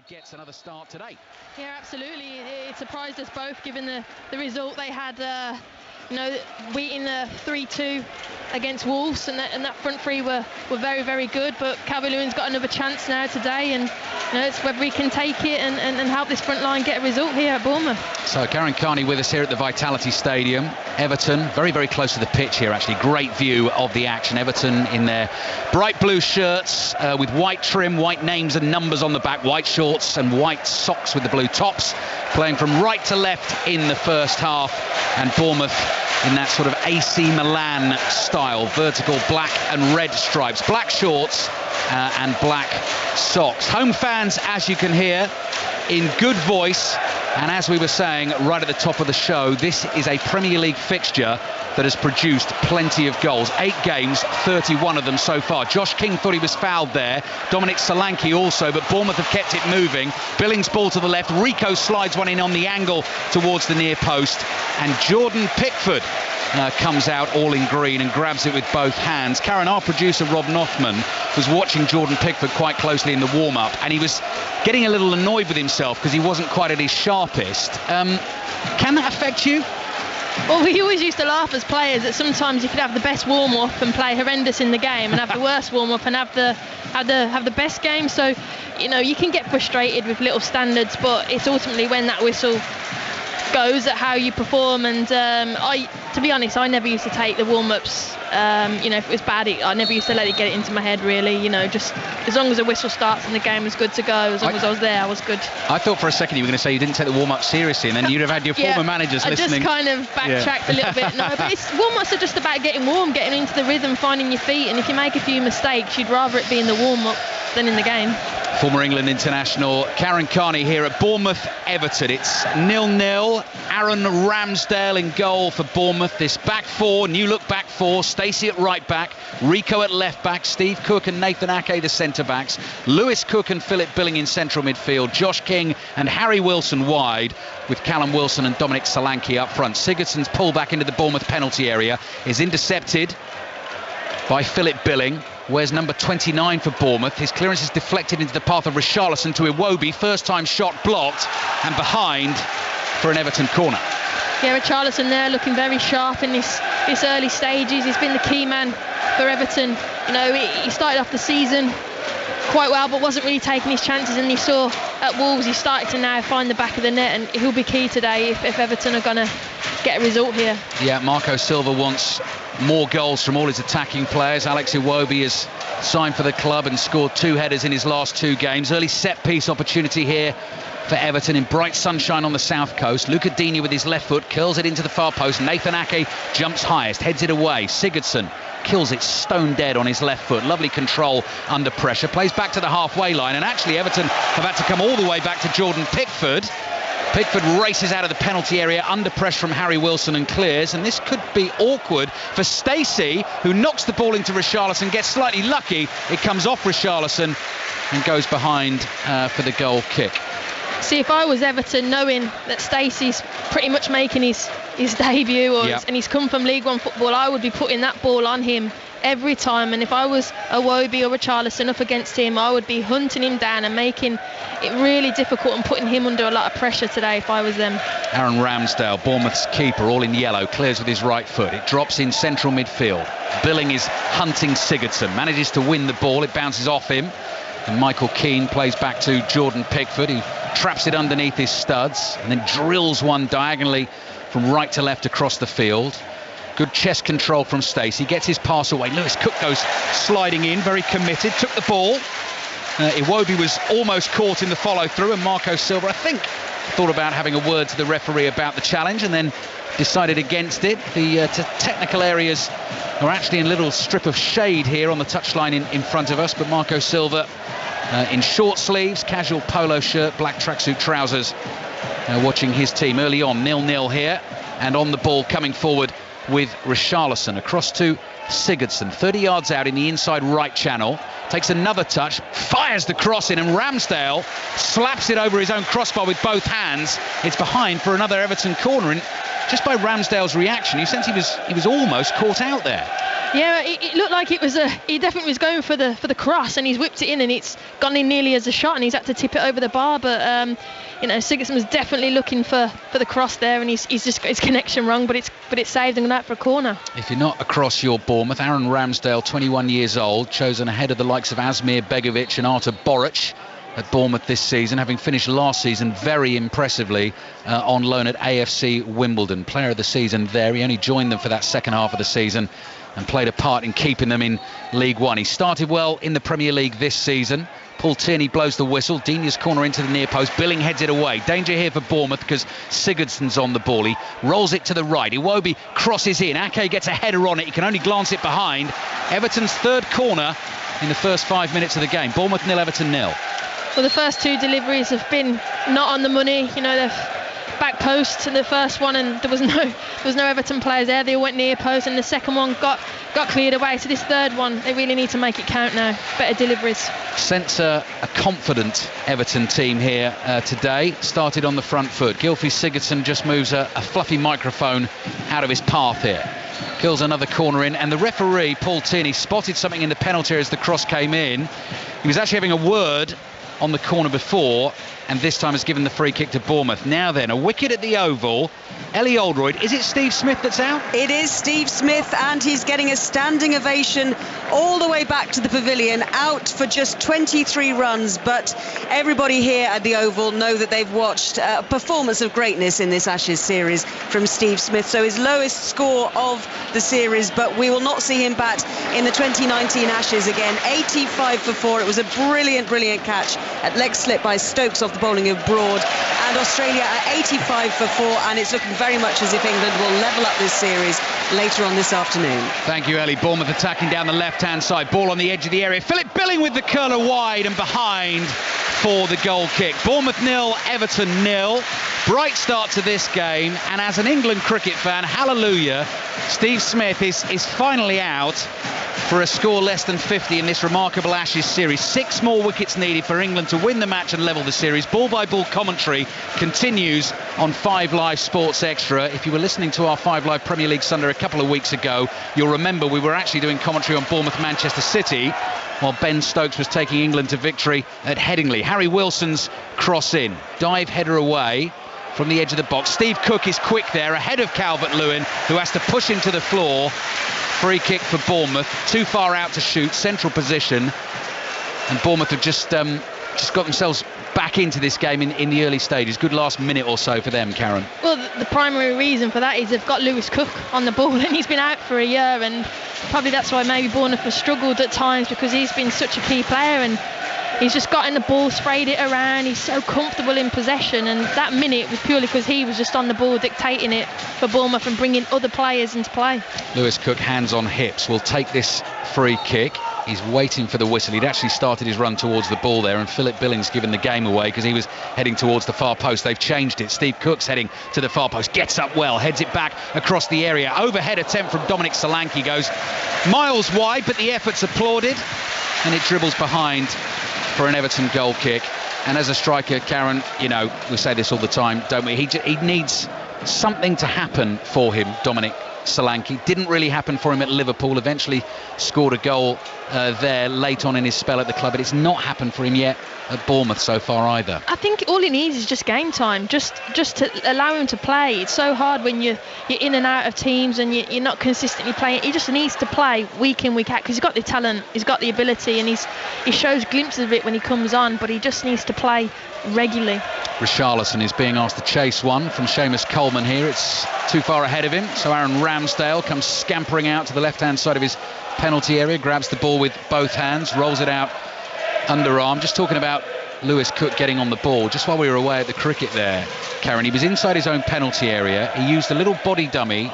gets another start today. Yeah, absolutely. It surprised us both, given the result they had. Beating 3-2 against Wolves, and that front three were very, very good. But Calvert-Lewin's got another chance now today, and it's whether we can take it and help this front line get a result here at Bournemouth. So Karen Carney with us here at the Vitality Stadium. Everton, very, very close to the pitch here, actually. Great view of the action. Everton in their bright blue shirts with white trim, white names and numbers on the back, white shorts and white socks with the blue tops, playing from right to left in the first half. And Bournemouth in that sort of AC Milan style, vertical black and red stripes, black shorts and black socks. Home fans, as you can hear, in good voice. And as we were saying right at the top of the show, this is a Premier League fixture that has produced plenty of goals. 8 games, 31 of them so far. Josh King thought he was fouled there. Dominic Solanke also, but Bournemouth have kept it moving. Billings ball to the left. Rico slides one in on the angle towards the near post. And Jordan Pickford comes out all in green and grabs it with both hands. Karen, our producer Rob Nothman was watching Jordan Pickford quite closely in the warm-up, and he was getting a little annoyed with himself because he wasn't quite at his sharpest. Can that affect you? Well, we always used to laugh as players that sometimes you could have the best warm-up and play horrendous in the game, and have the worst warm-up and have the best game. So, you can get frustrated with little standards, but it's ultimately when that whistle goes at how you perform. And to be honest, I never used to take the warm-ups. If it was bad, I never used to let it get into my head, really. Just as long as the whistle starts and the game was good to go, as long as I was there, I was good. I thought for a second you were going to say you didn't take the warm-up seriously, and then you'd have had your former managers listening. I just kind of backtracked a little bit. No, but warm-ups are just about getting warm, getting into the rhythm, finding your feet, and if you make a few mistakes, you'd rather it be in the warm-up than in the game. Former England international Karen Carney here at Bournemouth-Everton. It's 0-0. Aaron Ramsdale in goal for Bournemouth. This back four, new look back four. Stacey at right back, Rico at left back, Steve Cook and Nathan Ake the centre backs, Lewis Cook and Philip Billing in central midfield, Josh King and Harry Wilson wide, with Callum Wilson and Dominic Solanke up front. Sigurdsson's pull back into the Bournemouth penalty area is intercepted by Philip Billing. Where's number 29 for Bournemouth? His clearance is deflected into the path of Richarlison to Iwobi. First time shot blocked and behind for an Everton corner. Yeah, Richarlison there looking very sharp in this early stages. He's been the key man for Everton. He started off the season quite well, but wasn't really taking his chances, and he saw at Wolves he started to now find the back of the net, and he'll be key today if Everton are going to get a result here. Yeah, Marco Silva wants more goals from all his attacking players. Alex Iwobi has signed for the club and scored 2 headers in his last 2 games. Early set-piece opportunity here for Everton in bright sunshine on the south coast. Luca Digne with his left foot curls it into the far post. Nathan Ake jumps highest, heads it away. Sigurdsson kills it stone dead on his left foot. Lovely control under pressure. Plays back to the halfway line, and actually Everton have had to come all the way back to Jordan Pickford. Pickford races out of the penalty area under pressure from Harry Wilson and clears, and this could be awkward for Stacey, who knocks the ball into Richarlison, gets slightly lucky. It comes off Richarlison and goes behind for the goal kick. See, if I was Everton, knowing that Stacey's pretty much making his debut and he's come from League One football, I would be putting that ball on him every time. And if I was Iwobi or Richarlison up against him, I would be hunting him down and making it really difficult and putting him under a lot of pressure today if I was them. Aaron Ramsdale, Bournemouth's keeper, all in yellow, clears with his right foot. It drops in central midfield. Billing is hunting Sigurdsson, manages to win the ball. It bounces off him. And Michael Keane plays back to Jordan Pickford, who traps it underneath his studs and then drills one diagonally from right to left across the field. Good chest control from Stacey, gets his pass away. Lewis Cook goes sliding in, very committed, took the ball. Iwobi was almost caught in the follow-through, and Marco Silva, I think, thought about having a word to the referee about the challenge and then decided against it. The technical areas are actually in a little strip of shade here on the touchline in front of us, but Marco Silva in short sleeves, casual polo shirt, black tracksuit trousers, watching his team early on. 0-0 here, and on the ball coming forward with Richarlison across to Sigurdsson, 30 yards out in the inside right channel, takes another touch, fires the cross in, and Ramsdale slaps it over his own crossbar with both hands. It's behind for another Everton corner, and just by Ramsdale's reaction, you sense he was almost caught out there. Yeah, it looked like he definitely was going for the cross, and he's whipped it in, and it's gone in nearly as a shot, and he's had to tip it over the bar. But Sigurdsson was definitely looking for the cross there, and he's just got his connection wrong, but it's saved and gone out for a corner. If you're not across your Bournemouth, Aaron Ramsdale, 21 years old, chosen ahead of the likes of Asmir Begovic and Artur Boruc at Bournemouth this season, having finished last season very impressively on loan at AFC Wimbledon. Player of the season there. He only joined them for that second half of the season and played a part in keeping them in League One. He started well in the Premier League this season. Paul Tierney blows the whistle. Dinia's corner into the near post. Billing heads it away. Danger here for Bournemouth because Sigurdsson's on the ball. He rolls it to the right. Iwobi crosses in. Ake gets a header on it. He can only glance it behind. Everton's third corner in the first 5 minutes of the game. Bournemouth 0, Everton 0. Well, the first two deliveries have been not on the money. They've back post to the first one, and there was no Everton players there. They all went near post, and the second one got cleared away. So this third one, they really need to make it count now. Better deliveries. Sense a confident Everton team here today. Started on the front foot. Gylfi Sigurdsson just moves a fluffy microphone out of his path here. Kills another corner in, and the referee, Paul Tierney, spotted something in the penalty area as the cross came in. He was actually having a word on the corner before, and this time has given the free kick to Bournemouth. Now then, a wicket at the Oval. Ellie Oldroyd, is it Steve Smith that's out? It is Steve Smith, and he's getting a standing ovation all the way back to the pavilion, out for just 23 runs. But everybody here at the Oval know that they've watched a performance of greatness in this Ashes series from Steve Smith. So his lowest score of the series, but we will not see him bat in the 2019 Ashes again. 85 for 4. It was a brilliant catch at leg slip by Stokes off the bowling of Broad. And Australia at 85 for 4, and it's looking very much as if England will level up this series later on this afternoon. Thank you, Ellie. Bournemouth attacking down the left-hand side. Ball on the edge of the area. Philip Billing with the curler wide and behind for the goal kick. Bournemouth 0, Everton 0. Bright start to this game, and as an England cricket fan, hallelujah, Steve Smith is finally out for a score less than 50 in this remarkable Ashes series. 6 more wickets needed for England to win the match and level the series. Ball-by-ball commentary continues on 5 Live Sports Extra. If you were listening to our 5 Live Premier League Sunday a couple of weeks ago, you'll remember we were actually doing commentary on Bournemouth-Manchester City while Ben Stokes was taking England to victory at Headingley. Harry Wilson's cross in. Dive header away from the edge of the box. Steve Cook is quick there, ahead of Calvert-Lewin, who has to push him to the floor. Free kick for Bournemouth, too far out to shoot, central position, and Bournemouth have just got themselves back into this game in the early stages. Good last minute or so for them, Karen. Well, the primary reason for that is they've got Lewis Cook on the ball, and he's been out for a year, and probably that's why maybe Bournemouth have struggled at times, because he's been such a key player, and he's just gotten the ball, sprayed it around. He's so comfortable in possession, and that minute was purely because he was just on the ball dictating it for Bournemouth and bringing other players into play. Lewis Cook, hands on hips, will take this free kick. He's waiting for the whistle. He'd actually started his run towards the ball there, and Philip Billing's given the game away because he was heading towards the far post. They've changed it. Steve Cook's heading to the far post, gets up well, heads it back across the area. Overhead attempt from Dominic Solanke goes miles wide, but the effort's applauded, and it dribbles behind for an Everton goal kick. And as a striker, Karen, we say this all the time, don't we? He needs something to happen for him, Dominic Solanke. Didn't really happen for him at Liverpool. Eventually scored a goal there late on in his spell at the club, but it's not happened for him yet at Bournemouth so far either. I think all he needs is just game time, just to allow him to play. It's so hard when you're in and out of teams and you're not consistently playing. He just needs to play week in, week out, because he's got the talent, he's got the ability, and he shows glimpses of it when he comes on, but he just needs to play regularly. Richarlison is being asked to chase one from Seamus Coleman here. It's too far ahead of him, so Aaron Ramsdale comes scampering out to the left-hand side of his penalty area, grabs the ball with both hands, rolls it out underarm. Just talking about Lewis Cook getting on the ball, just while we were away at the cricket there, Karen, he was inside his own penalty area. He used a little body dummy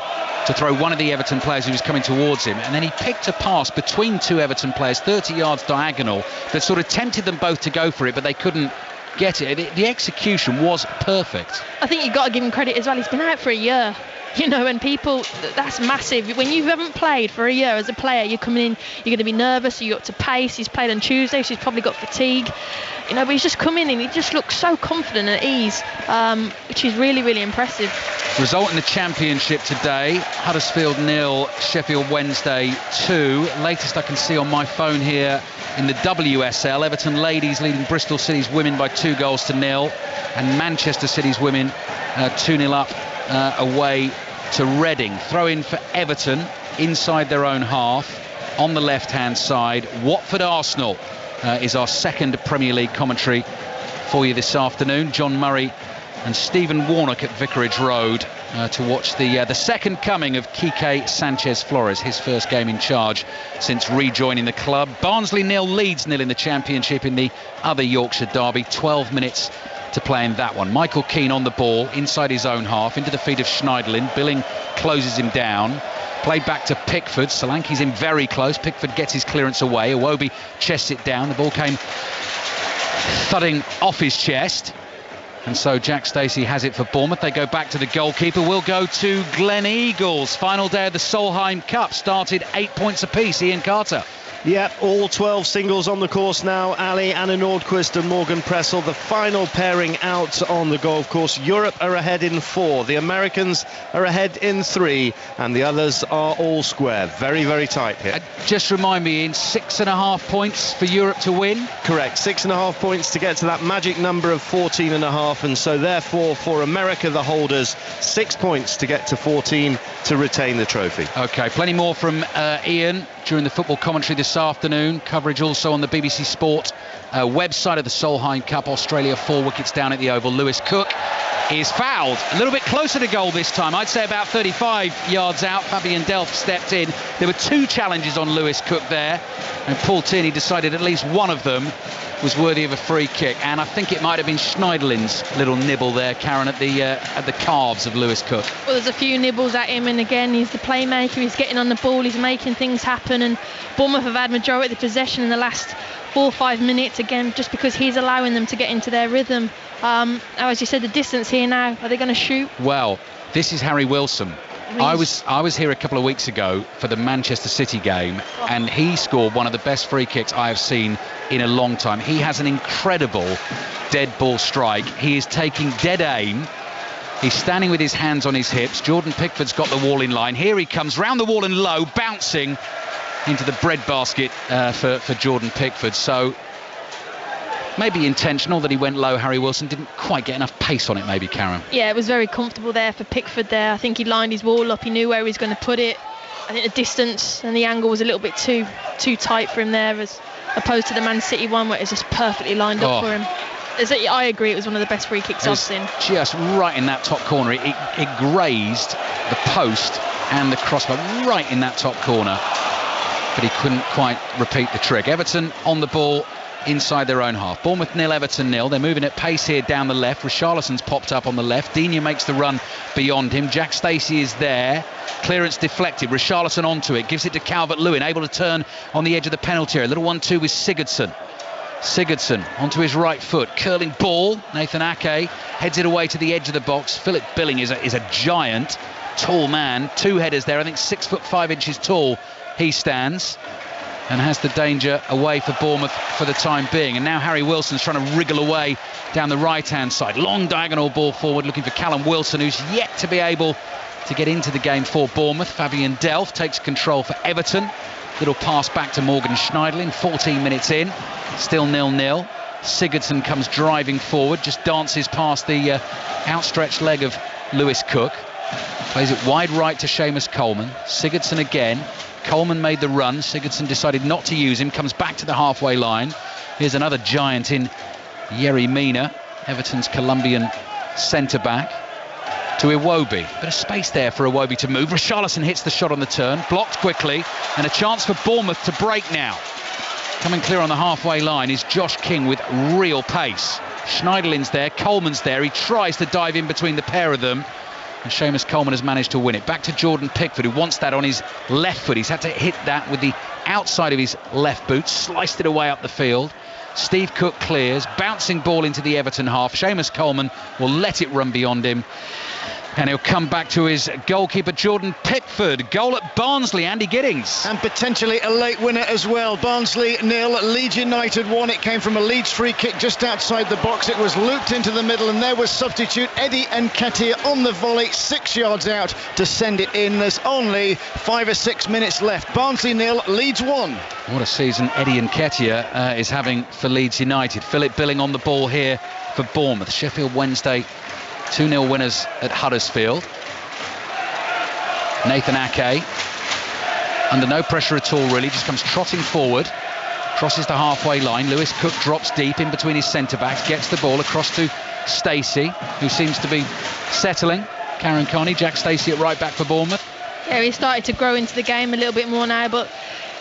to throw one of the Everton players who was coming towards him, and then he picked a pass between 2 Everton players, 30 yards diagonal, that sort of tempted them both to go for it, but they couldn't get it. The execution was perfect. I think you've got to give him credit as well. He's been out for a year. And people, that's massive. When you haven't played for a year as a player, you're coming in, you're going to be nervous, you're up to pace. He's played on Tuesday, so he's probably got fatigue. But he's just come in and he just looks so confident and at ease, which is really, really impressive. Result in the Championship today, Huddersfield 0, Sheffield Wednesday 2. Latest I can see on my phone here in the WSL, Everton ladies leading Bristol City's women by 2-0, and Manchester City's women 2-0 up away to Reading. Throw in for Everton inside their own half on the left-hand side. Watford Arsenal is our second Premier League commentary for you this afternoon. John Murray and Stephen Warnock at Vicarage Road to watch the second coming of Quique Sanchez-Flores, his first game in charge since rejoining the club. Barnsley 0, Leeds 0 in the Championship in the other Yorkshire derby. 12 minutes to play in that one. Michael Keane on the ball inside his own half into the feet of Schneiderlin. Billing closes him down. Played back to Pickford. Solanke's in very close. Pickford gets his clearance away. Iwobi chests it down. The ball came thudding off his chest. And so Jack Stacey has it for Bournemouth. They go back to the goalkeeper. We'll go to Glen Eagles. Final day of the Solheim Cup. Started 8 points apiece. Ian Carter. Yep, all 12 singles on the course now. Ali, Anna Nordquist and Morgan Pressel, the final pairing out on the golf course. Europe are ahead in 4. The Americans are ahead in 3. And the others are all square. Very, very tight here. Just remind me, Ian, 6.5 points for Europe to win? Correct. 6.5 points to get to that magic number of 14.5. And so therefore, for America, the holders, 6 points to get to 14 to retain the trophy. OK, plenty more from Ian during the football commentary this afternoon. Coverage also on the BBC Sport website of the Solheim Cup. Australia 4 wickets down at the Oval. Lewis Cook is fouled. A little bit closer to goal this time. I'd say about 35 yards out. Fabian Delph stepped in. There were 2 challenges on Lewis Cook there, and Paul Tierney decided at least one of them was worthy of a free kick, and I think it might have been Schneiderlin's little nibble there, Karen, at the calves of Lewis Cook. Well, there's a few nibbles at him, and again, he's the playmaker, he's getting on the ball, he's making things happen, and Bournemouth have had majority of the possession in the last 4 or 5 minutes, again, just because he's allowing them to get into their rhythm. As you said, the distance here now, are they going to shoot? Well, this is Harry Wilson. I was here a couple of weeks ago for the Manchester City game, and he scored one of the best free kicks I have seen in a long time. He has an incredible dead ball strike. He is taking dead aim. He's standing with his hands on his hips. Jordan Pickford's got the wall in line. Here he comes round the wall and low, bouncing into the breadbasket for Jordan Pickford. So maybe intentional that he went low. Harry Wilson didn't quite get enough pace on it, maybe, Karen. Yeah, it was very comfortable there for Pickford there. I think he lined his wall up. He knew where he was going to put it. I think the distance and the angle was a little bit too tight for him there, as opposed to the Man City one where it was just perfectly lined up for him. I agree, it was one of the best free kicks I've seen. Just right in that top corner. It grazed the post and the crossbar right in that top corner. But he couldn't quite repeat the trick. Everton on the ball inside their own half. Bournemouth 0, Everton 0. They're moving at pace here down the left. Richarlison's popped up on the left. Digne makes the run beyond him. Jack Stacey is there. Clearance deflected. Richarlison onto it. Gives it to Calvert-Lewin. Able to turn on the edge of the penalty area. Little 1-2 with Sigurdsson. Sigurdsson onto his right foot. Curling ball. Nathan Ake heads it away to the edge of the box. Philip Billing is a giant, tall man. 2 headers there. I think 6'5" tall he stands. And has the danger away for Bournemouth for the time being. And now Harry Wilson's trying to wriggle away down the right-hand side. Long diagonal ball forward, looking for Callum Wilson, who's yet to be able to get into the game for Bournemouth. Fabian Delph takes control for Everton. Little pass back to Morgan Schneiderlin, 14 minutes in. Still 0-0. Sigurdsson comes driving forward, just dances past the outstretched leg of Lewis Cook. Plays it wide right to Seamus Coleman. Sigurdsson again. Coleman made the run. Sigurdsson decided not to use him. Comes back to the halfway line. Here's another giant in Yerry Mina, Everton's Colombian centre-back. To Iwobi. Bit of space there for Iwobi to move. Richarlison hits the shot on the turn. Blocked quickly. And a chance for Bournemouth to break now. Coming clear on the halfway line is Josh King with real pace. Schneiderlin's there. Coleman's there. He tries to dive in between the pair of them. And Seamus Coleman has managed to win it. Back to Jordan Pickford, who wants that on his left foot. He's had to hit that with the outside of his left boot. Sliced it away up the field. Steve Cook clears. Bouncing ball into the Everton half. Seamus Coleman will let it run beyond him. And he'll come back to his goalkeeper, Jordan Pickford. Goal at Barnsley, Andy Giddings. And potentially a late winner as well. Barnsley 0, Leeds United 1. It came from a Leeds free kick just outside the box. It was looped into the middle, and there was substitute Eddie Nketiah on the volley, 6 yards out to send it in. There's only 5 or 6 minutes left. Barnsley 0, Leeds 1. What a season Eddie Nketiah is having for Leeds United. Philip Billing on the ball here for Bournemouth. Sheffield Wednesday 2-0 winners at Huddersfield. Nathan Ake, under no pressure at all really, just comes trotting forward, crosses the halfway line. Lewis Cook drops deep in between his centre-backs, gets the ball across to Stacey, who seems to be settling. Karen Carney, Jack Stacey at right back for Bournemouth. Yeah, he's started to grow into the game a little bit more now, but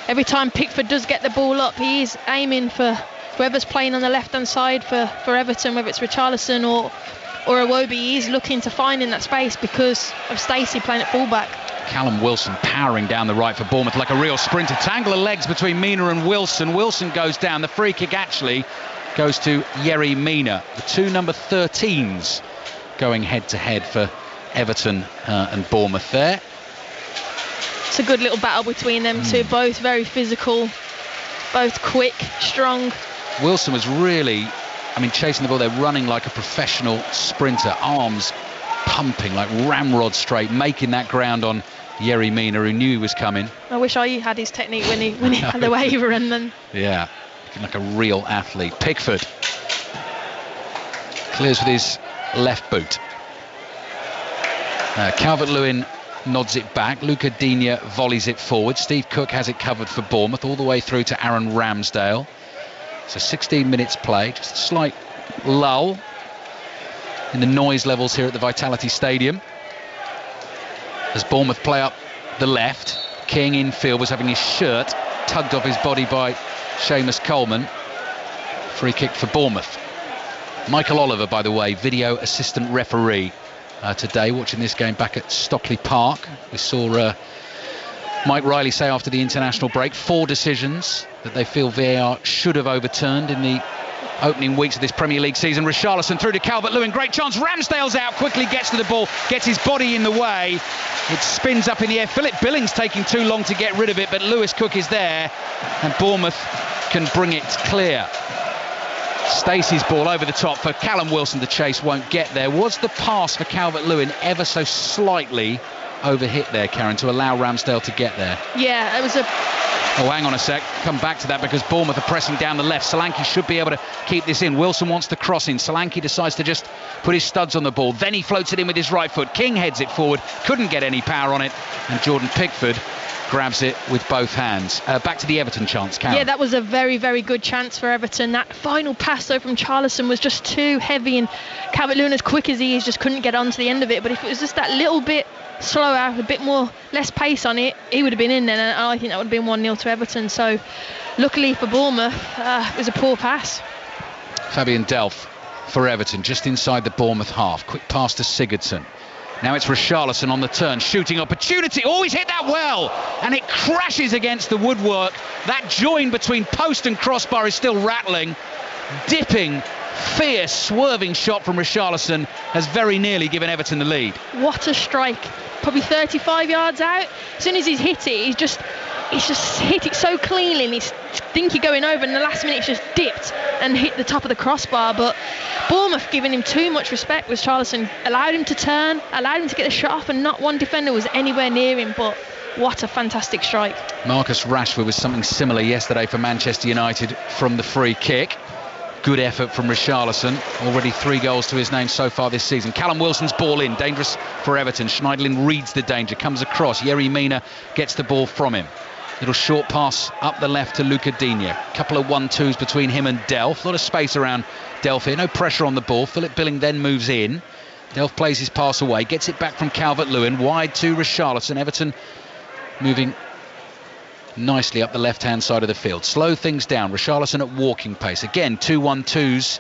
every time Pickford does get the ball up, he is aiming for whoever's playing on the left-hand side for Everton, whether it's Richarlison or Iwobi. He's looking to find in that space because of Stacey playing at fullback. Callum Wilson powering down the right for Bournemouth like a real sprinter. Tangle of legs between Mina and Wilson. Wilson goes down. The free kick actually goes to Yerry Mina. The two number 13s going head-to-head for Everton and Bournemouth there. It's a good little battle between them two. Both very physical, both quick, strong. Wilson was really, chasing the ball. They're running like a professional sprinter, arms pumping like ramrod straight, making that ground on Yerry Mina, who knew he was coming. I wish I had his technique when he had the way he ran then. Yeah, looking like a real athlete. Pickford clears with his left boot. Calvert-Lewin nods it back. Luca Digne volleys it forward. Steve Cook has it covered for Bournemouth all the way through to Aaron Ramsdale. So 16 minutes play, just a slight lull in the noise levels here at the Vitality Stadium. As Bournemouth play up the left, King in field was having his shirt tugged off his body by Seamus Coleman. Free kick for Bournemouth. Michael Oliver, by the way, video assistant referee today, watching this game back at Stockley Park. We saw Mike Riley say after the international break 4 decisions that they feel VAR should have overturned in the opening weeks of this Premier League season. Richarlison through to Calvert-Lewin, great chance. Ramsdale's out, quickly gets to the ball, gets his body in the way. It spins up in the air. Philip Billings taking too long to get rid of it, but Lewis Cook is there and Bournemouth can bring it clear. Stacey's ball over the top for Callum Wilson. The chase won't get there. Was the pass for Calvert-Lewin ever so slightly overhit there, Karen, to allow Ramsdale to get there? Yeah, it was a... Oh, hang on a sec. Come back to that because Bournemouth are pressing down the left. Solanke should be able to keep this in. Wilson wants the cross in. Solanke decides to just put his studs on the ball. Then he floats it in with his right foot. King heads it forward. Couldn't get any power on it. And Jordan Pickford grabs it with both hands. Back to the Everton chance, Karen. Yeah, that was a very, very good chance for Everton. That final pass, though, from Charlison was just too heavy, and Calvert-Lewin, as quick as he is, just couldn't get onto the end of it. But if it was just that little bit slower, a bit more, less pace on it, he would have been in there, and I think that would have been 1-0 to Everton. So, luckily for Bournemouth, it was a poor pass. Fabian Delph for Everton, just inside the Bournemouth half. Quick pass to Sigurdsson. Now it's Richarlison on the turn, shooting opportunity. Oh, he's hit that well, and it crashes against the woodwork. That join between post and crossbar is still rattling. Dipping, fierce, swerving shot from Richarlison has very nearly given Everton the lead. What a strike. Probably 35 yards out. As soon as he's hit it, he's just hit it so cleanly, and he's thinking going over, and in the last minute he's just dipped and hit the top of the crossbar. But Bournemouth giving him too much respect. Was Charlison allowed him to turn, allowed him to get the shot off, and not one defender was anywhere near him. But what a fantastic strike. Marcus Rashford was something similar yesterday for Manchester United from the free kick. Good effort from Richarlison. Already 3 goals to his name so far this season. Callum Wilson's ball in, dangerous for Everton. Schneiderlin reads the danger, comes across. Yerry Mina gets the ball from him. Little short pass up the left to Luca Digne. Couple of 1-2s between him and Delph. A lot of space around Delph here. No pressure on the ball. Philip Billing then moves in. Delph plays his pass away. Gets it back from Calvert-Lewin. Wide to Richarlison. Everton moving nicely up the left-hand side of the field. Slow things down. Richarlison at walking pace. Again, 2 1-2s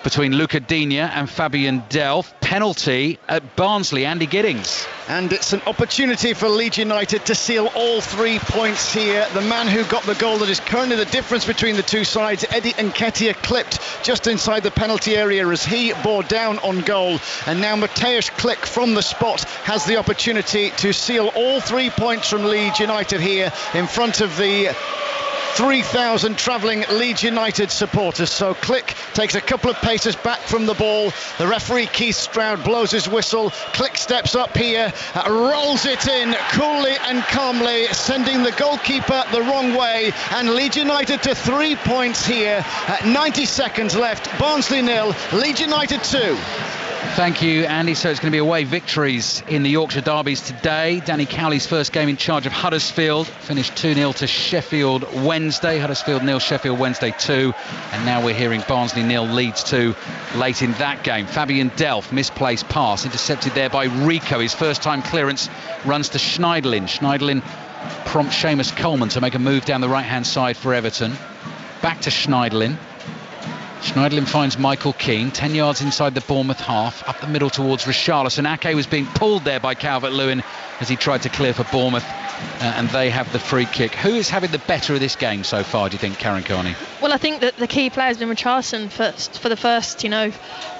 between Luca Digne and Fabian Delph. Penalty at Barnsley, Andy Giddings. And it's an opportunity for Leeds United to seal all 3 points here. The man who got the goal that is currently the difference between the two sides, Eddie Nketiah, clipped just inside the penalty area as he bore down on goal. And now Mateusz Klich from the spot has the opportunity to seal all 3 points from Leeds United here in front of the 3,000 travelling Leeds United supporters. So Klich takes a couple of paces back from the ball. The referee Keith Stroud blows his whistle. Klich steps up here, rolls it in coolly and calmly, sending the goalkeeper the wrong way, and Leeds United to 3 points here at 90 seconds left. Barnsley 0, Leeds United 2. Thank you, Andy. So it's going to be away victories in the Yorkshire derbies today. Danny Cowley's first game in charge of Huddersfield finished 2-0 to Sheffield Wednesday. Huddersfield 0, Sheffield Wednesday 2. And now we're hearing Barnsley 0, Leeds 2 late in that game. Fabian Delph, misplaced pass, intercepted there by Rico. His first time clearance runs to Schneiderlin. Schneiderlin prompts Seamus Coleman to make a move down the right-hand side for Everton. Back to Schneiderlin. Schneiderlin finds Michael Keane, 10 yards inside the Bournemouth half, up the middle towards Richarlison. Ake was being pulled there by Calvert-Lewin as he tried to clear for Bournemouth, and they have the free kick. Who is having the better of this game so far, do you think, Karen Carney? Well, I think that the key player has been Richarlison for the first,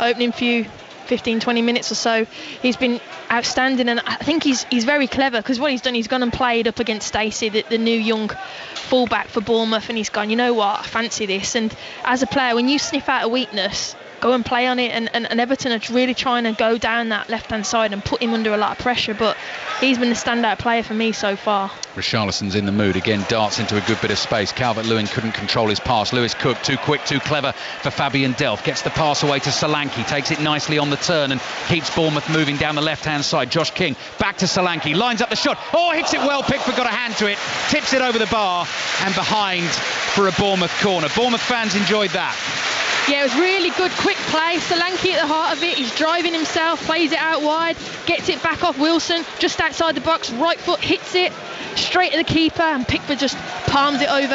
opening few 15-20 minutes or so. He's been outstanding, and I think he's very clever, because what he's done, he's gone and played up against Stacey, the new young fullback for Bournemouth, and he's gone, you know what, I fancy this. And as a player, when you sniff out a weakness, go and play on it, and Everton are really trying to go down that left hand side and put him under a lot of pressure, but he's been the standout player for me so far. Richarlison's in the mood again, darts into a good bit of space. Calvert-Lewin couldn't control his pass. Lewis Cook, too quick, too clever for Fabian Delph, gets the pass away to Solanke, takes it nicely on the turn and keeps Bournemouth moving down the left hand side. Josh King back to Solanke, lines up the shot, hits it well, Pickford got a hand to it, tips it over the bar and behind for a Bournemouth corner. Bournemouth fans enjoyed that. Yeah, it was really good, quick play. Solanke at the heart of it. He's driving himself, plays it out wide, gets it back off Wilson, just outside the box, right foot hits it, straight to the keeper, and Pickford just palms it over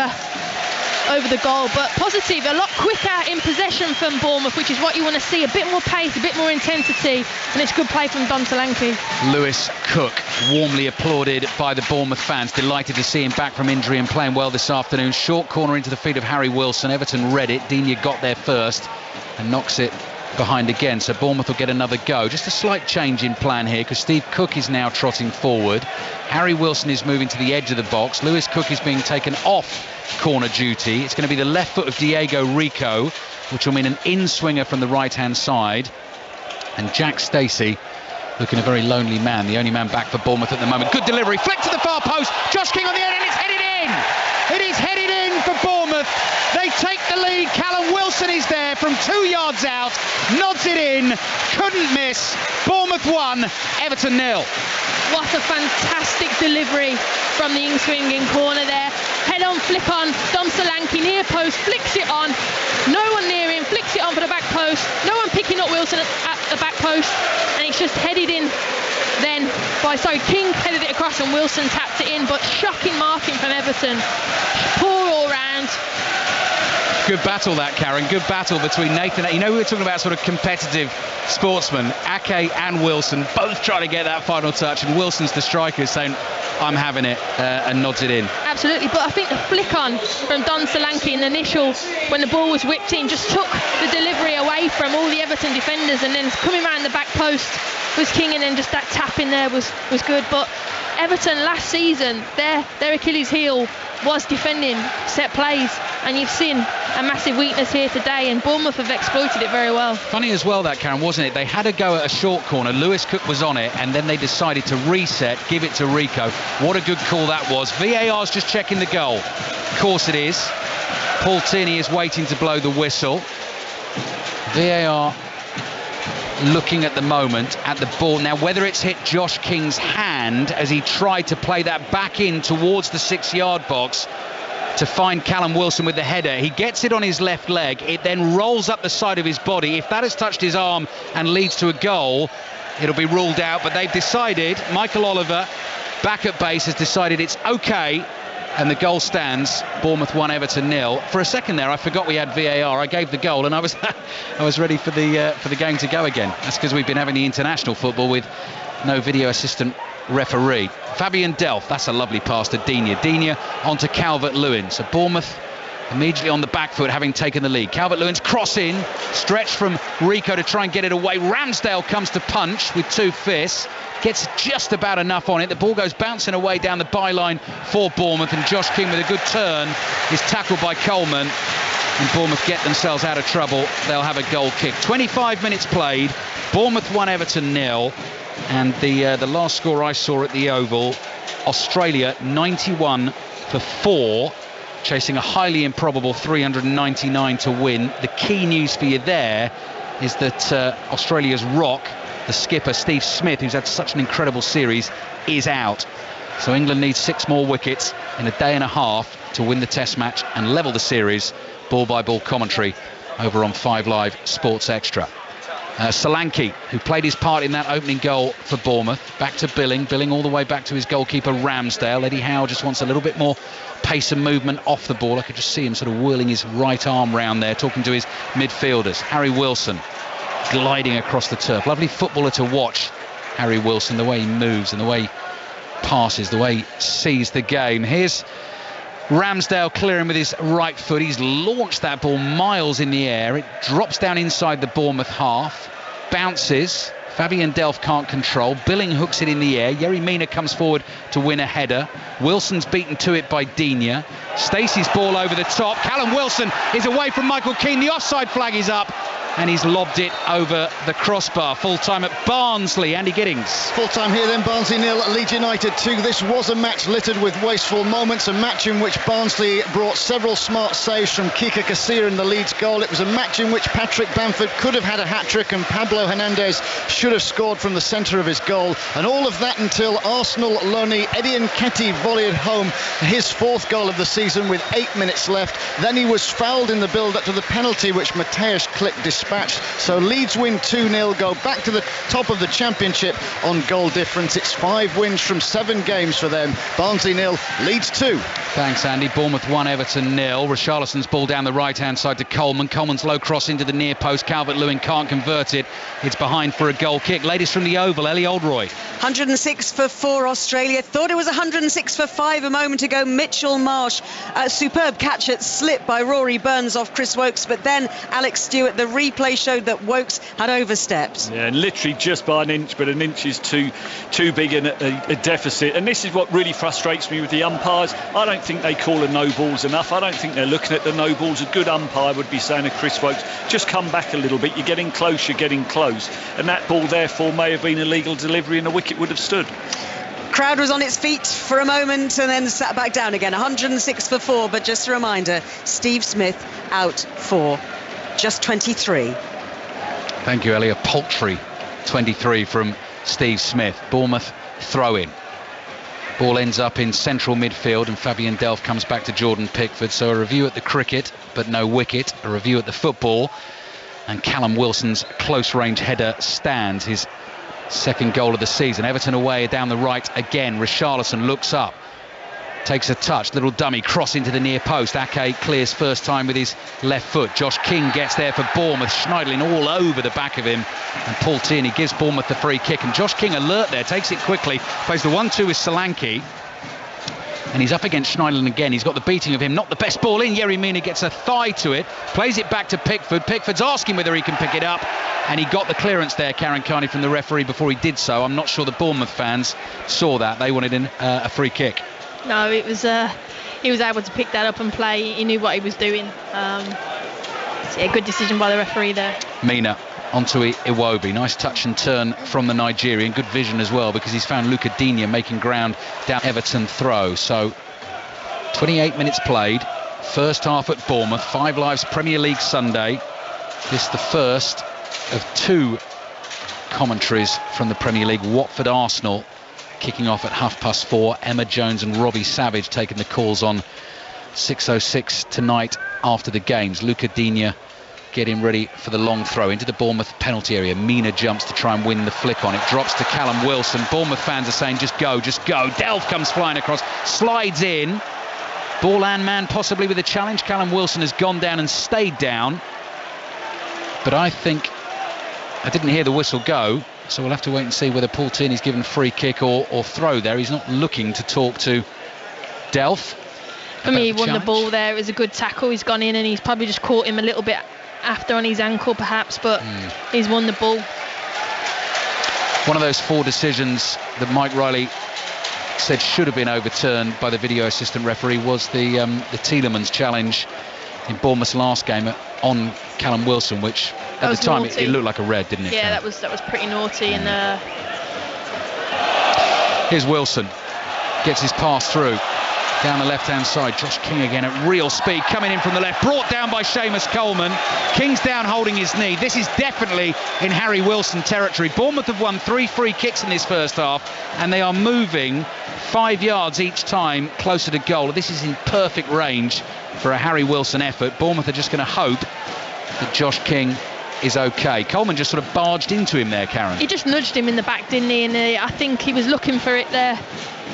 the goal. But positive, a lot quicker in possession from Bournemouth, which is what you want to see. A bit more pace, a bit more intensity, and it's good play from Don Solanke. Lewis Cook, warmly applauded by the Bournemouth fans, delighted to see him back from injury and playing well this afternoon. Short corner into the feet of Harry Wilson. Everton read it. Digne got there first and knocks it behind again, so Bournemouth will get another go. Just a slight change in plan here, because Steve Cook is now trotting forward. Harry Wilson is moving to the edge of the box. Lewis Cook is being taken off corner duty. It's going to be the left foot of Diego Rico, which will mean an in-swinger from the right-hand side. And Jack Stacey looking a very lonely man, the only man back for Bournemouth at the moment. Good delivery, flick to the far post, Josh King on the end, and it's headed in! It is headed in for Bournemouth. They take the lead. Callum Wilson is there from 2 yards out, nods it in, couldn't miss. Bournemouth 1, Everton 0. What a fantastic delivery from the in-swinging corner there. Head on, flick on, Dom Solanke near post, flicks it on. No one near him, flicks it on for the back post. No one picking up Wilson at the back post, and it's just headed in then King headed it across and Wilson tapped it in, but shocking marking from Everton. Poor all round. Good battle that, Karen. Good battle between Nathan. We were talking about sort of competitive sportsmen. Ake and Wilson both trying to get that final touch, and Wilson's the striker saying, I'm having it, and nods it in. Absolutely, but I think the flick on from Don Solanke in the initial, when the ball was whipped in, just took the delivery away from all the Everton defenders, and then coming around the back post was King, and then just that tap in there was good. But Everton last season, their Achilles heel was defending set plays, and you've seen a massive weakness here today, and Bournemouth have exploited it very well. Funny as well that, Karen, wasn't it? They had a go at a short corner, Lewis Cook was on it, and then they decided to reset, give it to Rico. What a good call that was. VAR's just checking the goal. Of course it is. Paul Tierney is waiting to blow the whistle. VAR looking at the moment at the ball. Now, whether it's hit Josh King's hand as he tried to play that back in towards the 6-yard box to find Callum Wilson with the header. He gets it on his left leg. It then rolls up the side of his body. If that has touched his arm and leads to a goal, it'll be ruled out. But they've decided, Michael Oliver, back at base, has decided it's okay and the goal stands. Bournemouth 1, Everton 0. For a second there, I forgot we had VAR. I gave the goal, and I was ready for the game to go again. That's because we've been having the international football with no video assistant referee. Fabian Delph, that's a lovely pass to Digne. Digne onto Calvert-Lewin. So Bournemouth immediately on the back foot, having taken the lead. Calvert-Lewin's cross in, stretch from Rico to try and get it away. Ramsdale comes to punch with 2 fists. Gets just about enough on it. The ball goes bouncing away down the byline for Bournemouth, and Josh King with a good turn is tackled by Coleman, and Bournemouth get themselves out of trouble. They'll have a goal kick. 25 minutes played. Bournemouth 1, Everton 0. And the last score I saw at the Oval, Australia 91 for 4, chasing a highly improbable 399 to win. The key news for you there is that Australia's rock, the skipper Steve Smith, who's had such an incredible series, is out. So England needs 6 more wickets in a day and a half to win the Test match and level the series. Ball by ball commentary over on 5 Live Sports Extra. Solanke, who played his part in that opening goal for Bournemouth, back to Billing all the way back to his goalkeeper Ramsdale. Eddie Howe just wants a little bit more pace and movement off the ball. I could just see him sort of whirling his right arm round there, talking to his midfielders. Harry Wilson gliding across the turf. Lovely footballer to watch, Harry Wilson, the way he moves and the way he passes, the way he sees the game. Here's Ramsdale clearing with his right foot. He's launched that ball miles in the air. It drops down inside the Bournemouth half, bounces. Fabian Delph can't control. Billing hooks it in the air. Yerry Mina comes forward to win a header. Wilson's beaten to it by Digne. Stacey's ball over the top. Callum Wilson is away from Michael Keane. The offside flag is up, and he's lobbed it over the crossbar. Full time at Barnsley. Andy Giddings. Full time here then. Barnsley 0, Leeds United 2. This was a match littered with wasteful moments, a match in which Barnsley brought several smart saves from Kika Casilla in the Leeds goal. It was a match in which Patrick Bamford could have had a hat-trick and Pablo Hernandez should have scored from the centre of his goal, and all of that until Arsenal loanee Eddie Nketiah volleyed home his 4th goal of the season with 8 minutes left. Then he was fouled in the build-up to the penalty which Mateusz Klich dispatched. So Leeds win 2-0, go back to the top of the championship on goal difference. It's 5 wins from 7 games for them. Barnsley 0, Leeds 2. Thanks, Andy. Bournemouth 1, Everton 0. Richarlison's ball down the right-hand side to Coleman. Coleman's low cross into the near post. Calvert-Lewin can't convert it. It's behind for a goal kick. Latest from the Oval, Ellie Oldroyd. 106 for 4 Australia. Thought it was 106 for 5 a moment ago. Mitchell Marsh, a superb catch at slip by Rory Burns off Chris Wokes, but then Alex Stewart, the replay showed that Wokes had overstepped. Yeah, and literally just by an inch, but an inch is too big a deficit. And this is what really frustrates me with the umpires. I don't think they call a no balls enough. I don't think they're looking at the no balls. A good umpire would be saying to Chris Wokes, just come back a little bit. You're getting close, and that ball therefore may have been a legal delivery and the wicket would have stood. Crowd was on its feet for a moment and then sat back down again. 106 for 4, but just a reminder, Steve Smith out for just 23. Thank you, Ellie. A paltry 23 from Steve Smith. Bournemouth throw-in. Ball ends up in central midfield and Fabian Delph comes back to Jordan Pickford. So a review at the cricket, but no wicket. A review at the football. And Callum Wilson's close-range header stands, his 2nd goal of the season. Everton away down the right again. Richarlison looks up, takes a touch, little dummy cross into the near post. Ake clears first time with his left foot. Josh King gets there for Bournemouth, Schneiderlin all over the back of him, and Paul Tierney gives Bournemouth the free kick. And Josh King alert there, takes it quickly, plays the 1-2 with Solanke, and he's up against Schneiderlin again. He's got the beating of him, not the best ball in. Yerry Mina gets a thigh to it, plays it back to Pickford. Pickford's asking whether he can pick it up, and he got the clearance there, Karen Carney, from the referee before he did so. I'm not sure the Bournemouth fans saw that. They wanted a free kick. No, it was he was able to pick that up and play. He knew what he was doing. Good decision by the referee there. Mina onto Iwobi. Nice touch and turn from the Nigerian. Good vision as well, because he's found Luca Digne making ground down Everton throw. So 28 minutes played. First half at Bournemouth. 5 Live's Premier League Sunday. This the first of 2 commentaries from the Premier League. Watford Arsenal kicking off at 4:30. Emma Jones and Robbie Savage taking the calls on 6:06 tonight after the games. Luca Digne getting ready for the long throw into the Bournemouth penalty area. Mina jumps to try and win the flick on it. Drops to Callum Wilson. Bournemouth fans are saying just go, just go. Delph comes flying across, slides in, Ball and man possibly with a challenge. Callum Wilson has gone down and stayed down. But I think I didn't hear the whistle go, so we'll have to wait and see whether Paul Tierney's given free kick or throw there. He's not looking to talk to Delph. For me, he won the ball there. It was a good tackle. He's gone in and he's probably just caught him a little bit after on his ankle perhaps, but he's won the ball. One of those 4 decisions that Mike Riley said should have been overturned by the video assistant referee was the Tielemans challenge in Bournemouth's last game on Callum Wilson, which at the time it looked like a red, didn't it? Yeah, that was pretty naughty. And here's Wilson, gets his pass through down the left-hand side. Josh King again at real speed, coming in from the left, brought down by Seamus Coleman. King's down holding his knee. This is definitely in Harry Wilson territory. Bournemouth have won 3 free kicks in this first half, and they are moving 5 yards each time closer to goal. This is in perfect range for a Harry Wilson effort. Bournemouth are just going to hope that Josh King is okay. Coleman just sort of barged into him there, Karen. He just nudged him in the back, didn't he? And I think he was looking for it there.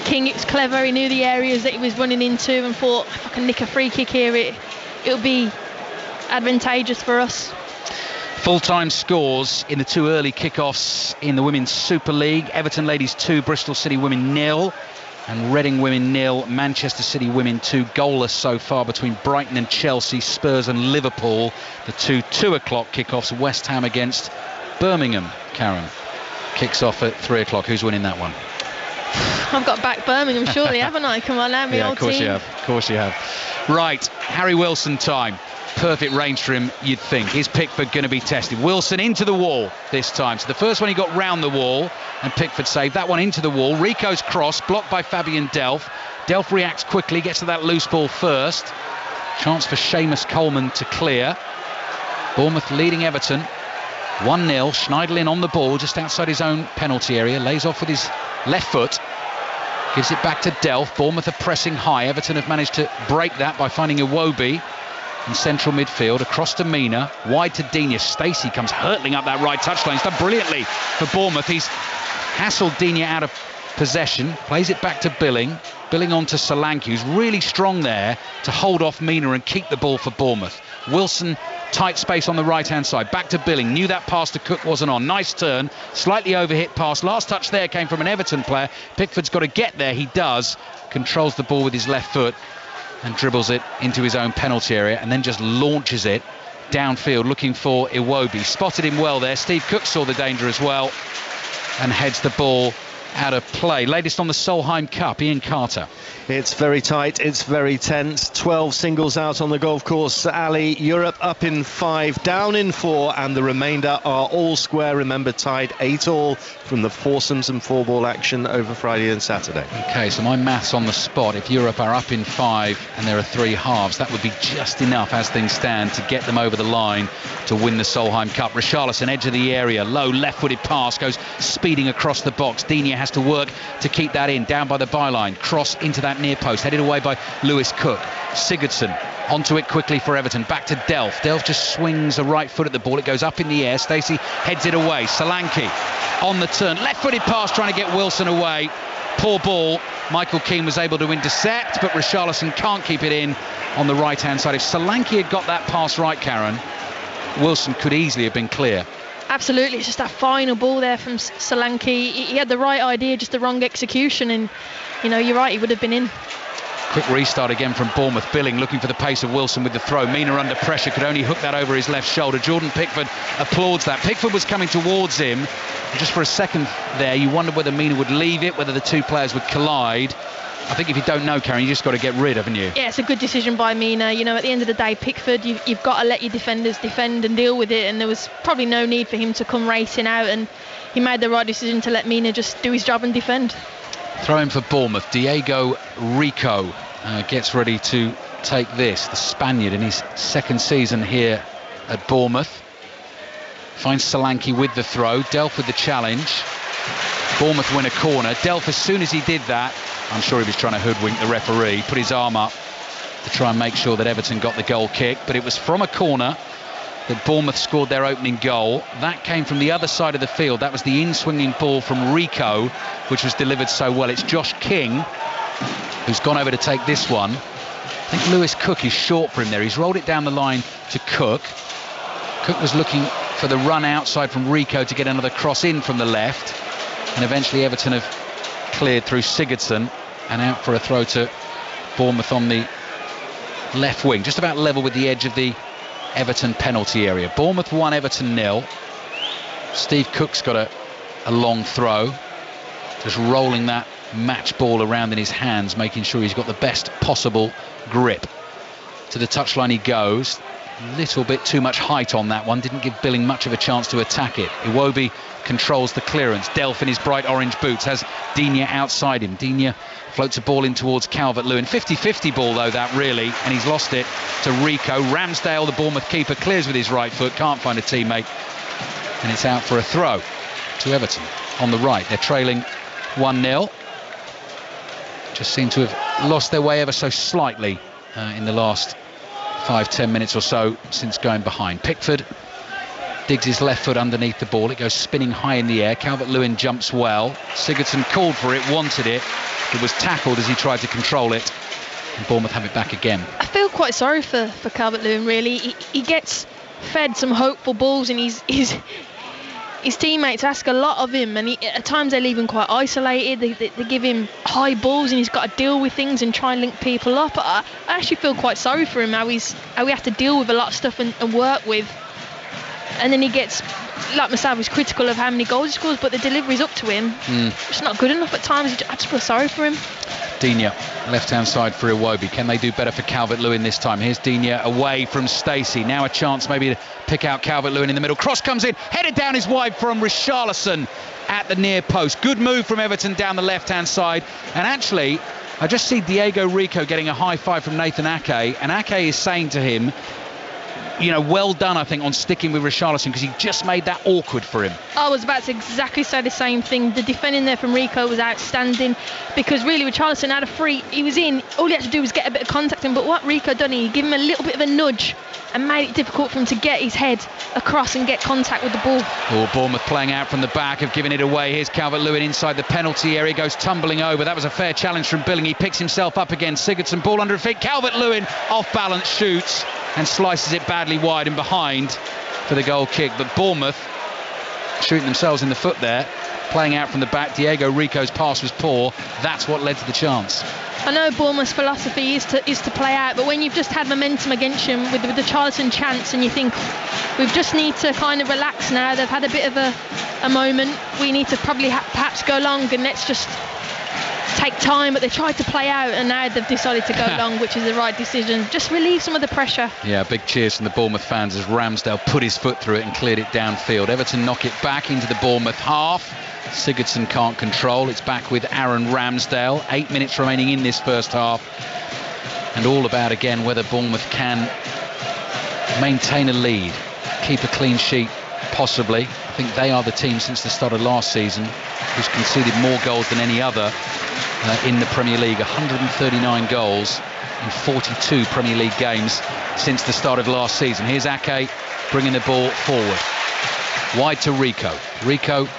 King, it was clever. He knew the areas that he was running into and thought, if I can nick a free kick here, it'll be advantageous for us. Full-time scores in the 2 early kickoffs in the Women's Super League. Everton Ladies 2, Bristol City Women 0. And Reading Women 0, Manchester City Women 2. Goalless so far between Brighton and Chelsea, Spurs and Liverpool. The 2 o'clock kickoffs, West Ham against Birmingham. Karen, kicks off at 3 o'clock. Who's winning that one? I've got back Birmingham shortly, haven't I? Come on, now, my old team. Yeah, of course you have. Right, Harry Wilson time. Perfect range for him, you'd think. Is Pickford going to be tested? Wilson into the wall this time. So the first one he got round the wall and Pickford saved. That one into the wall. Rico's cross, blocked by Fabian Delph. Delph reacts quickly, gets to that loose ball first. Chance for Seamus Coleman to clear. Bournemouth leading Everton 1-0. Schneiderlin on the ball just outside his own penalty area. Lays off with his left foot. Gives it back to Delph. Bournemouth are pressing high. Everton have managed to break that by finding Iwobi in central midfield. Across to Mina. Wide to Digne. Stacey comes hurtling up that right touchline. He's done brilliantly for Bournemouth. He's hassled Digne out of possession. Plays it back to Billing. Billing on to Solanke, who's really strong there to hold off Mina and keep the ball for Bournemouth. Wilson, tight space on the right-hand side. Back to Billing. Knew that pass to Cook wasn't on. Nice turn. Slightly overhit pass. Last touch there came from an Everton player. Pickford's got to get there. He does. Controls the ball with his left foot and dribbles it into his own penalty area and then just launches it downfield looking for Iwobi. Spotted him well there. Steve Cook saw the danger as well and heads the ball out of play. Latest on the Solheim Cup, Ian Carter. It's very tight, it's very tense. 12 singles out on the golf course. Ali, Europe up in 5, down in 4, and the remainder are all square. Remember, tied 8-all from the foursomes and 4-ball action over Friday and Saturday. Okay, so my maths on the spot. If Europe are up in 5 and there are 3 halves, that would be just enough as things stand to get them over the line to win the Solheim Cup. Richarlison, edge of the area, low left-footed pass, goes speeding across the box. Digne has to work to keep that in, down by the byline. Cross into that near post, headed away by Lewis Cook. Sigurdsson onto it quickly for Everton, back to Delph. Delph just swings a right foot at the ball, it goes up in the air. Stacey heads it away. Solanke on the turn, left-footed pass trying to get Wilson away. Poor ball. Michael Keane was able to intercept, but Richarlison can't keep it in on the right-hand side. If Solanke had got that pass right, Karen, Wilson could easily have been clear. Absolutely, it's just that final ball there from Solanke. He had the right idea, just the wrong execution, and you know, you're right, he would have been in. Quick restart again from Bournemouth. Billing looking for the pace of Wilson with the throw. Mina under pressure, could only hook that over his left shoulder. Jordan Pickford applauds that. Pickford was coming towards him. Just for a second there, you wondered whether Mina would leave it, whether the two players would collide. I think if you don't know, Karen, you just got to get rid, haven't you? Yeah, it's a good decision by Mina. You know, at the end of the day, Pickford, you've got to let your defenders defend and deal with it, and there was probably no need for him to come racing out, and he made the right decision to let Mina just do his job and defend. Throw in for Bournemouth. Diego Rico gets ready to take this. The Spaniard in his second season here at Bournemouth. Finds Solanke with the throw. Delph with the challenge. Bournemouth win a corner. Delph, as soon as he did that, I'm sure he was trying to hoodwink the referee, put his arm up to try and make sure that Everton got the goal kick. But it was from a corner that Bournemouth scored their opening goal. That came from the other side of the field. That was the in-swinging ball from Rico, which was delivered so well. It's Josh King who's gone over to take this one. I think Lewis Cook is short for him there. He's rolled it down the line to Cook. Cook was looking for the run outside from Rico to get another cross in from the left. And eventually Everton have cleared through Sigurdsson and out for a throw to Bournemouth on the left wing, just about level with the edge of the Everton penalty area. Bournemouth 1, Everton 0. Steve Cook's got a long throw, just rolling that match ball around in his hands, making sure he's got the best possible grip. To the touchline he goes. Little bit too much height on that one, didn't give Billing much of a chance to attack it. Iwobi controls the clearance. Delph in his bright orange boots has Digne outside him. Digne floats a ball in towards Calvert-Lewin. 50-50 ball though that really, and he's lost it to Rico. Ramsdale, the Bournemouth keeper, clears with his right foot, can't find a teammate, and it's out for a throw to Everton on the right. They're trailing 1-0. Just seem to have lost their way ever so slightly in the last 5-10 minutes or so since going behind. Pickford digs his left foot underneath the ball. It goes spinning high in the air. Calvert-Lewin jumps well. Sigurdsson called for it, wanted it. It was tackled as he tried to control it. And Bournemouth have it back again. I feel quite sorry for Calvert-Lewin, really. He gets fed some hopeful balls, and his teammates ask a lot of him, and at times they leave him quite isolated. They give him high balls, and he's got to deal with things and try and link people up. I actually feel quite sorry for him, how he has to deal with a lot of stuff and work with. And then he gets, like myself, he's critical of how many goals he scores, but the delivery's up to him. It's not good enough at times. I just feel sorry for him. Digne, left-hand side for Iwobi. Can they do better for Calvert-Lewin this time? Here's Digne away from Stacey. Now a chance maybe to pick out Calvert-Lewin in the middle. Cross comes in, headed down is wide from Richarlison at the near post. Good move from Everton down the left-hand side. And actually, I just see Diego Rico getting a high five from Nathan Ake, and Ake is saying to him, you know, well done, I think, on sticking with Richarlison, because he just made that awkward for him. I was about to exactly say the same thing. The defending there from Rico was outstanding, because really Richarlison had a free, he was in, all he had to do was get a bit of contact in, but what Rico done, he gave him a little bit of a nudge and made it difficult for him to get his head across and get contact with the ball. Oh, Bournemouth playing out from the back, have given it away. Here's Calvert-Lewin inside the penalty area, goes tumbling over. That was a fair challenge from Billing. He picks himself up again. Sigurdsson, ball under feet. Calvert-Lewin off balance, shoots and slices it badly wide and behind for the goal kick. But Bournemouth shooting themselves in the foot there, playing out from the back. Diego Rico's pass was poor. That's what led to the chance. I know Bournemouth's philosophy is to play out, but when you've just had momentum against them with the Charlton chance, and you think we just need to kind of relax now, they've had a bit of a moment, we need to probably perhaps go long and let's just take time. But they tried to play out, and now they've decided to go long, which is the right decision. Just relieve some of the pressure. Yeah, big cheers from the Bournemouth fans as Ramsdale put his foot through it and cleared it downfield. Everton knock it back into the Bournemouth half. Sigurdsson can't control. It's back with Aaron Ramsdale. 8 minutes remaining in this first half, and all about again whether Bournemouth can maintain a lead, keep a clean sheet possibly. I think they are the team since the start of last season who's conceded more goals than any other in the Premier League. 139 goals in 42 Premier League games since the start of last season. Here's Ake bringing the ball forward, wide to Rico. Rico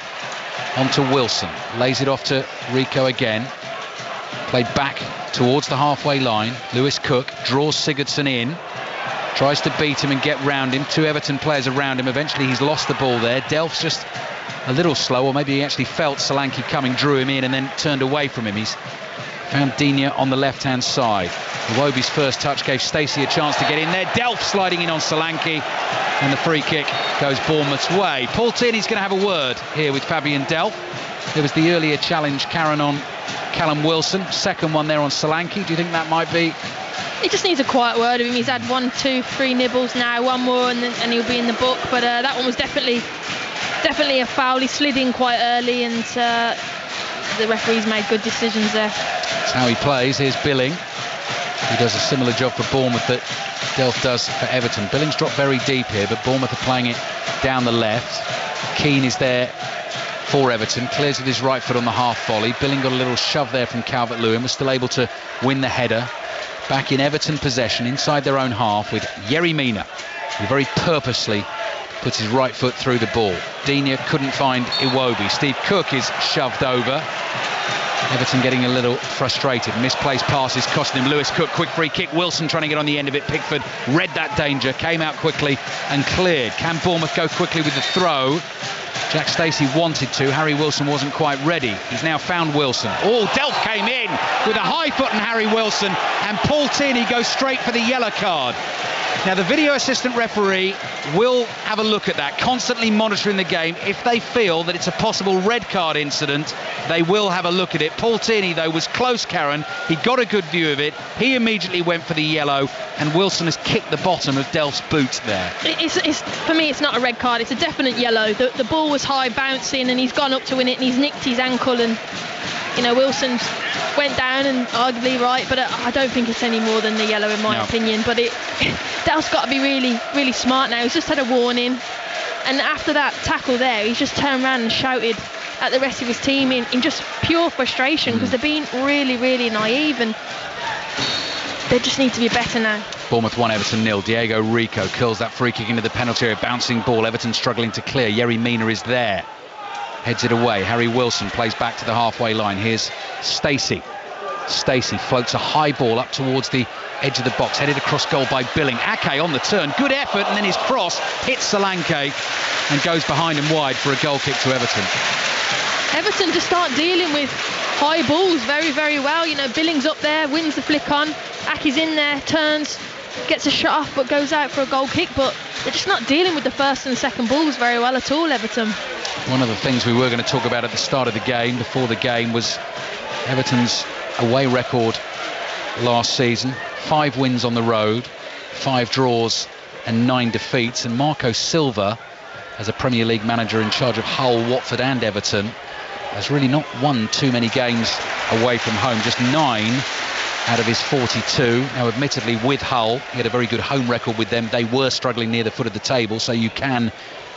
onto Wilson, lays it off to Rico again, played back towards the halfway line. Lewis Cook draws Sigurdsson in, tries to beat him and get round him. Two Everton players around him. Eventually he's lost the ball there. Delph's just a little slow, or maybe he actually felt Solanke coming, drew him in and then turned away from him. He's found Digne on the left-hand side. Iwobi's first touch gave Stacey a chance to get in there. Delph sliding in on Solanke, and the free kick goes Bournemouth's way. Paul Tierney's going to have a word here with Fabian Delph. There was the earlier challenge, Karen, on Callum Wilson. Second one there on Solanke. Do you think that might be... He just needs a quiet word of him. He's had 1, 2, 3 nibbles now, one more and he'll be in the book. But that one was definitely a foul. He slid in quite early, and the referee's made good decisions there. That's how he plays. Here's Billing, who does a similar job for Bournemouth that Delph does for Everton. Billing's dropped very deep here, but Bournemouth are playing it down the left. Keane is there for Everton, clears with his right foot on the half volley. Billing got a little shove there from Calvert-Lewin, was still able to win the header. Back in Everton possession inside their own half with Yerry Mina, who very purposely puts his right foot through the ball. Digne couldn't find Iwobi. Steve Cook is shoved over. Everton getting a little frustrated. Misplaced passes costing him. Lewis Cook, quick free kick. Wilson trying to get on the end of it. Pickford read that danger, came out quickly and cleared. Can Bournemouth go quickly with the throw? Jack Stacey wanted to. Harry Wilson wasn't quite ready. He's now found Wilson. Oh, Delph came in with a high foot on Harry Wilson, and Paul Tierney goes straight for the yellow card. Now, the video assistant referee will have a look at that, constantly monitoring the game. If they feel that it's a possible red card incident, they will have a look at it. Paul Tierney, though, was close, Karen. He got a good view of it. He immediately went for the yellow, and Wilson has kicked the bottom of Delph's boot there. For me, it's not a red card. It's a definite yellow. The ball was high, bouncing, and he's gone up to win it, and he's nicked his ankle, and Wilson's went down and arguably right, but I don't think it's any more than the yellow in my opinion. But Delph's got to be really, really smart now. He's just had a warning, and after that tackle there, he's just turned around and shouted at the rest of his team in just pure frustration, because they're being really, really naive, and they just need to be better now. Bournemouth 1, Everton 0. Diego Rico curls that free kick into the penalty area. Bouncing ball. Everton struggling to clear. Yerry Mina is there. Heads it away. Harry Wilson plays back to the halfway line. Here's Stacey. Stacey floats a high ball up towards the edge of the box. Headed across goal by Billing. Ake on the turn. Good effort, and then his cross hits Solanke and goes behind him wide for a goal kick to Everton. Everton just start dealing with high balls very, very well. Billing's up there, wins the flick on. Ake's in there, turns, gets a shot off, but goes out for a goal kick. But they're just not dealing with the first and second balls very well at all, Everton. One of the things we were going to talk about at the start of the game, before the game, was Everton's away record last season. 5 wins on the road, 5 draws and 9 defeats. And Marco Silva, as a Premier League manager in charge of Hull, Watford and Everton, has really not won too many games away from home. Just 9 out of his 42. Now, admittedly, with Hull, he had a very good home record with them. They were struggling near the foot of the table, so you can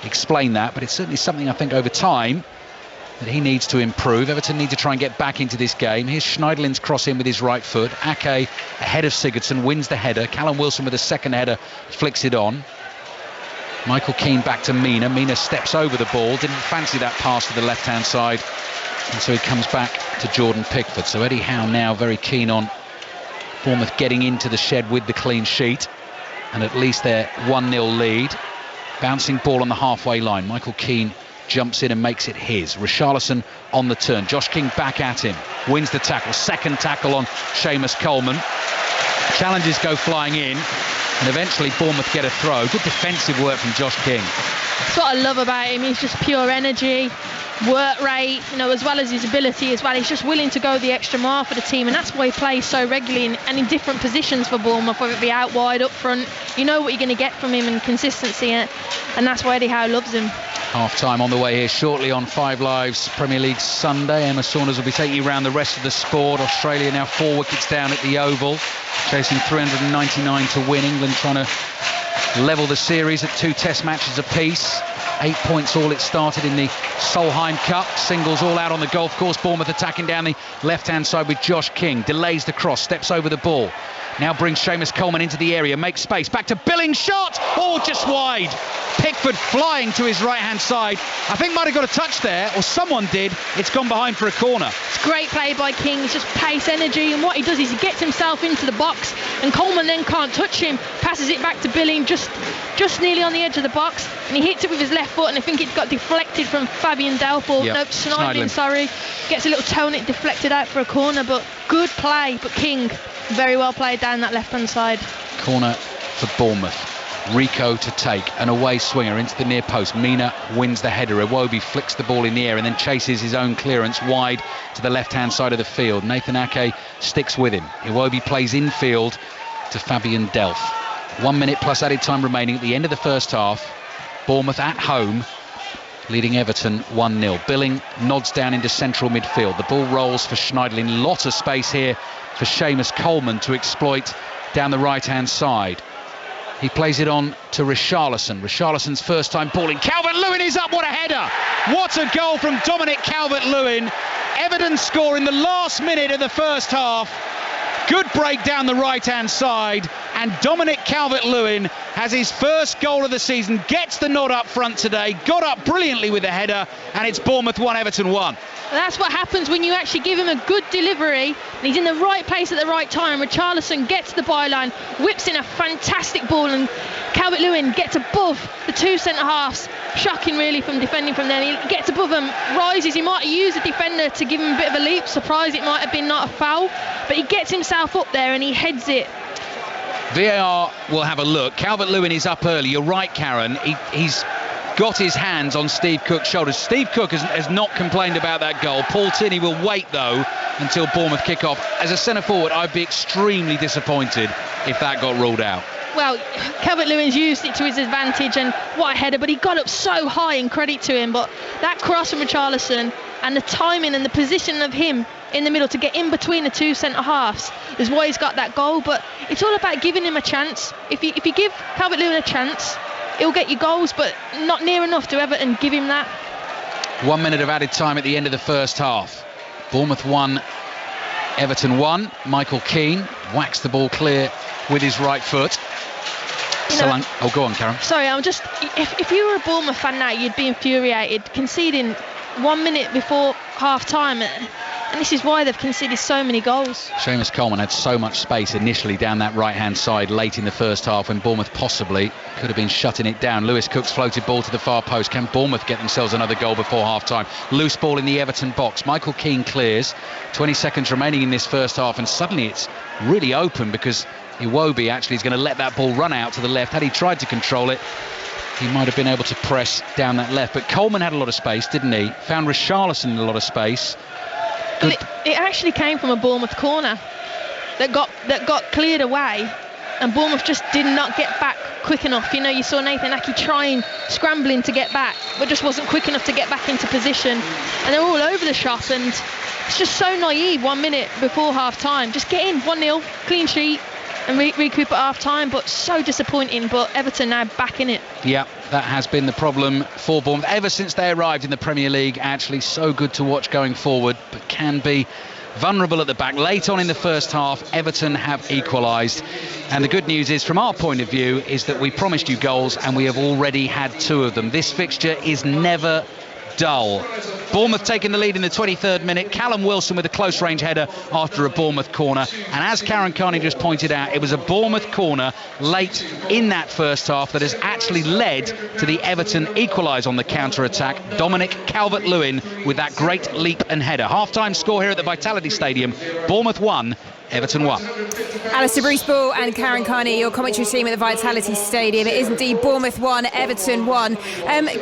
explain that. But it's certainly something, I think, over time that he needs to improve. Everton need to try and get back into this game. Here's Schneiderlin's cross in with his right foot. Ake ahead of Sigurdsson, wins the header. Callum Wilson with a second header flicks it on. Michael Keane back to Mina. Mina steps over the ball, didn't fancy that pass to the left-hand side, and so he comes back to Jordan Pickford. So Eddie Howe now very keen on Bournemouth getting into the shed with the clean sheet, and at least their 1-0 lead. Bouncing ball on the halfway line. Michael Keane jumps in and makes it his. Richarlison on the turn. Josh King back at him. Wins the tackle. Second tackle on Seamus Coleman. Challenges go flying in, and eventually Bournemouth get a throw. Good defensive work from Josh King. That's what I love about him. He's just pure energy, work rate, as well as his ability as well. He's just willing to go the extra mile for the team, and that's why he plays so regularly and in different positions for Bournemouth, whether it be out wide, up front. You know what you're going to get from him, and consistency, and that's why Eddie Howe loves him. Half time on the way here shortly on 5 Live's Premier League Sunday. Emma Saunders will be taking you around the rest of the sport. Australia now 4 wickets down at the Oval, chasing 399 to win. England trying to level the series at 2 test matches apiece. 8 points all it started in the Solheim Cup. Singles all out on the golf course. Bournemouth attacking down the left-hand side with Josh King. Delays the cross, steps over the ball. Now brings Seamus Coleman into the area, makes space. Back to Billing, shot! Oh, just wide. Pickford flying to his right-hand side. I think might have got a touch there, or someone did. It's gone behind for a corner. It's great play by King. It's just pace, energy, and what he does is he gets himself into the box, and Coleman then can't touch him. Passes it back to Billing, just nearly on the edge of the box, and he hits it with his left foot, and I think it got deflected from Fabian Delph, or Schneiderlin, sorry. Gets a little toe and it deflected out for a corner, but good play. But King, very well played down that left-hand side. Corner for Bournemouth. Rico to take an away swinger into the near post. Mina wins the header. Iwobi flicks the ball in the air and then chases his own clearance wide to the left-hand side of the field. Nathan Ake sticks with him. Iwobi plays infield to Fabian Delph. 1 minute plus added time remaining at the end of the first half. Bournemouth at home, leading Everton 1-0. Billing nods down into central midfield. The ball rolls for Schneiderlin. Lot of space here for Seamus Coleman to exploit down the right-hand side. He plays it on to Richarlison. Richarlison's first time balling. Calvert-Lewin is up. What a header! What a goal from Dominic Calvert-Lewin. Everton score in the last minute of the first half. Good break down the right-hand side, and Dominic Calvert-Lewin has his first goal of the season, gets the nod up front today, got up brilliantly with a header, and it's Bournemouth 1, Everton 1. That's what happens when you actually give him a good delivery, and he's in the right place at the right time. Richarlison gets the byline, whips in a fantastic ball, and Calvert-Lewin gets above the two centre-halves. Shocking really from defending from there. He gets above them, rises. He might have used the defender to give him a bit of a leap. Surprised it might have been not a foul, but he gets himself up there and he heads it. VAR will have a look. Calvert-Lewin is up early. You're right, Karen. He's got his hands on Steve Cook's shoulders. Steve Cook has not complained about that goal. Paul Tierney will wait, though, until Bournemouth kick off. As a centre-forward, I'd be extremely disappointed if that got ruled out. Well, Calvert-Lewin's used it to his advantage, and what a header, but he got up so high, and credit to him. But that cross from Richarlison and the timing and the position of him in the middle to get in between the two centre-halves is why he's got that goal. But it's all about giving him a chance. If you give Calvert-Lewin a chance, he'll get you goals, but not near enough to Everton give him that. 1 minute of added time at the end of the first half. Bournemouth 1, Everton 1. Michael Keane whacks the ball clear with his right foot. Go on, Karen. Sorry, I'm just... If you were a Bournemouth fan now, you'd be infuriated, conceding 1 minute before half-time. And this is why they've conceded so many goals. Seamus Coleman had so much space initially down that right-hand side late in the first half when Bournemouth possibly could have been shutting it down. Lewis Cook's floated ball to the far post. Can Bournemouth get themselves another goal before half-time? Loose ball in the Everton box. Michael Keane clears. 20 seconds remaining in this first half, and suddenly it's really open because Iwobi actually is going to let that ball run out to the left. Had he tried to control it, he might have been able to press down that left. But Coleman had a lot of space, didn't he? Found Richarlison in a lot of space. Well, it actually came from a Bournemouth corner that got cleared away, and Bournemouth just did not get back quick enough. You know, you saw Nathan Ake trying, scrambling to get back, but just wasn't quick enough to get back into position. And they're all over the shop, and it's just so naive 1 minute before half-time. Just get in, 1-0, clean sheet, and recoup at half-time, but so disappointing. But Everton now back in it. Yeah, that has been the problem for Bournemouth ever since they arrived in the Premier League. Actually, so good to watch going forward, but can be vulnerable at the back. Late on in the first half, Everton have equalised. And the good news is, from our point of view, is that we promised you goals and we have already had 2 of them. This fixture is never dull. Bournemouth taking the lead in the 23rd minute. Callum Wilson with a close range header after a Bournemouth corner. And as Karen Carney just pointed out, it was a Bournemouth corner late in that first half that has actually led to the Everton equalise on the counter-attack. Dominic Calvert-Lewin with that great leap and header. Half-time score here at the Vitality Stadium. Bournemouth 1, Everton 1. Alistair Bruce-Ball and Karen Carney, your commentary team at the Vitality Stadium. It is indeed Bournemouth 1, Everton 1.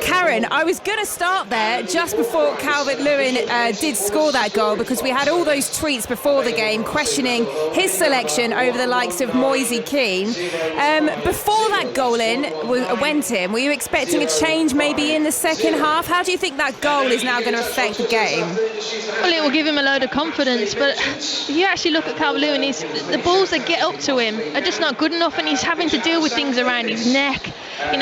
Karen, I was going to start there just before Calvert-Lewin did score that goal, because we had all those tweets before the game questioning his selection over the likes of Moise Keane. Before that goal went in, were you expecting a change maybe in the second half? How do you think that goal is now going to affect the game? Well, it will give him a load of confidence, but if you actually look at Calvert-Lewin, the balls that get up to him are just not good enough, and he's having to deal with things around his neck,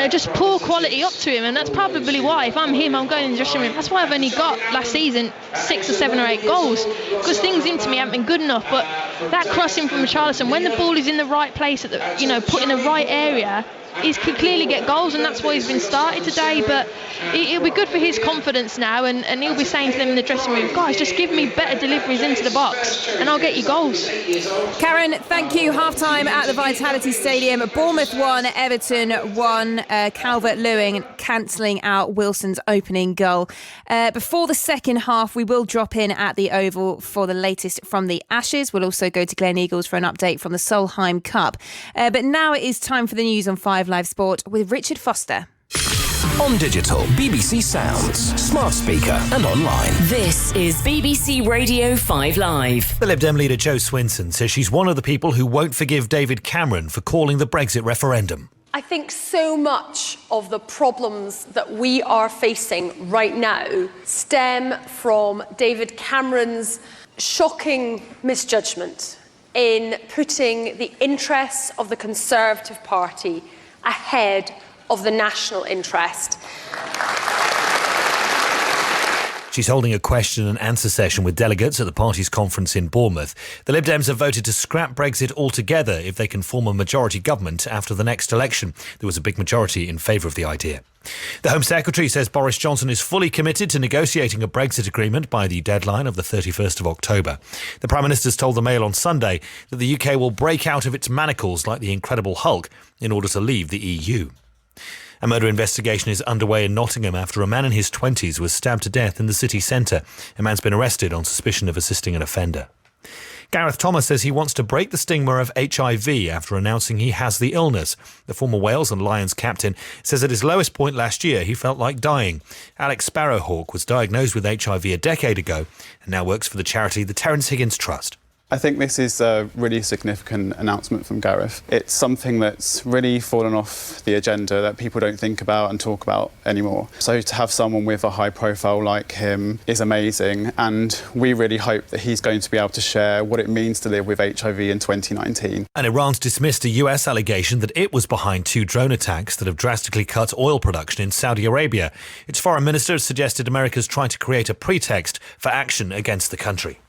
just poor quality up to him. And that's probably why, if I'm him, I'm going in the dressing room. That's why I've only got last season 6 or 7 or 8 goals, because things into me haven't been good enough. But that crossing from Richarlison, when the ball is in the right place, at the put in the right area, he could clearly get goals, and that's why he's been started today. But it'll be good for his confidence now, and he'll be saying to them in the dressing room, guys, just give me better deliveries into the box and I'll get you goals. Karen, thank you. Half-time at the Vitality Stadium. Bournemouth 1, Everton 1. Calvert-Lewin cancelling out Wilson's opening goal. Before the second half, we will drop in at the Oval for the latest from the Ashes. We'll also go to Glen Eagles for an update from the Solheim Cup. But now it is time for the news on 5 Live Sport with Richard Foster. On digital, BBC Sounds, smart speaker and online. This is BBC Radio 5 Live. The Lib Dem leader Jo Swinson says she's one of the people who won't forgive David Cameron for calling the Brexit referendum. I think so much of the problems that we are facing right now stem from David Cameron's shocking misjudgment in putting the interests of the Conservative Party ahead of the national interest. She's holding a question and answer session with delegates at the party's conference in Bournemouth. The Lib Dems have voted to scrap Brexit altogether if they can form a majority government after the next election. There was a big majority in favour of the idea. The Home Secretary says Boris Johnson is fully committed to negotiating a Brexit agreement by the deadline of the 31st of October. The Prime Minister's told the Mail on Sunday that the UK will break out of its manacles like the Incredible Hulk in order to leave the EU. A murder investigation is underway in Nottingham after a man in his 20s was stabbed to death in the city centre. A man's been arrested on suspicion of assisting an offender. Gareth Thomas says he wants to break the stigma of HIV after announcing he has the illness. The former Wales and Lions captain says at his lowest point last year he felt like dying. Alex Sparrowhawk was diagnosed with HIV a decade ago and now works for the charity the Terence Higgins Trust. I think this is a really significant announcement from Gareth. It's something that's really fallen off the agenda that people don't think about and talk about anymore. So to have someone with a high profile like him is amazing, and we really hope that he's going to be able to share what it means to live with HIV in 2019. And Iran's dismissed a US allegation that it was behind 2 drone attacks that have drastically cut oil production in Saudi Arabia. Its foreign minister has suggested America's trying to create a pretext for action against the country.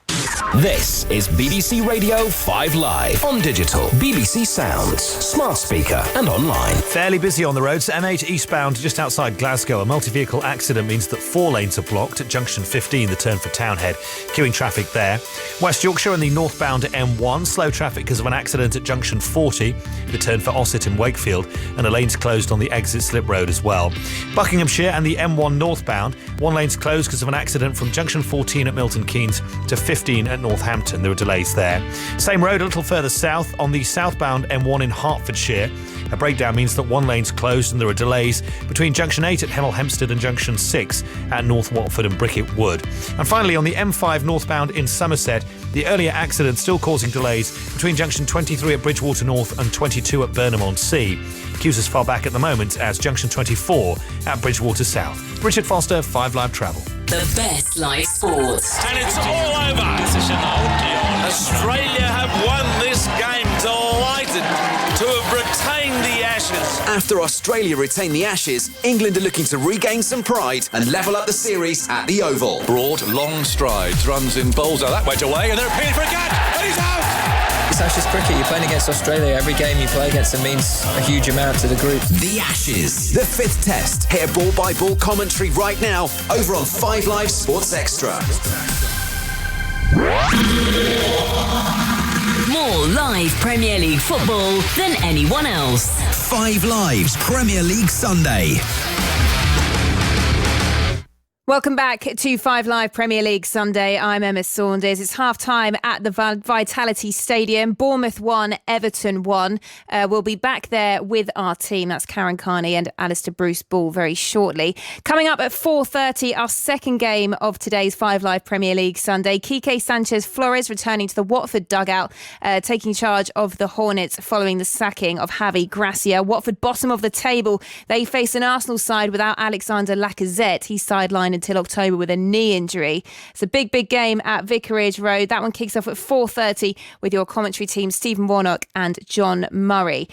This is BBC Radio 5 Live on digital, BBC Sounds, smart speaker and online. Fairly busy on the roads. M8 eastbound just outside Glasgow. A multi-vehicle accident means that 4 lanes are blocked at junction 15, the turn for Townhead. Queuing traffic there. West Yorkshire and the northbound M1. Slow traffic because of an accident at junction 40, the turn for Ossett and Wakefield. And a lane's closed on the exit slip road as well. Buckinghamshire and the M1 northbound. 1 lane's closed because of an accident from junction 14 at Milton Keynes to 15 at Northampton. There are delays there. Same road a little further south on the southbound M1 in Hertfordshire. A breakdown means that 1 lane's closed and there are delays between junction 8 at Hemel Hempstead and junction 6 at North Watford and Bricket Wood. And finally on the M5 northbound in Somerset, the earlier accident still causing delays between junction 23 at Bridgewater North and 22 at Burnham-on-Sea. Queues as far back at the moment as junction 24 at Bridgewater South. Richard Foster, 5 Live Travel. The best live sports. And it's all over. Australia have won this game. Delighted to have retained the Ashes. After Australia retain the Ashes, England are looking to regain some pride and level up the series at the Oval. Broad, long strides, runs in, bowls out that way away, and they're appealing for a catch, and he's out! It's Ashes cricket. You're playing against Australia. Every game you play against them means a huge amount to the group. The Ashes, the 5th test. Hear ball-by-ball commentary right now over on 5 Live Sports Extra. More live Premier League football than anyone else. 5 Live's Premier League Sunday. Welcome back to 5 Live Premier League Sunday. I'm Emma Saunders. It's half-time at the Vitality Stadium. Bournemouth 1, Everton 1. We'll be back there with our team. That's Karen Carney and Alistair Bruce Ball very shortly. Coming up at 4:30, our second game of today's 5 Live Premier League Sunday. Quique Sanchez-Flores returning to the Watford dugout, taking charge of the Hornets following the sacking of Javi Gracia. Watford bottom of the table. They face an Arsenal side without Alexander Lacazette. He's sidelined until October with a knee injury. It's a big game at Vicarage Road. That one kicks off at 4:30 with your commentary team, Stephen Warnock and John Murray.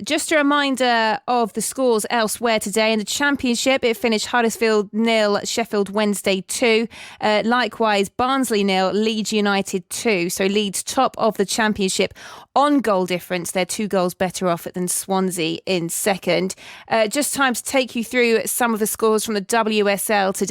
Just a reminder of the scores elsewhere today. In the Championship, it finished Huddersfield 0, Sheffield Wednesday 2. Likewise, Barnsley 0, Leeds United 2. So Leeds top of the Championship on goal difference. They're 2 goals better off than Swansea in second. Just time to take you through some of the scores from the WSL today.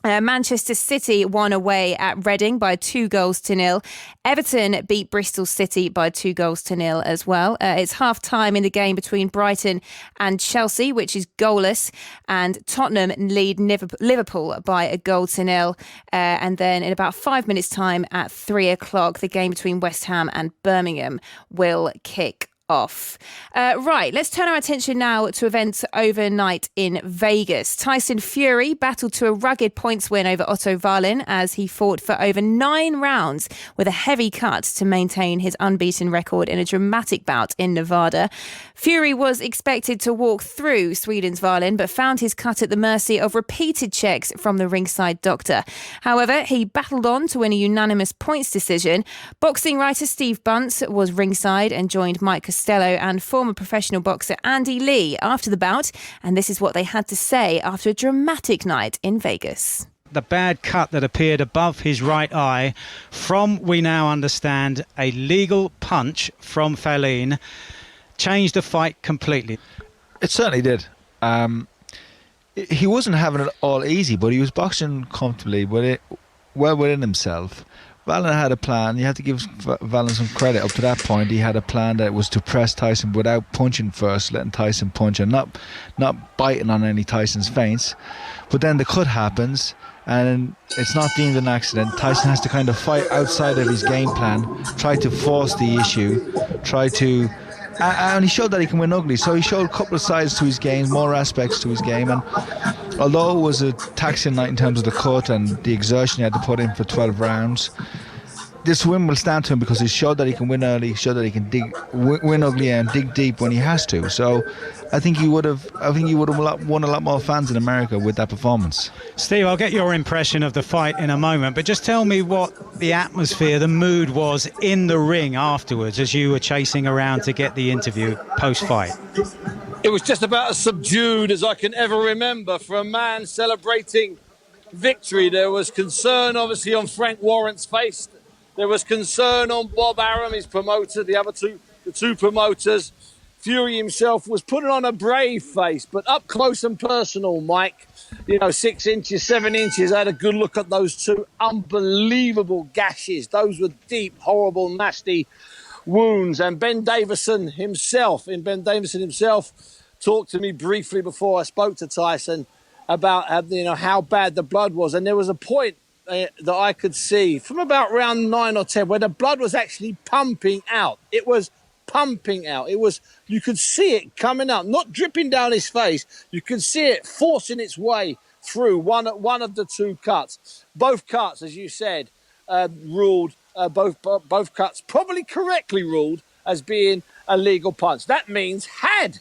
Manchester City won away at Reading by 2-0. Everton beat Bristol City by 2-0 as well. It's half-time in the game between Brighton and Chelsea, which is goalless, and Tottenham lead Liverpool by 1-0. And then in about 5 minutes' time at 3 o'clock, the game between West Ham and Birmingham will kick off. Right, let's turn our attention now to events overnight in Vegas. Tyson Fury battled to a rugged points win over Otto Wallin as he fought for over 9 rounds with a heavy cut to maintain his unbeaten record in a dramatic bout in Nevada. Fury was expected to walk through Sweden's Wallin, but found his cut at the mercy of repeated checks from the ringside doctor. However, he battled on to win a unanimous points decision. Boxing writer Steve Bunce was ringside and joined Mike Costello and former professional boxer Andy Lee after the bout, and this is what they had to say after a dramatic night in Vegas. the bad cut that appeared above his right eye from, we now understand, a legal punch from Fellaini changed the fight completely. It certainly did. He wasn't having it all easy, but he was boxing comfortably, well within himself. Valen had a plan. You have to give Valen some credit. Up to that point, he had a plan that was to press Tyson without punching first, letting Tyson punch and not biting on any Tyson's feints. But then the cut happens, and it's not deemed an accident. Tyson has to kind of fight outside of his game plan, try to force the issue, and he showed that he can win ugly. So he showed a couple of sides to his game, more aspects to his game, and although it was a taxing night in terms of the cut and the exertion he had to put in for 12 rounds, this win will stand to him because he showed that he can win early, showed that he can win ugly and dig deep when he has to. So I think he would have won a lot more fans in America with that performance. Steve, I'll get your impression of the fight in a moment, but just tell me what the atmosphere, the mood was in the ring afterwards as you were chasing around to get the interview post-fight. It was just about as subdued as I can ever remember for a man celebrating victory. There was concern, obviously, on Frank Warrant's face. There was concern on Bob Arum, his promoter, the two promoters. Fury himself was putting on a brave face, but up close and personal, Mike, 6 inches, 7 inches, I had a good look at those two unbelievable gashes. Those were deep, horrible, nasty wounds. And Ben Davison himself talked to me briefly before I spoke to Tyson about how bad the blood was. And there was a point that I could see from about round 9 or 10 where the blood was actually pumping out. It was pumping out. You could see it coming out, not dripping down his face. You could see it forcing its way through one of the two cuts. Both cuts, as you said, ruled both cuts probably correctly ruled as being a legal punch. That means had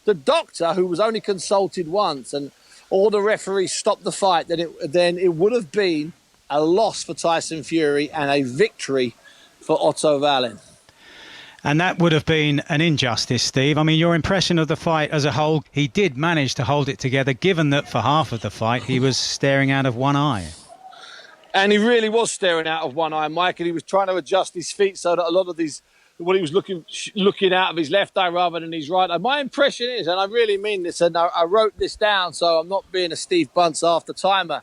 the doctor, who was only consulted once, or the referee stopped the fight, then it would have been a loss for Tyson Fury and a victory for Otto Valen. And that would have been an injustice, Steve. I mean, your impression of the fight as a whole, he did manage to hold it together, given that for half of the fight he was staring out of one eye. And he really was staring out of one eye, Mike, and he was trying to adjust his feet so that a lot of what he was looking out of his left eye rather than his right eye. My impression is, and I really mean this, and I wrote this down, so I'm not being a Steve Bunce after-timer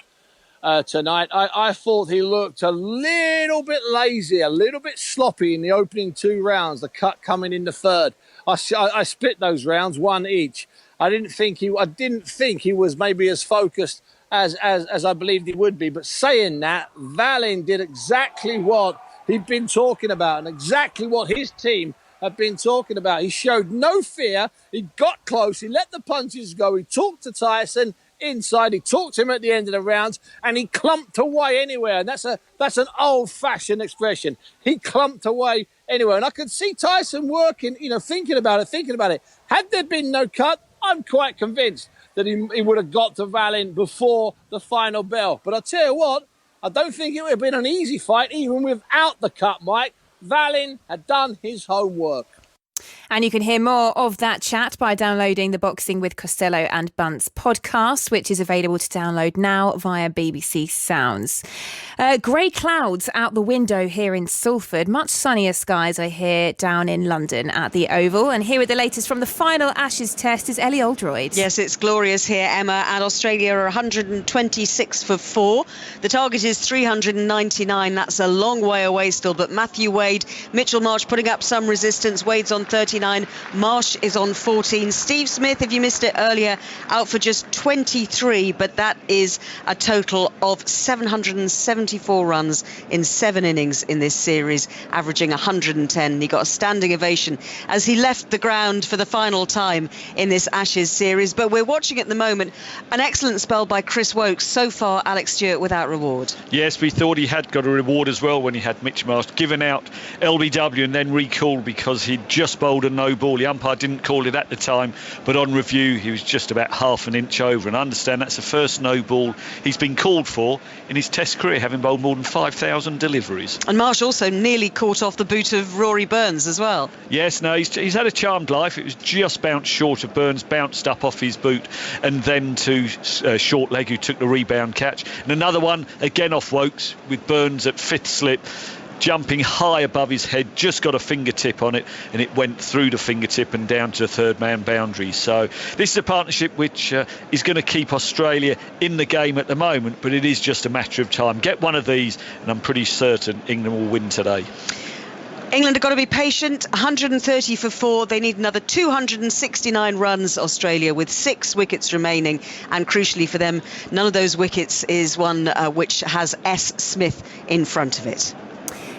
tonight. I thought he looked a little bit lazy, a little bit sloppy in the opening 2 rounds, the cut coming in the third. I split those rounds, 1 each. I didn't think he was maybe as focused as I believed he would be. But saying that, Valen did exactly what he'd been talking about and exactly what his team had been talking about. He showed no fear. He got close. He let the punches go. He talked to Tyson inside. He talked to him at the end of the rounds, and he clumped away anywhere. And that's an old-fashioned expression. He clumped away anywhere. And I could see Tyson working, thinking about it. Had there been no cut, I'm quite convinced that he would have got to Valen before the final bell. But I tell you what, I don't think it would have been an easy fight, even without the cut, Mike. Valen had done his homework. And you can hear more of that chat by downloading the Boxing with Costello and Bunce podcast, which is available to download now via BBC Sounds. Grey clouds out the window here in Salford. Much sunnier skies, I hear, down in London at the Oval. And here with the latest from the final Ashes test is Ellie Oldroyd. Yes, it's glorious here, Emma. And Australia are 126 for 4. The target is 399. That's a long way away still. But Matthew Wade, Mitchell Marsh putting up some resistance. Wade's on 39. Marsh is on 14. Steve Smith, if you missed it earlier, out for just 23, but that is a total of 774 runs in 7 innings in this series, averaging 110. He got a standing ovation as he left the ground for the final time in this Ashes series. But we're watching at the moment an excellent spell by Chris Woakes. So far, Alex Stewart without reward. Yes, we thought he had got a reward as well when he had Mitch Marsh given out LBW and then recalled because he'd just bowled a no ball. The umpire didn't call it at the time, but on review he was just about half an inch over, and I understand that's the first no ball he's been called for in his Test career, having bowled more than 5,000 deliveries. And Marsh also nearly caught off the boot of Rory Burns as well. Yes, no, he's had a charmed life. It was just bounced short of Burns, bounced up off his boot, and then to short leg, who took the rebound catch. And another one again off Wokes, with Burns at fifth slip, jumping high above his head, just got a fingertip on it, and it went through the fingertip and down to the third man boundary. So this is a partnership which is going to keep Australia in the game at the moment, but it is just a matter of time. Get one of these and I'm pretty certain England will win today. England have got to be patient. 130 for 4. They need another 269 runs, Australia, with 6 wickets remaining. And crucially for them, none of those wickets is one which has S. Smith in front of it.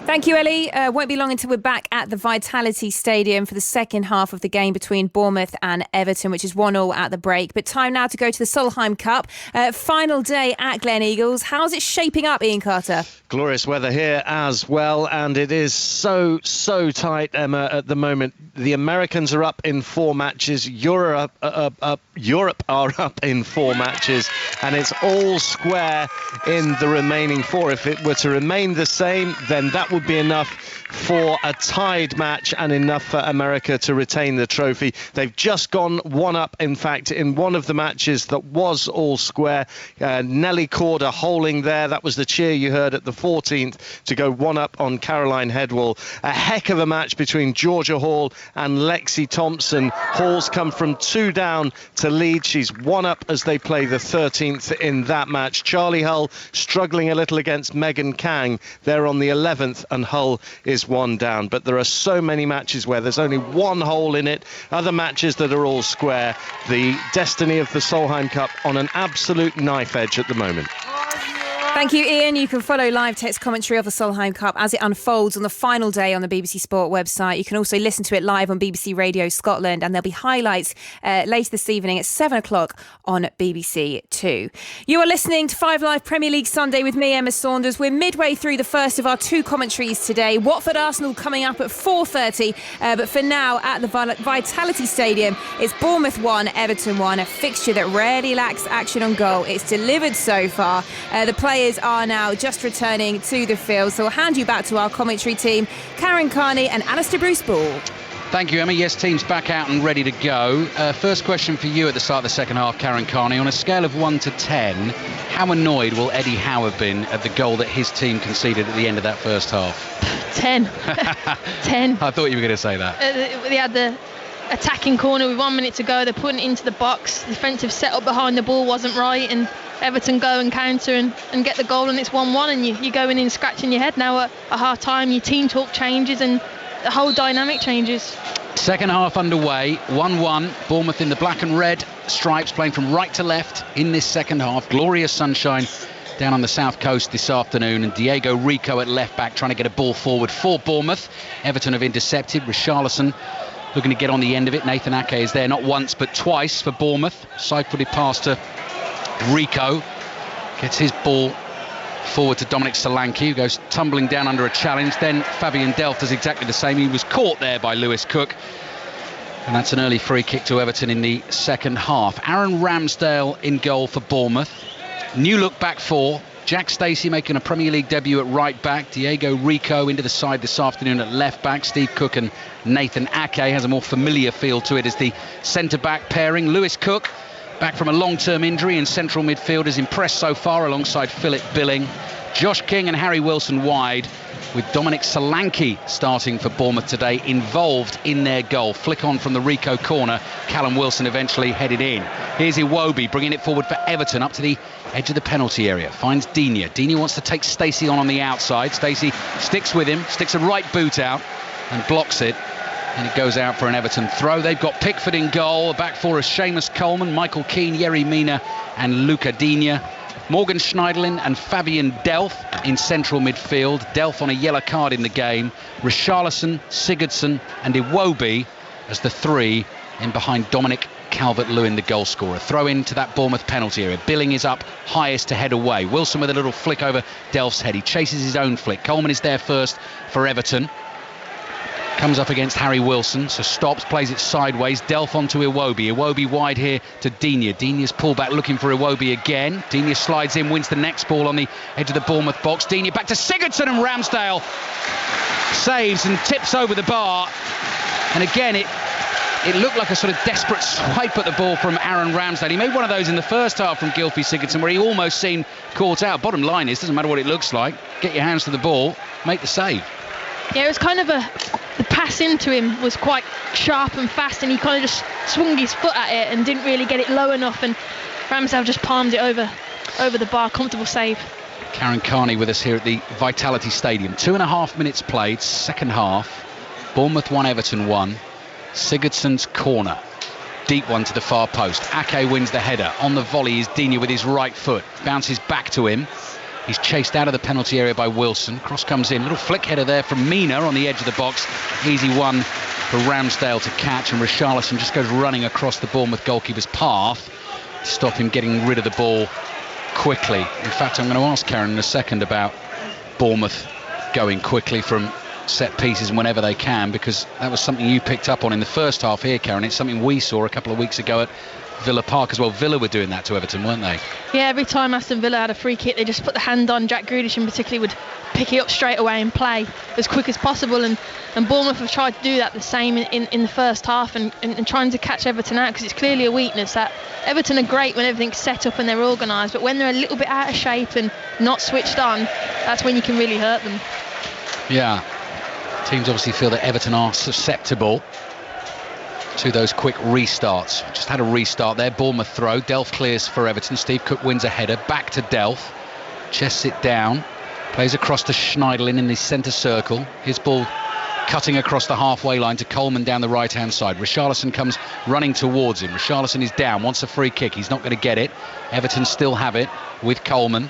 Thank you, Ellie. Won't be long until we're back at the Vitality Stadium for the second half of the game between Bournemouth and Everton, which is 1-1 at the break. But time now to go to the Solheim Cup. Final day at Glen Eagles. How's it shaping up, Ian Carter? Glorious weather here as well, and it is so tight, Emma, at the moment. The Americans are up in 4 matches. Europe are up in 4 matches, and it's all square in the remaining 4. If it were to remain the same, then that would be enough for a tied match and enough for America to retain the trophy. They've just gone 1 up, in fact, in one of the matches that was all square. Nelly Corder holding there. That was the cheer you heard at the 14th to go 1 up on Caroline Headwell. A heck of a match between Georgia Hall and Lexi Thompson. Hall's come from 2 down to lead. She's 1 up as they play the 13th in that match. Charlie Hull struggling a little against Megan Kang. They're on the 11th and Hull is 1 down. But there are so many matches where there's only 1 hole in it. Other matches that are all square. The destiny of the Solheim Cup on an absolute knife edge at the moment. Thank you, Ian. You can follow live text commentary of the Solheim Cup as it unfolds on the final day on the BBC Sport website. You can also listen to it live on BBC Radio Scotland, and there'll be highlights later this evening at 7 o'clock on BBC 2. You are listening to 5 Live Premier League Sunday with me, Emma Saunders. We're midway through the first of our 2 commentaries today. Watford Arsenal coming up at 4:30, but for now at the Vitality Stadium, it's Bournemouth 1, Everton 1, a fixture that rarely lacks action on goal. It's delivered so far. The players are now just returning to the field, so I'll hand you back to our commentary team, Karen Carney and Alistair Bruce-Ball. Thank you, Emma. Yes, team's back out and ready to go. First question for you at the start of the second half, Karen Carney. On a scale of 1 to 10, how annoyed will Eddie Howe have been at the goal that his team conceded at the end of that first half? 10. 10. I thought you were going to say that. They had the attacking corner with 1 minute to go. They're putting it into the box. The defensive setup behind the ball wasn't right, and Everton go and counter and get the goal, and it's 1-1, and you're going in scratching your head now at half time. Your team talk changes and the whole dynamic changes. Second half underway, 1-1. Bournemouth in the black and red stripes, playing from right to left in this second half. Glorious sunshine down on the south coast this afternoon, and Diego Rico at left back trying to get a ball forward for Bournemouth. Everton have intercepted. Richarlison looking to get on the end of it. Nathan Ake is there not once but twice for Bournemouth. Side-footed pass to Rico, gets his ball forward to Dominic Solanke, who goes tumbling down under a challenge. Then Fabian Delph does exactly the same. He was caught there by Lewis Cook, and that's an early free kick to Everton in the second half. Aaron Ramsdale in goal for Bournemouth. New look back 4. Jack Stacey making a Premier League debut at right back. Diego Rico into the side this afternoon at left back. Steve Cook and Nathan Ake has a more familiar feel to it as the centre back pairing. Lewis Cook, back from a long-term injury in central midfield, is impressed so far alongside Philip Billing. Josh King and Harry Wilson wide, with Dominic Solanke starting for Bournemouth today, involved in their goal. Flick on from the Rico corner. Callum Wilson eventually headed in. Here's Iwobi bringing it forward for Everton up to the edge of the penalty area. Finds Digne. Digne wants to take Stacey on the outside. Stacey sticks with him, sticks a right boot out and blocks it. And it goes out for an Everton throw. They've got Pickford in goal. Back 4 is Seamus Coleman, Michael Keane, Yerry Mina and Luca Digne. Morgan Schneiderlin and Fabian Delph in central midfield. Delph on a yellow card in the game. Richarlison, Sigurdsson and Iwobi as the 3 in behind Dominic Calvert-Lewin, the goal scorer. Throw into that Bournemouth penalty area. Billing is up highest to head away. Wilson with a little flick over Delph's head. He chases his own flick. Coleman is there first for Everton. Comes up against Harry Wilson, so stops, plays it sideways. Delph onto Iwobi. Iwobi wide here to Digne. Digne's pullback looking for Iwobi again. Digne slides in, wins the next ball on the edge of the Bournemouth box. Digne back to Sigurdsson, and Ramsdale saves and tips over the bar. And again, it looked like a sort of desperate swipe at the ball from Aaron Ramsdale. He made one of those in the first half from Gylfi Sigurdsson where he almost seemed caught out. Bottom line is, doesn't matter what it looks like, get your hands to the ball, make the save. Yeah, it was kind of the pass into him was quite sharp and fast, and he kind of just swung his foot at it and didn't really get it low enough, and Ramsdale just palmed it over the bar. Comfortable save. Karen Carney with us here at the Vitality Stadium. 2.5 minutes played, second half. Bournemouth 1, Everton 1. Sigurdsson's corner. Deep one to the far post. Ake wins the header. On the volley is Digne with his right foot. Bounces back to him. He's chased out of the penalty area by Wilson. Cross comes in. Little flick header there from Mina on the edge of the box. Easy one for Ramsdale to catch, and Richarlison just goes running across the Bournemouth goalkeeper's path to stop him getting rid of the ball quickly. In fact, I'm going to ask Karen in a second about Bournemouth going quickly from set pieces whenever they can, because that was something you picked up on in the first half here, Karen. It's something we saw a couple of weeks ago at Villa Park as well. Villa were doing that to Everton, weren't they? Yeah, every time Aston Villa had a free kick, they just put the hand on. Jack Grealish in particular would pick it up straight away and play as quick as possible, and Bournemouth have tried to do that the same in the first half, and trying to catch Everton out, because it's clearly a weakness that Everton are great when everything's set up and they're organised, but when they're a little bit out of shape and not switched on, that's when you can really hurt them. Yeah, teams obviously feel that Everton are susceptible to those quick restarts. Just had a restart there. Bournemouth throw. Delph clears for Everton. Steve Cook wins a header. Back to Delph. Chests it down. Plays across to Schneiderlin in the centre circle. His ball cutting across the halfway line to Coleman down the right-hand side. Richarlison comes running towards him. Richarlison is down. Wants a free kick. He's not going to get it. Everton still have it with Coleman.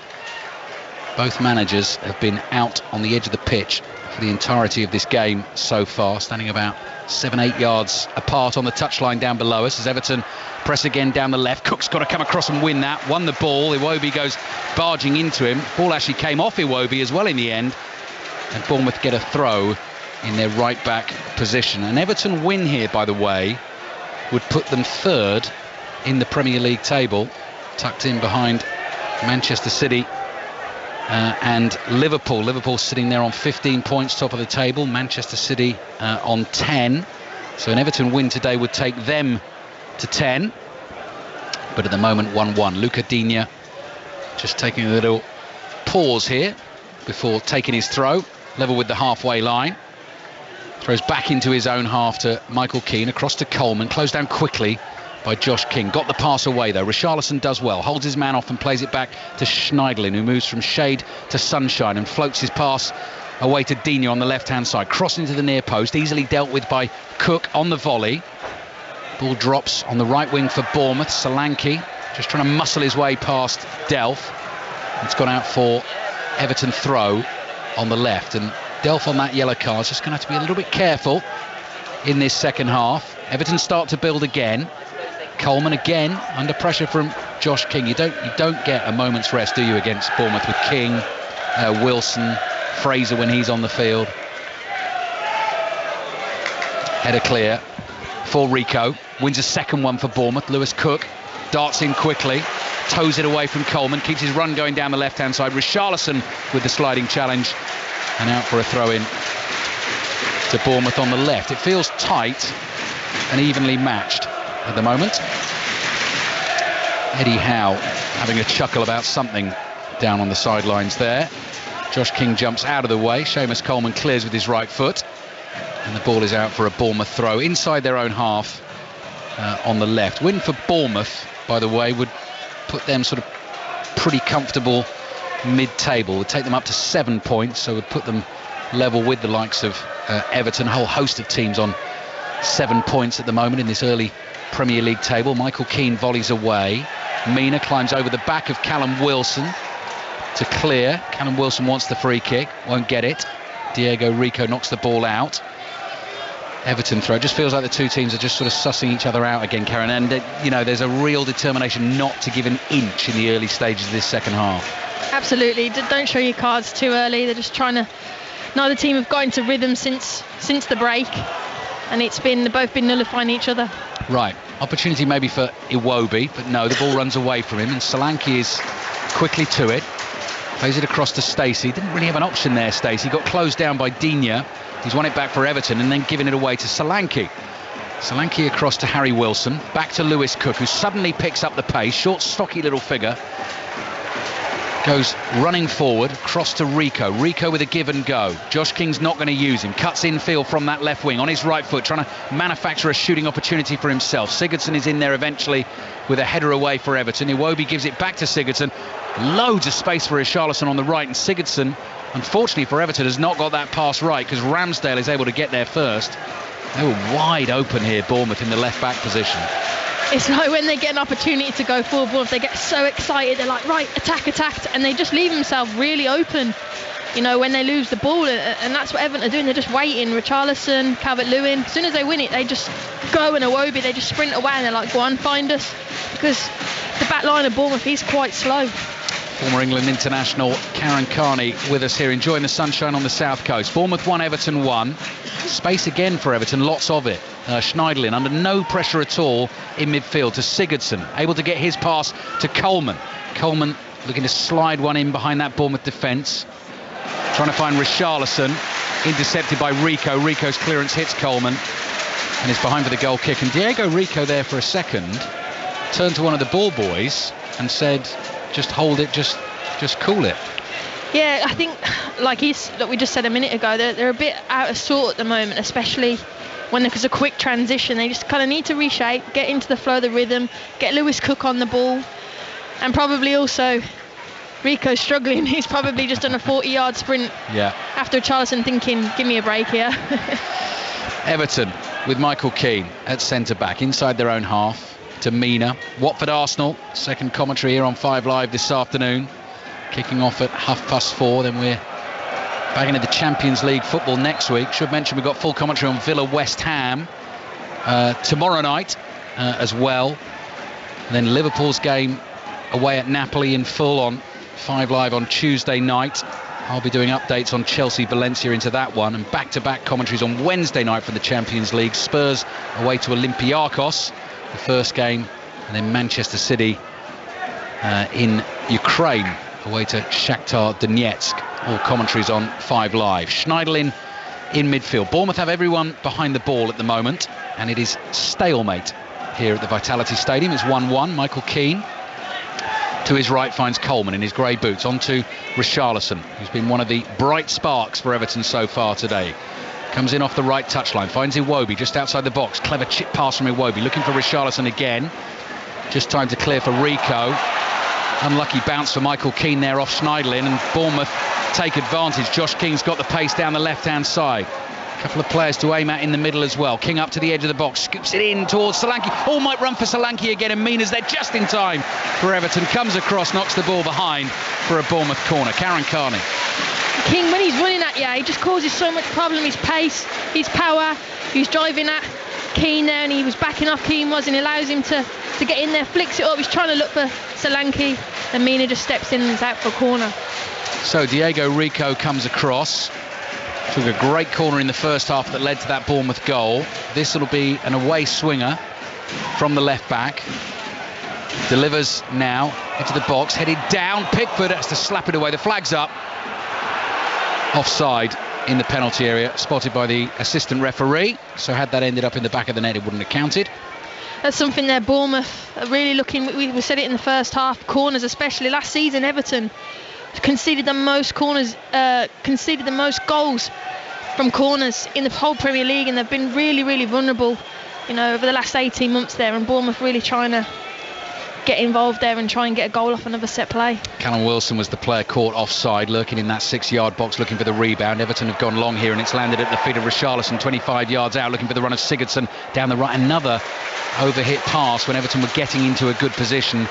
Both managers have been out on the edge of the pitch for the entirety of this game so far, standing about 7-8 yards apart on the touchline down below us as Everton press again down the left. Cook's got to come across and win that. Won the ball. Iwobi goes barging into him. Ball actually came off Iwobi as well in the end, and Bournemouth get a throw in their right back position. An Everton win here, by the way, would put them third in the Premier League table, tucked in behind Manchester City and Liverpool. Liverpool sitting there on 15 points, top of the table. Manchester City on 10. So an Everton win today would take them to 10. But at the moment, 1-1. Luca Digne just taking a little pause here before taking his throw. Level with the halfway line. Throws back into his own half to Michael Keane. Across to Coleman. Closed down quickly by Josh King. Got the pass away though. Richarlison does well. Holds his man off and plays it back to Schneiderlin, who moves from shade to sunshine and floats his pass away to Digne on the left-hand side. Crossing to the near post. Easily dealt with by Cook on the volley. Ball drops on the right wing for Bournemouth. Solanke just trying to muscle his way past Delph. It's gone out for Everton throw on the left. And Delph on that yellow card is just going to have to be a little bit careful in this second half. Everton start to build again. Coleman again under pressure from Josh King. You don't get a moment's rest, do you, against Bournemouth with King, Wilson, Fraser when he's on the field. Header clear for Rico. Wins a second one for Bournemouth. Lewis Cook darts in quickly, toes it away from Coleman, keeps his run going down the left-hand side. Richarlison with the sliding challenge and out for a throw-in to Bournemouth on the left. It feels tight and evenly matched at the moment. Eddie Howe having a chuckle about something down on the sidelines there. Josh King jumps out of the way. Seamus Coleman clears with his right foot, and the ball is out for a Bournemouth throw inside their own half on the left. Win for Bournemouth, by the way, would put them sort of pretty comfortable mid-table. Would take them up to 7 points, so would put them level with the likes of Everton. A whole host of teams on 7 points at the moment in this early Premier League table. Michael Keane volleys away. Mina climbs over the back of Callum Wilson to clear. Callum Wilson wants the free kick, won't get it. Diego Rico knocks the ball out. Everton throw. It just feels like the two teams are just sort of sussing each other out again, Karen, and there's a real determination not to give an inch in the early stages of this second half. Absolutely. Don't show your cards too early. They're just trying to neither team have got into rhythm since the break, and they've both been nullifying each other. Right, opportunity maybe for Iwobi, but no, the ball runs away from him, and Solanke is quickly to it. Plays it across to Stacey. Didn't really have an option there, Stacey. Got closed down by Digne. He's won it back for Everton and then giving it away to Solanke. Solanke across to Harry Wilson. Back to Lewis Cook, who suddenly picks up the pace. Short, stocky little figure. Goes running forward, cross to Rico. Rico with a give and go. Josh King's not going to use him. Cuts infield from that left wing on his right foot, trying to manufacture a shooting opportunity for himself. Sigurdsson is in there eventually with a header away for Everton. Iwobi gives it back to Sigurdsson. Loads of space for Richarlison on the right, and Sigurdsson, unfortunately for Everton, has not got that pass right because Ramsdale is able to get there first. They were wide open here, Bournemouth, in the left-back position. It's like when they get an opportunity to go forward, they get so excited, they're like, right, attack, and they just leave themselves really open, when they lose the ball, and that's what Everton are doing. They're just waiting. Richarlison, Calvert-Lewin, as soon as they win it, they just go, and Iwobi, they just sprint away, and they're like, go on, find us, because the back line of Bournemouth is quite slow. Former England international Karen Carney with us here, enjoying the sunshine on the south coast. Bournemouth 1, Everton 1. Space again for Everton, lots of it. Schneiderlin under no pressure at all in midfield to Sigurdsson, able to get his pass to Coleman. Coleman looking to slide one in behind that Bournemouth defence. Trying to find Richarlison, intercepted by Rico. Rico's clearance hits Coleman and is behind for the goal kick. And Diego Rico there for a second turned to one of the ball boys and said, just hold it, just cool it. Yeah, I think, like we just said a minute ago, they're a bit out of sort at the moment, especially when there's a quick transition. They just kind of need to reshape, get into the flow of the rhythm, get Lewis Cook on the ball, and probably also Rico's struggling. He's probably just done a 40-yard sprint after Richarlison thinking, give me a break here. Everton with Michael Keane at centre-back, inside their own half to Mina. Watford Arsenal, second commentary here on 5 Live this afternoon. Kicking off at 4:30, then we're back into the Champions League football next week. Should mention we've got full commentary on Villa West Ham tomorrow night as well. And then Liverpool's game away at Napoli in full on 5 Live on Tuesday night. I'll be doing updates on Chelsea Valencia into that one, and back-to-back commentaries on Wednesday night from the Champions League. Spurs away to Olympiacos, the first game, and then Manchester City in Ukraine away to Shakhtar Donetsk. All commentaries on 5 Live. Schneiderlin in midfield. Bournemouth have everyone behind the ball at the moment, and it is stalemate here at the Vitality Stadium. It's 1-1. Michael Keane to his right finds Coleman in his grey boots. On to Richarlison, who's been one of the bright sparks for Everton so far today. Comes in off the right touchline, finds Iwobi just outside the box. Clever chip pass from Iwobi, looking for Richarlison again. Just time to clear for Rico. Unlucky bounce for Michael Keane there off Schneiderlin, and Bournemouth take advantage. Josh King's got the pace down the left-hand side. A couple of players to aim at in the middle as well. King up to the edge of the box, scoops it in towards Solanke. Oh, might run for Solanke again, and Mina's there just in time for Everton. Comes across, knocks the ball behind for a Bournemouth corner. Karen Carney. King, when he's running at you, he just causes so much problem. His pace, his power. He's driving at Keane there, and he was backing off Keane was, and he allows him to get in there, flicks it up. He's trying to look for Solanke, and Mina just steps in and is out for a corner. So Diego Rico comes across. Took a great corner in the first half that led to that Bournemouth goal. This will be an away swinger from the left back. Delivers now into the box, headed down. Pickford has to slap it away. The flag's up. Offside in the penalty area, spotted by the assistant referee. So had that ended up in the back of the net, it wouldn't have counted. That's something there. Bournemouth are really looking. We said it in the first half. Corners, especially last season, Everton conceded the most corners, conceded the most goals from corners in the whole Premier League, and they've been really, really vulnerable, over the last 18 months there. And Bournemouth really trying to get involved there and try and get a goal off another set play. Callum Wilson was the player caught offside, lurking in that 6-yard box looking for the rebound. Everton have gone long here, and it's landed at the feet of Richarlison, 25 yards out, looking for the run of Sigurdsson down the right. Another overhit pass when Everton were getting into a good position,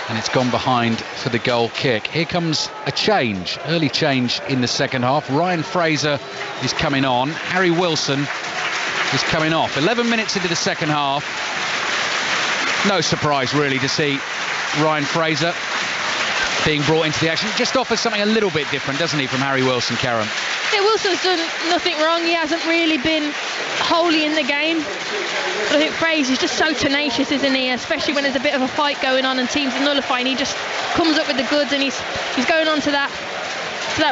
and it's gone behind for the goal kick. Here comes a change, early change in the second half. Ryan Fraser is coming on. Harry Wilson is coming off. 11 minutes into the second half. No surprise really to see Ryan Fraser being brought into the action. It just offers something a little bit different, doesn't he, from Harry Wilson, Karen? Yeah, Wilson's done nothing wrong. He hasn't really been wholly in the game. But I think Fraser's just so tenacious, isn't he? Especially when there's a bit of a fight going on and teams are nullifying. He just comes up with the goods, and he's going on to that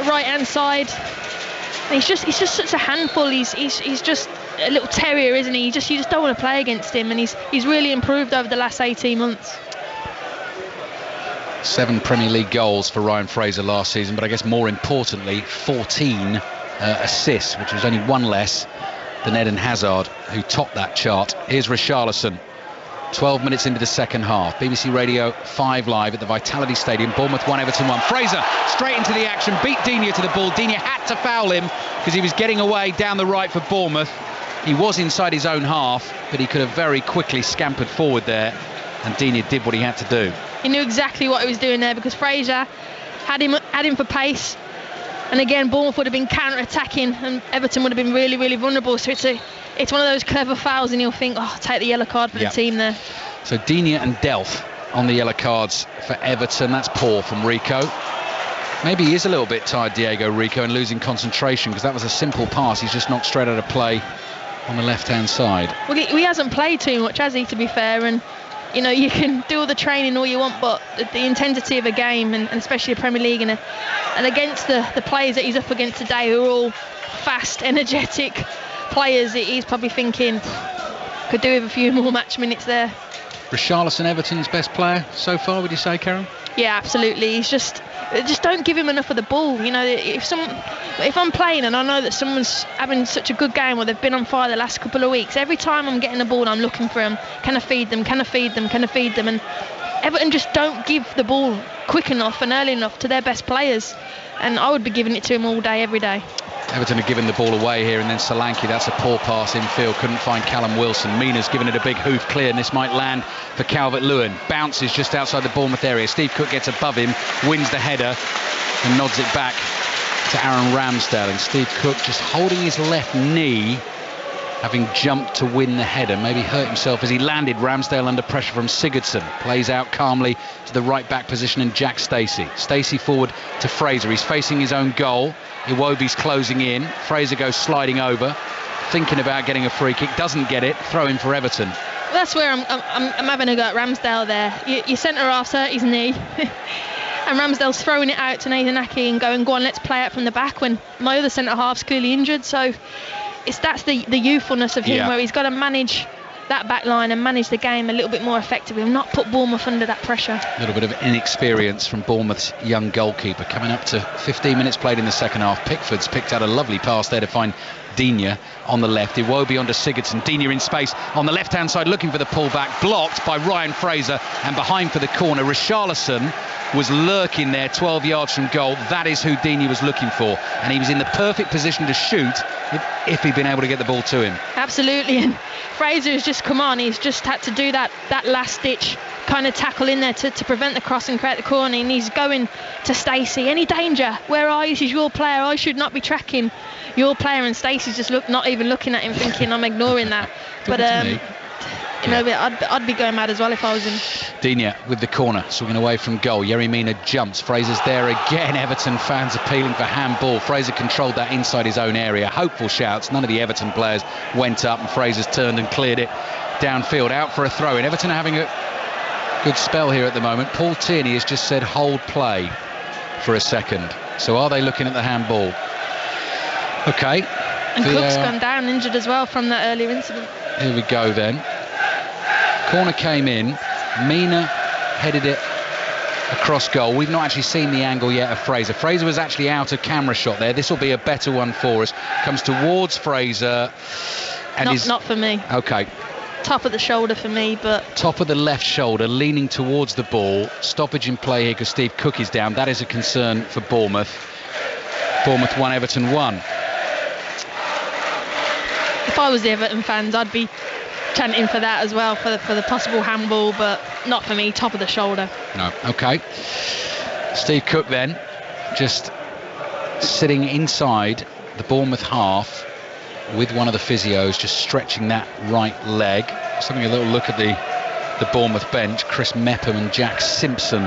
right hand side. And he's just such a handful. He's just a little terrier, isn't he? You just don't want to play against him, and he's really improved over the last 18 months. 7 Premier League goals for Ryan Fraser last season, but I guess more importantly 14 assists, which was only one less than Eden Hazard, who topped that chart. Here's Richarlison, 12 minutes into the second half. BBC Radio 5 Live at the Vitality Stadium. Bournemouth 1, Everton 1. Fraser straight into the action, beat Digne to the ball. Digne had to foul him because he was getting away down the right for Bournemouth. He was inside his own half, but he could have very quickly scampered forward there, and Digne did what he had to do. He knew exactly what he was doing there, because Fraser had him for pace, and again Bournemouth would have been counter-attacking and Everton would have been really, really vulnerable. So it's one of those clever fouls, and you'll think, oh, take the yellow card for the team there. So Digne and Delph on the yellow cards for Everton. That's poor from Rico. Maybe he is a little bit tired, Diego Rico, and losing concentration, because that was a simple pass. He's just knocked straight out of play on the left-hand side. Well, he hasn't played too much, has he, to be fair? And you know, you can do all the training all you want, but the intensity of a game, and especially a Premier League, and against the players that he's up against today, who are all fast, energetic players, he's probably thinking, could do with a few more match minutes there. Richarlison, Everton's best player so far, would you say, Karen? Yeah, absolutely. He's just don't give him enough of the ball. You know, if I'm playing and I know that someone's having such a good game, or they've been on fire the last couple of weeks, every time I'm getting the ball, I'm looking for him. Can I feed them? Can I feed them? Can I feed them? And Everton just don't give the ball quick enough and early enough to their best players. And I would be giving it to him all day, every day. Everton have given the ball away here, and then Solanke, that's a poor pass infield, couldn't find Callum Wilson. Mina's given it a big hoof clear, and this might land for Calvert-Lewin. Bounces just outside the Bournemouth area. Steve Cook gets above him, wins the header, and nods it back to Aaron Ramsdale. And Steve Cook just holding his left knee, having jumped to win the header. Maybe hurt himself as he landed. Ramsdale under pressure from Sigurdsson. Plays out calmly to the right back position, and Jack Stacey. Stacey forward to Fraser. He's facing his own goal. Iwobi's closing in. Fraser goes sliding over, thinking about getting a free kick. Doesn't get it. Throw in for Everton. Well, that's where I'm having a go at Ramsdale there. Your centre-half's hurt his knee. And Ramsdale's throwing it out to Nathan Ake and going, go on, let's play out from the back, when my other centre-half's clearly injured. So that's the youthfulness of him, where he's got to manage that back line and manage the game a little bit more effectively, and not put Bournemouth under that pressure. A little bit of inexperience from Bournemouth's young goalkeeper. Coming up to 15 minutes played in the second half. Pickford's picked out a lovely pass there to find Digne on the left. Iwobi onto Sigurdsson. Digne in space on the left-hand side, looking for the pullback, blocked by Ryan Fraser, and behind for the corner. Richarlison was lurking there 12 yards from goal. That is who Digne was looking for, and he was in the perfect position to shoot if he'd been able to get the ball to him. Absolutely, and Fraser has just come on. He's just had to do that last ditch kind of tackle in there to prevent the cross and create the corner, and he's going to Stacey. Any danger? Where are you? She's your player. I should not be tracking your player. And Stacey's just not even looking at him, thinking I'm ignoring that. But you know, I'd be going mad as well if I was him. Digne with the corner, swinging away from goal. Yerry Mina jumps. Fraser's there again. Everton fans appealing for handball. Fraser controlled that inside his own area. Hopeful shouts. None of the Everton players went up, and Fraser's turned and cleared it downfield. Out for a throw in. Everton are having a good spell here at the moment. Paul Tierney has just said hold play for a second. So are they looking at the handball? Okay. And Cook's gone down injured as well from that earlier incident. Here we go then. Corner came in. Mina headed it across goal. We've not actually seen the angle yet of Fraser. Fraser was actually out of camera shot there. This will be a better one for us. Comes towards Fraser. And not for me. Okay. Top of the shoulder for me, but... Top of the left shoulder, leaning towards the ball. Stoppage in play here because Steve Cook is down. That is a concern for Bournemouth. Bournemouth 1, Everton 1. If I was the Everton fans, I'd be chanting for that as well, for the possible handball, but not for me. Top of the shoulder. No. Okay. Steve Cook then, just sitting inside the Bournemouth half with one of the physios, just stretching that right leg. Just having a little look at the Bournemouth bench. Chris Mepham and Jack Simpson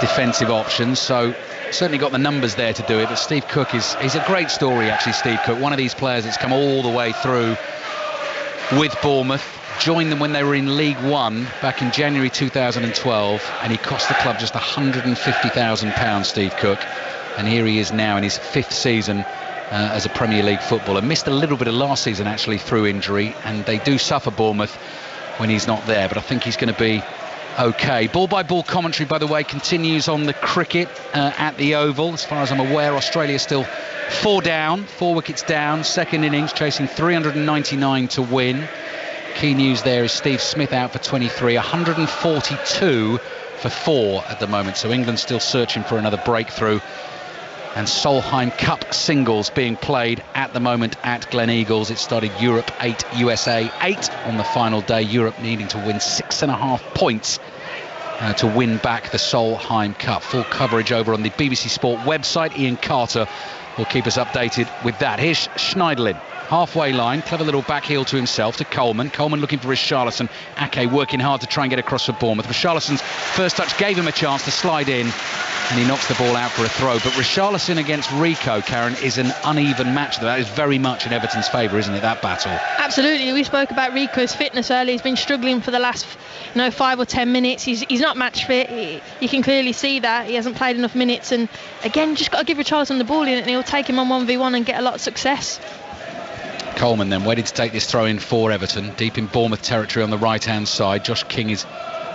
defensive options, so certainly got the numbers there to do it. But Steve Cook is a great story, actually. Steve Cook, one of these players that's come all the way through with Bournemouth, joined them when they were in League One back in January 2012, and he cost the club just £150,000, Steve Cook, and here he is now in his 5th season as a Premier League footballer. Missed a little bit of last season actually through injury, and they do suffer, Bournemouth, when he's not there, but I think he's going to be okay. Ball-by-ball commentary, by the way, continues on the cricket at the Oval. As far as I'm aware, Australia still 4 down, 4 wickets down, second innings, chasing 399 to win. Key news there is Steve Smith out for 23, 142 for 4 at the moment, so England still searching for another breakthrough. And Solheim Cup singles being played at the moment at Gleneagles. It started Europe 8, USA 8 on the final day. Europe needing to win 6.5 points to win back the Solheim Cup. Full coverage over on the BBC Sport website. Ian Carter will keep us updated with that. Here's Schneiderlin. Halfway line, clever little back heel to himself, to Coleman. Coleman looking for Richarlison. Ake working hard to try and get across for Bournemouth. Richarlison's first touch gave him a chance to slide in, and he knocks the ball out for a throw. But Richarlison against Rico, Karen, is an uneven match. That is very much in Everton's favour, isn't it, that battle? Absolutely. We spoke about Rico's fitness earlier. He's been struggling for the last 5 or 10 minutes. He's not match fit. You can clearly see that. He hasn't played enough minutes, and again, just got to give Richarlison the ball in it, and he'll take him on 1v1 and get a lot of success. Coleman then waiting to take this throw in for Everton, deep in Bournemouth territory on the right hand side. Josh King is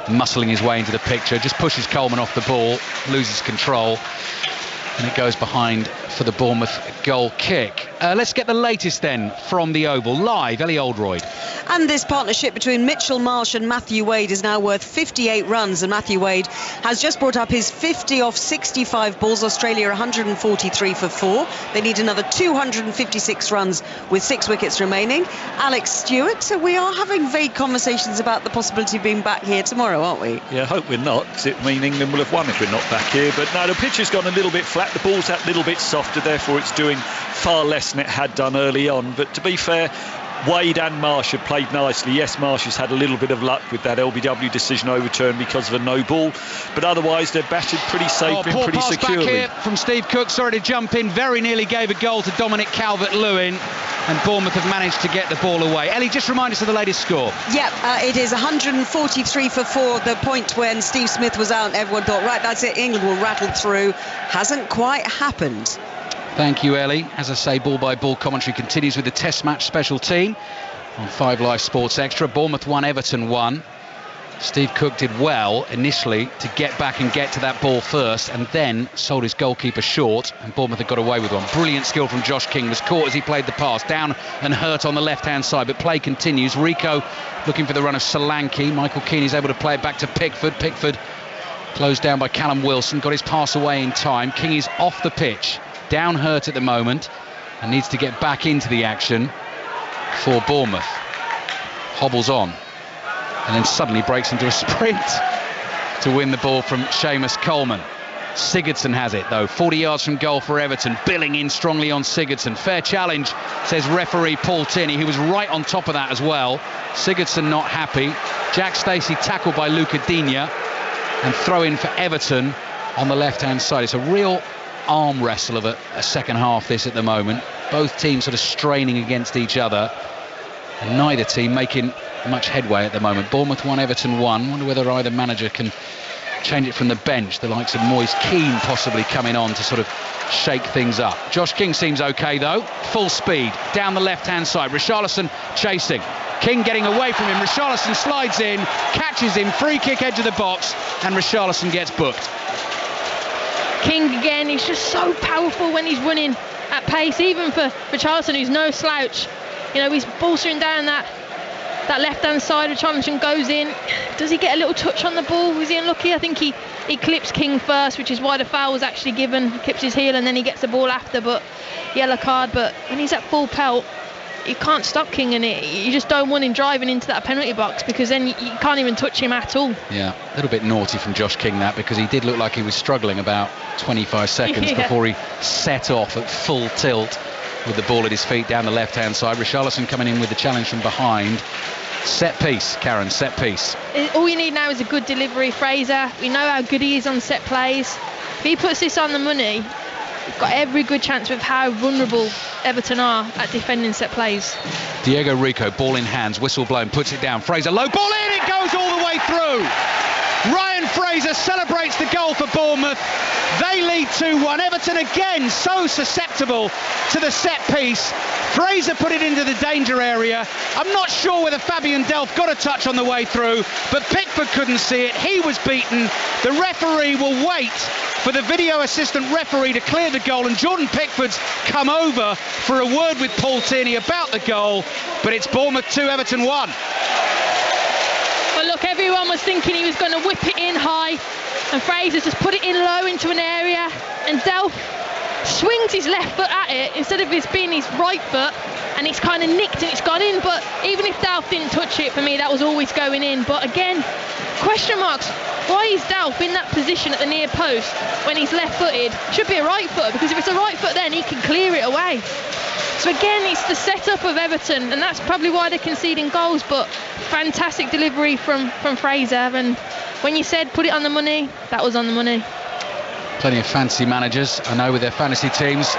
muscling his way into the picture, just pushes Coleman off the ball, loses control, and it goes behind for the Bournemouth goal kick. Let's get the latest then from the Oval live. Ellie Oldroyd. And this partnership between Mitchell Marsh and Matthew Wade is now worth 58 runs, and Matthew Wade has just brought up his 50 off 65 balls. Australia 143 for 4. They need another 256 runs with 6 wickets remaining. Alex Stewart, so we are having vague conversations about the possibility of being back here tomorrow, aren't we? Yeah, I hope we're not, because it means England will have won if we're not back here. But no, the pitch has gone a little bit flat, the ball's a little bit softer, therefore it's doing far less than it had done early on. But to be fair, Wade and Marsh have played nicely. Yes, Marsh has had a little bit of luck with that LBW decision overturned because of a no ball, but otherwise they're batted pretty safe and pretty securely. Back here from Steve Cook, sorry to jump in, very nearly gave a goal to Dominic Calvert-Lewin, and Bournemouth have managed to get the ball away. Ellie, just remind us of the latest score. Yeah, it is 143 for 4, the point when Steve Smith was out and everyone thought, right, that's it, England will rattle through. Hasn't quite happened. Thank you, Ellie. As I say, ball-by-ball commentary continues with the Test Match special team on 5 Live Sports Extra. Bournemouth 1, Everton 1. Steve Cook did well initially to get back and get to that ball first, and then sold his goalkeeper short, and Bournemouth had got away with one. Brilliant skill from Josh King, was caught as he played the pass, down and hurt on the left-hand side, but play continues. Rico looking for the run of Solanke. Michael Keane is able to play it back to Pickford. Pickford closed down by Callum Wilson, got his pass away in time. King is off the pitch, down hurt at the moment, and needs to get back into the action for Bournemouth. Hobbles on, and then suddenly breaks into a sprint to win the ball from Seamus Coleman. Sigurdsson has it though, 40 yards from goal for Everton, billing in strongly on Sigurdsson. Fair challenge, says referee Paul Tierney, who was right on top of that as well. Sigurdsson not happy. Jack Stacey tackled by Luca Digne, and throw in for Everton on the left hand side. It's a real arm wrestle of a second half this at the moment. Both teams sort of straining against each other, and neither team making much headway at the moment. Bournemouth 1, Everton 1. Wonder whether either manager can change it from the bench. The likes of Moise Keane possibly coming on to sort of shake things up. Josh King seems okay though, full speed down the left hand side. Richarlison chasing, King getting away from him. Richarlison slides in, catches him, free kick edge of the box, and Richarlison gets booked. King again, he's just so powerful when he's running at pace, even for Richarlison, who's no slouch. You know, he's bolstering down that left-hand side. Richarlison goes in. Does he get a little touch on the ball? Was he unlucky? I think he clips King first, which is why the foul was actually given. He clips his heel and then he gets the ball after, but yellow card. But when he's at full pelt, you can't stop King, and you just don't want him driving into that penalty box, because then you can't even touch him at all. Yeah, a little bit naughty from Josh King that, because he did look like he was struggling about 25 seconds before he set off at full tilt with the ball at his feet down the left hand side. Richarlison coming in with the challenge from behind, Set piece, Karen, set piece. All you need now is a good delivery. Fraser, we know how good he is on set plays. If he puts this on the money, we've got every good chance with how vulnerable Everton are at defending set plays. Diego Rico, ball in hands, whistle blown, puts it down. Fraser, low ball in, it goes all the way through. Ryan Fraser celebrates the goal for Bournemouth. They lead 2-1. Everton again so susceptible to the set piece. Fraser put it into the danger area. I'm not sure whether Fabian Delph got a touch on the way through, but Pickford couldn't see it. He was beaten. The referee will wait for the video assistant referee to clear the goal, and Jordan Pickford's come over for a word with Paul Tierney about the goal, but it's Bournemouth 2, Everton 1. Well, look, everyone was thinking he was going to whip it in high, and Fraser's just put it in low into an area, and Delph swings his left foot at it instead of it being his right foot, and it's kind of nicked and it's gone in. But even if Delph didn't touch it, for me that was always going in. But again, question marks. Why is Delph in that position at the near post when he's left-footed? Should be a right footer, because if it's a right foot then he can clear it away. So again, it's the setup of Everton, and that's probably why they're conceding goals. But fantastic delivery from Fraser, and when you said put it on the money, that was on the money. Plenty of fancy managers, I know, with their fantasy teams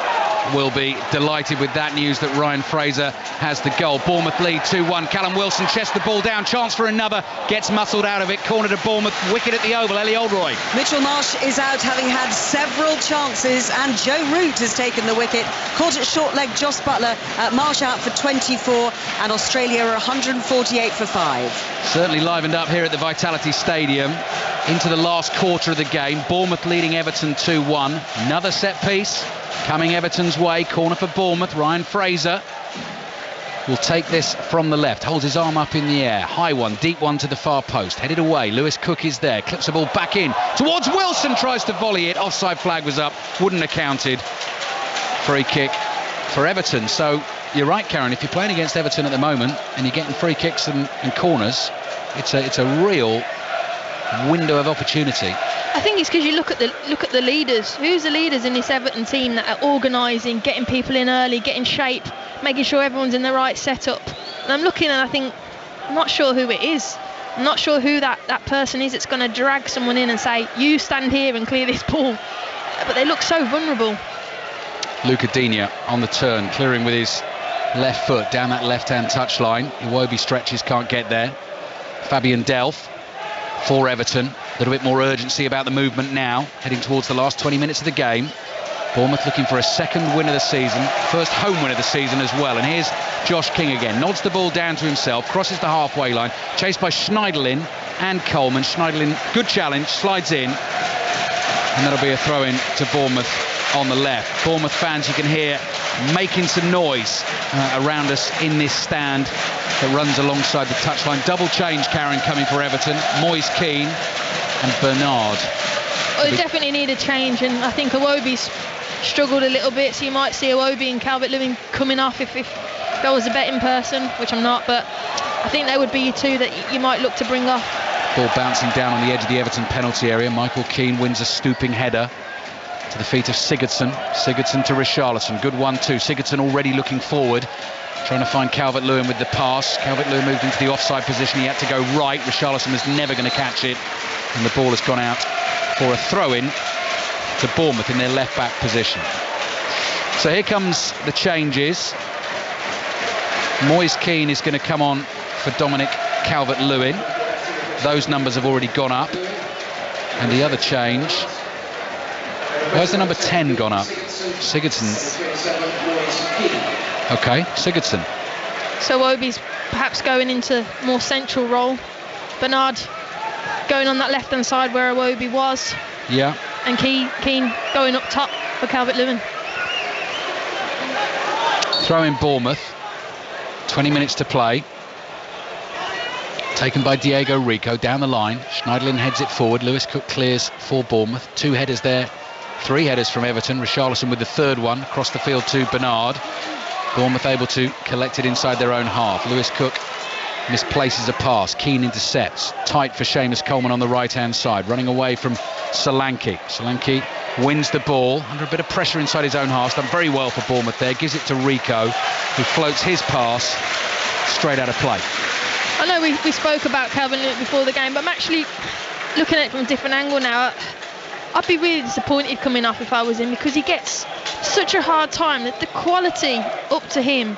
will be delighted with that news that Ryan Fraser has the goal. Bournemouth lead 2-1. Callum Wilson chests the ball down, chance for another, gets muscled out of it, corner to Bournemouth, wicket at the Oval. Ellie Oldroyd. Mitchell Marsh is out, having had several chances, and Joe Root has taken the wicket. Caught it short leg, Joss Buttler. Marsh out for 24, and Australia are 148 for 5. Certainly livened up here at the Vitality Stadium into the last quarter of the game. Bournemouth leading Everton 2-1. Another set piece coming Everton's way. Corner for Bournemouth. Ryan Fraser will take this from the left. Holds his arm up in the air. High one, deep one to the far post. Headed away. Lewis Cook is there. Clips the ball back in towards Wilson. Tries to volley it. Offside flag was up. Wouldn't have counted. Free kick for Everton. So you're right, Karen. If you're playing against Everton at the moment and you're getting free kicks and corners, it's a real window of opportunity. I think it's because you look at the leaders. Who's the leaders in this Everton team that are organising, getting people in early, getting shape, making sure everyone's in the right setup? And I'm looking and I think, I'm not sure who it is. I'm not sure who that person is that's going to drag someone in and say, you stand here and clear this ball. But they look so vulnerable. Luca Digne on the turn, clearing with his left foot down that left-hand touchline. Iwobi stretches, can't get there. Fabian Delph for Everton. A little bit more urgency about the movement now, heading towards the last 20 minutes of the game. Bournemouth looking for a second win of the season, first home win of the season as well. And here's Josh King again, nods the ball down to himself, crosses the halfway line, chased by Schneiderlin and Coleman. Schneiderlin, good challenge, slides in, and that'll be a throw-in to Bournemouth on the left. Bournemouth fans, you can hear making some noise around us in this stand that runs alongside the touchline. Double change, Karen, coming for Everton. Moise Keane and Bernard. Well, they definitely need a change, and I think Iwobi's struggled a little bit, so you might see Iwobi and Calvert-Lewin coming off if I was a betting person, which I'm not, but I think they would be two that you might look to bring off. Ball bouncing down on the edge of the Everton penalty area. Michael Keane wins a stooping header to the feet of Sigurdsson. Sigurdsson to Richarlison. Good 1-2. Sigurdsson already looking forward, trying to find Calvert-Lewin with the pass. Calvert-Lewin moved into the offside position. He had to go right. Richarlison was never going to catch it, and the ball has gone out for a throw-in to Bournemouth in their left-back position. So here comes the changes. Moise Keane is going to come on for Dominic Calvert-Lewin. Those numbers have already gone up. And the other change, where's the number 10 gone up? Sigurdsson. Okay, Sigurdsson. So Iwobi's perhaps going into more central role. Bernard going on that left-hand side where Iwobi was. Yeah. And Keane going up top for Calvert-Lewin. Throw in Bournemouth. 20 minutes to play. Taken by Diego Rico down the line. Schneiderlin heads it forward. Lewis Cook clears for Bournemouth. 2 headers there. 3 headers from Everton. Richarlison with the third one across the field to Bernard. Bournemouth able to collect it inside their own half. Lewis Cook misplaces a pass. Keane intercepts. Tight for Seamus Coleman on the right-hand side. Running away from Solanke. Solanke wins the ball under a bit of pressure inside his own half. Done very well for Bournemouth there. Gives it to Rico, who floats his pass straight out of play. I know we spoke about Calvin Lewin before the game, but I'm actually looking at it from a different angle now. I'd be really disappointed coming off if I was him, because he gets such a hard time that the quality up to him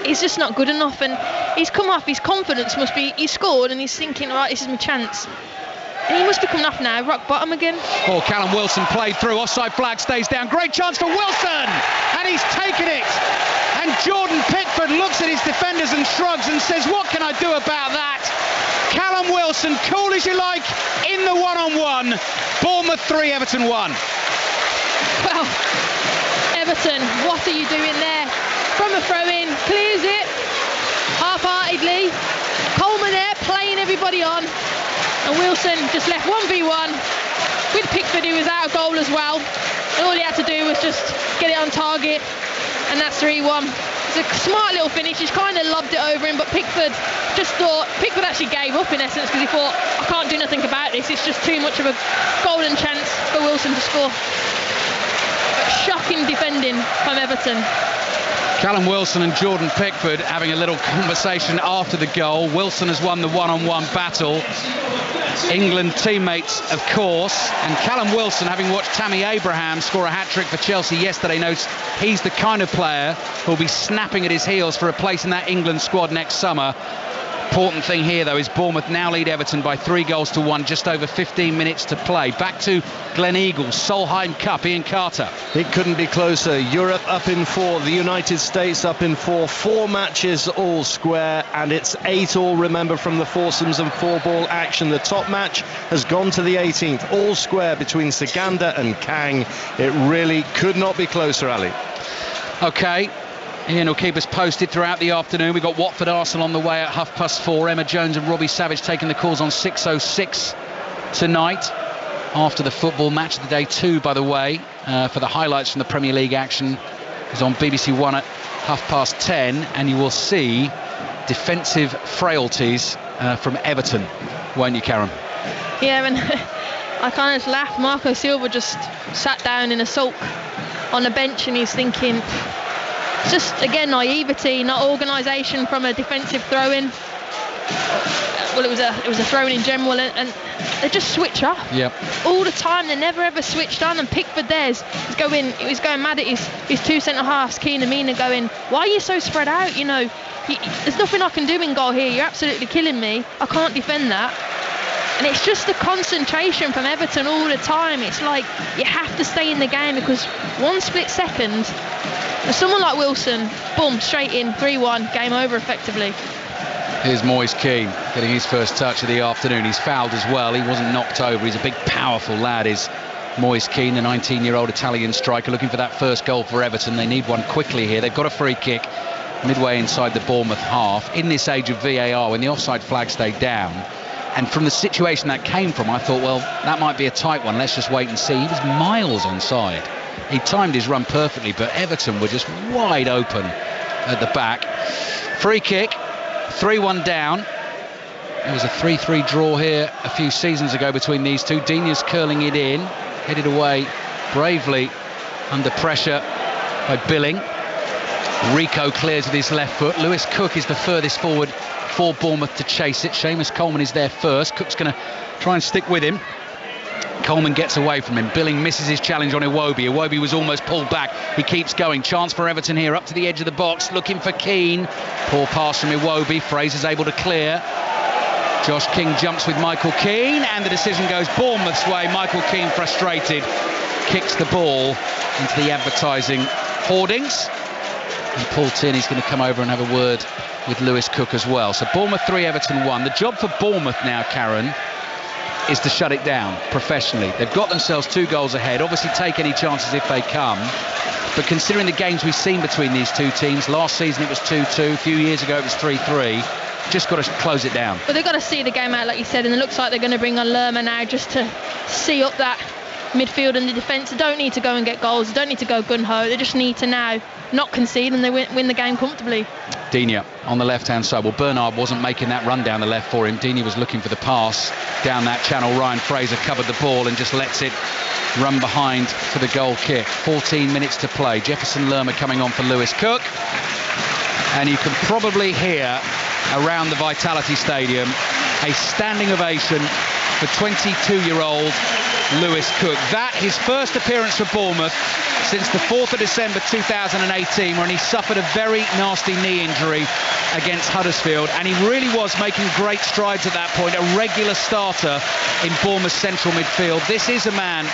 is just not good enough, and he's come off, his confidence must be, he scored and he's thinking, right, this is my chance. And he must be coming off now, rock bottom again. Oh, Callum Wilson played through, offside flag stays down, great chance for Wilson, and he's taken it. And Jordan Pickford looks at his defenders and shrugs and says, what can I do about that? Callum Wilson, cool as you like, in the one-on-one. Bournemouth 3, Everton 1. Well, Everton, what are you doing there? From a throw-in, clears it half-heartedly. Coleman there, playing everybody on. And Wilson just left 1v1 with Pickford, who was out of goal as well. And all he had to do was just get it on target, and that's 3-1. It's a smart little finish. He's kind of lobbed it over him, but Pickford actually gave up in essence, because he thought, I can't do nothing about this. It's just too much of a golden chance for Wilson to score. But shocking defending from Everton. Callum Wilson and Jordan Pickford having a little conversation after the goal. Wilson has won the one-on-one battle. England teammates, of course, and Callum Wilson, having watched Tammy Abraham score a hat-trick for Chelsea yesterday, knows he's the kind of player who'll be snapping at his heels for a place in that England squad next summer. Important thing here, though, is Bournemouth now lead Everton by 3-1, just over 15 minutes to play. Back to Glen Eagles, Solheim Cup, Ian Carter. It couldn't be closer. Europe up in 4, the United States up in 4. 4 matches all square, and it's 8 all, remember, from the foursomes and 4-ball action. The top match has gone to the 18th, all square between Saganda and Kang. It really could not be closer, Ali. OK. Ian will keep us posted throughout the afternoon. We've got Watford Arsenal on the way at 4:30. Emma Jones and Robbie Savage taking the calls on 6:06 tonight, after the football match of the day 2, by the way, for the highlights from the Premier League action, is on BBC One at 10:30, and you will see defensive frailties from Everton, won't you, Karen? Yeah, and I kind of laughed. Marco Silva just sat down in a sulk on the bench, and he's thinking, just again, naivety, not organisation from a defensive throw-in. Well, it was a throw-in in general, and they just switch off. Yep. All the time. They never ever switched on. And Pickford he was going mad at his 2 centre-halves, Keane and Mina, going, why are you so spread out? You know, there's nothing I can do in goal here. You're absolutely killing me. I can't defend that. And it's just the concentration from Everton all the time. It's like you have to stay in the game, because one split second, and someone like Wilson, boom, straight in, 3-1, game over effectively. Here's Moise Keane getting his first touch of the afternoon. He's fouled as well. He wasn't knocked over. He's a big, powerful lad, is Moise Keane, the 19-year-old Italian striker, looking for that first goal for Everton. They need one quickly here. They've got a free kick midway inside the Bournemouth half. In this age of VAR, when the offside flag stayed down, and from the situation that came from, I thought, well, that might be a tight one. Let's just wait and see. He was miles onside. He timed his run perfectly, but Everton were just wide open at the back. Free kick, 3-1 down. There was a 3-3 draw here a few seasons ago between these two. Dinia's curling it in, headed away bravely under pressure by Billing. Rico clears with his left foot. Lewis Cook is the furthest forward for Bournemouth to chase it. Seamus Coleman is there first. Cook's going to try and stick with him. Coleman gets away from him. Billing misses his challenge on Iwobi. Iwobi was almost pulled back. He keeps going. Chance for Everton here, up to the edge of the box, looking for Keane. Poor pass from Iwobi. Fraser's able to clear. Josh King jumps with Michael Keane, and the decision goes Bournemouth's way. Michael Keane, frustrated, kicks the ball into the advertising hoardings. And Paul Tierney's going to come over and have a word with Lewis Cook as well. So Bournemouth 3, Everton 1. The job for Bournemouth now, Karen, is to shut it down professionally. They've got themselves 2 goals ahead. Obviously take any chances if they come. But considering the games we've seen between these two teams, last season it was 2-2, a few years ago it was 3-3. Just got to close it down. But they've got to see the game out, like you said, and it looks like they're going to bring on Lerma now just to see up that midfield and the defence. They don't need to go and get goals. They don't need to go gun-ho. They just need to now not concede, and they win the game comfortably. Digne on the left-hand side. Well, Bernard wasn't making that run down the left for him. Digne was looking for the pass down that channel. Ryan Fraser covered the ball and just lets it run behind for the goal kick. 14 minutes to play. Jefferson Lerma coming on for Lewis Cook. And you can probably hear around the Vitality Stadium. A standing ovation for 22-year-old Lewis Cook. That his first appearance for Bournemouth since the 4th of December 2018, when he suffered a very nasty knee injury against Huddersfield, and he really was making great strides at that point, a regular starter in Bournemouth's central midfield. This is a man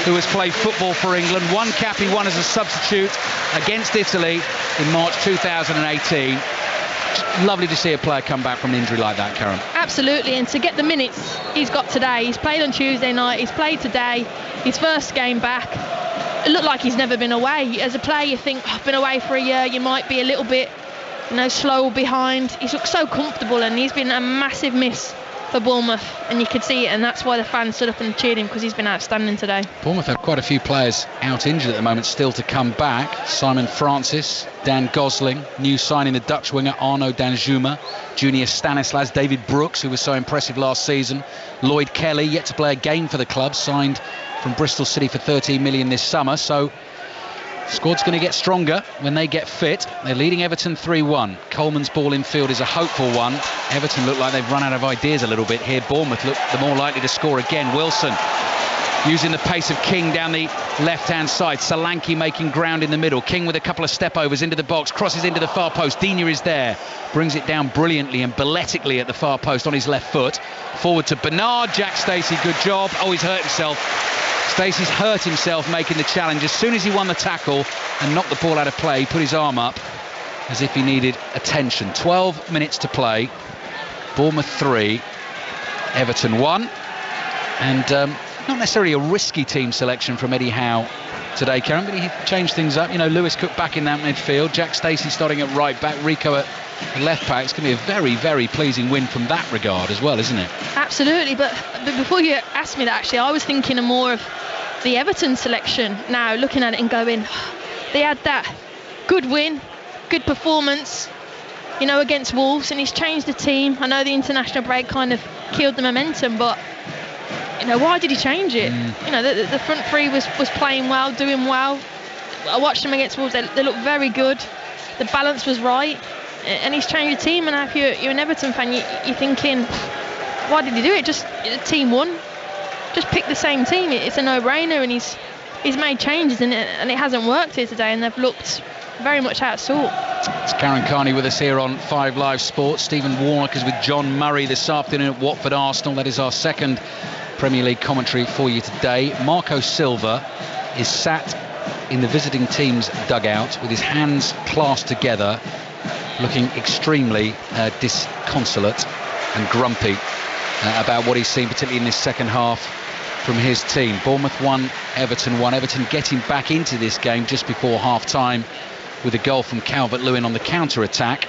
who has played football for England. One cap he won as a substitute against Italy in March 2018. Lovely to see a player come back from an injury like that, Karen. Absolutely, and to get the minutes he's got today. He's played on Tuesday night, he's played today, his first game back. It looked like he's never been away. As a player, you think, I've been away for a year, you might be a little bit, slow behind. He's looked so comfortable, and he's been a massive miss for Bournemouth, and you could see it, and that's why the fans stood up and cheered him, because he's been outstanding today. Bournemouth have quite a few players out injured at the moment still to come back. Simon Francis, Dan Gosling, new signing the Dutch winger Arno Danjuma, Junior Stanislas, David Brooks, who was so impressive last season, Lloyd Kelly, yet to play a game for the club, signed from Bristol City for 13 million this summer. So squad's going to get stronger when they get fit. They're leading Everton 3-1. Coleman's ball in field is a hopeful one. Everton look like they've run out of ideas a little bit here. Bournemouth look the more likely to score again. Wilson using the pace of King down the left-hand side. Solanke making ground in the middle. King with a couple of step-overs into the box, crosses into the far post. Digne is there, brings it down brilliantly and balletically at the far post on his left foot. Forward to Bernard. Jack Stacey, good job. Oh, he's hurt himself. Stacey's hurt himself making the challenge. As soon as he won the tackle and knocked the ball out of play, he put his arm up as if he needed attention. 12 minutes to play. Bournemouth 3, Everton 1. And not necessarily a risky team selection from Eddie Howe today, Karen, but he changed things up. Lewis Cook back in that midfield, Jack Stacey starting at right back, Rico at left back. It's going to be a very, very pleasing win from that regard as well, isn't it? Absolutely, but before you asked me that, actually, I was thinking of more of the Everton selection now, looking at it and going, they had that good win, good performance, against Wolves, and he's changed the team. I know the international break kind of killed the momentum, but why did he change it? The front three was playing well, doing well. I watched them against Wolves, they looked very good. The balance was right, and he's changed the team. And if you're an Everton fan, you're thinking, why did he do it? Just the team won. Just pick the same team. It's a no-brainer, and he's made changes, and it hasn't worked here today, and they've looked very much out of sort. It's Karen Carney with us here on 5 Live Sports. Stephen Warnock is with John Murray this afternoon at Watford Arsenal. That is our second Premier League commentary for you today. Marco Silva is sat in the visiting team's dugout with his hands clasped together, looking extremely disconsolate and grumpy about what he's seen, particularly in this second half from his team. Bournemouth 1, Everton 1. Everton getting back into this game just before half-time with a goal from Calvert-Lewin on the counter-attack,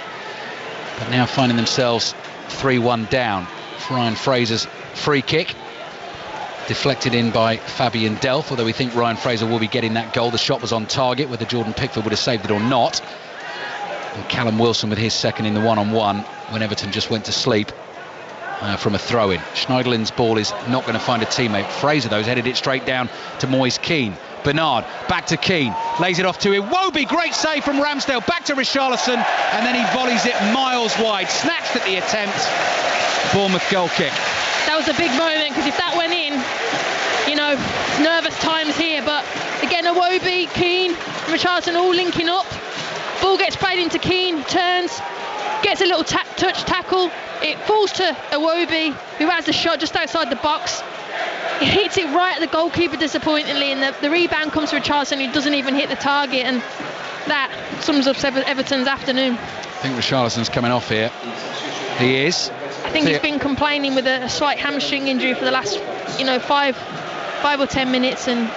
but now finding themselves 3-1 down. Ryan Fraser's free kick deflected in by Fabian Delph, although we think Ryan Fraser will be getting that goal. The shot was on target, whether Jordan Pickford would have saved it or not. And Callum Wilson with his second in the one-on-one when Everton just went to sleep from a throw-in. Schneiderlin's ball is not going to find a teammate. Fraser, though, has headed it straight down to Moise Keane. Bernard, back to Keane, lays it off to Iwobi, great save from Ramsdale, back to Richarlison, and then he volleys it miles wide, snatched at the attempt. Bournemouth goal kick. That was a big moment, because if that went in, nervous times here, but again, Iwobi, Keane, Richarlison all linking up. Ball gets played into Keane, turns, gets a little touch tackle, it falls to Iwobi, who has the shot just outside the box. He hits it right at the goalkeeper disappointingly, and the rebound comes to Richarlison, who doesn't even hit the target, and that sums up Everton's afternoon. I think Richarlison's coming off here. He is. I think he's been complaining with a slight hamstring injury for the last, 5 or 10 minutes, and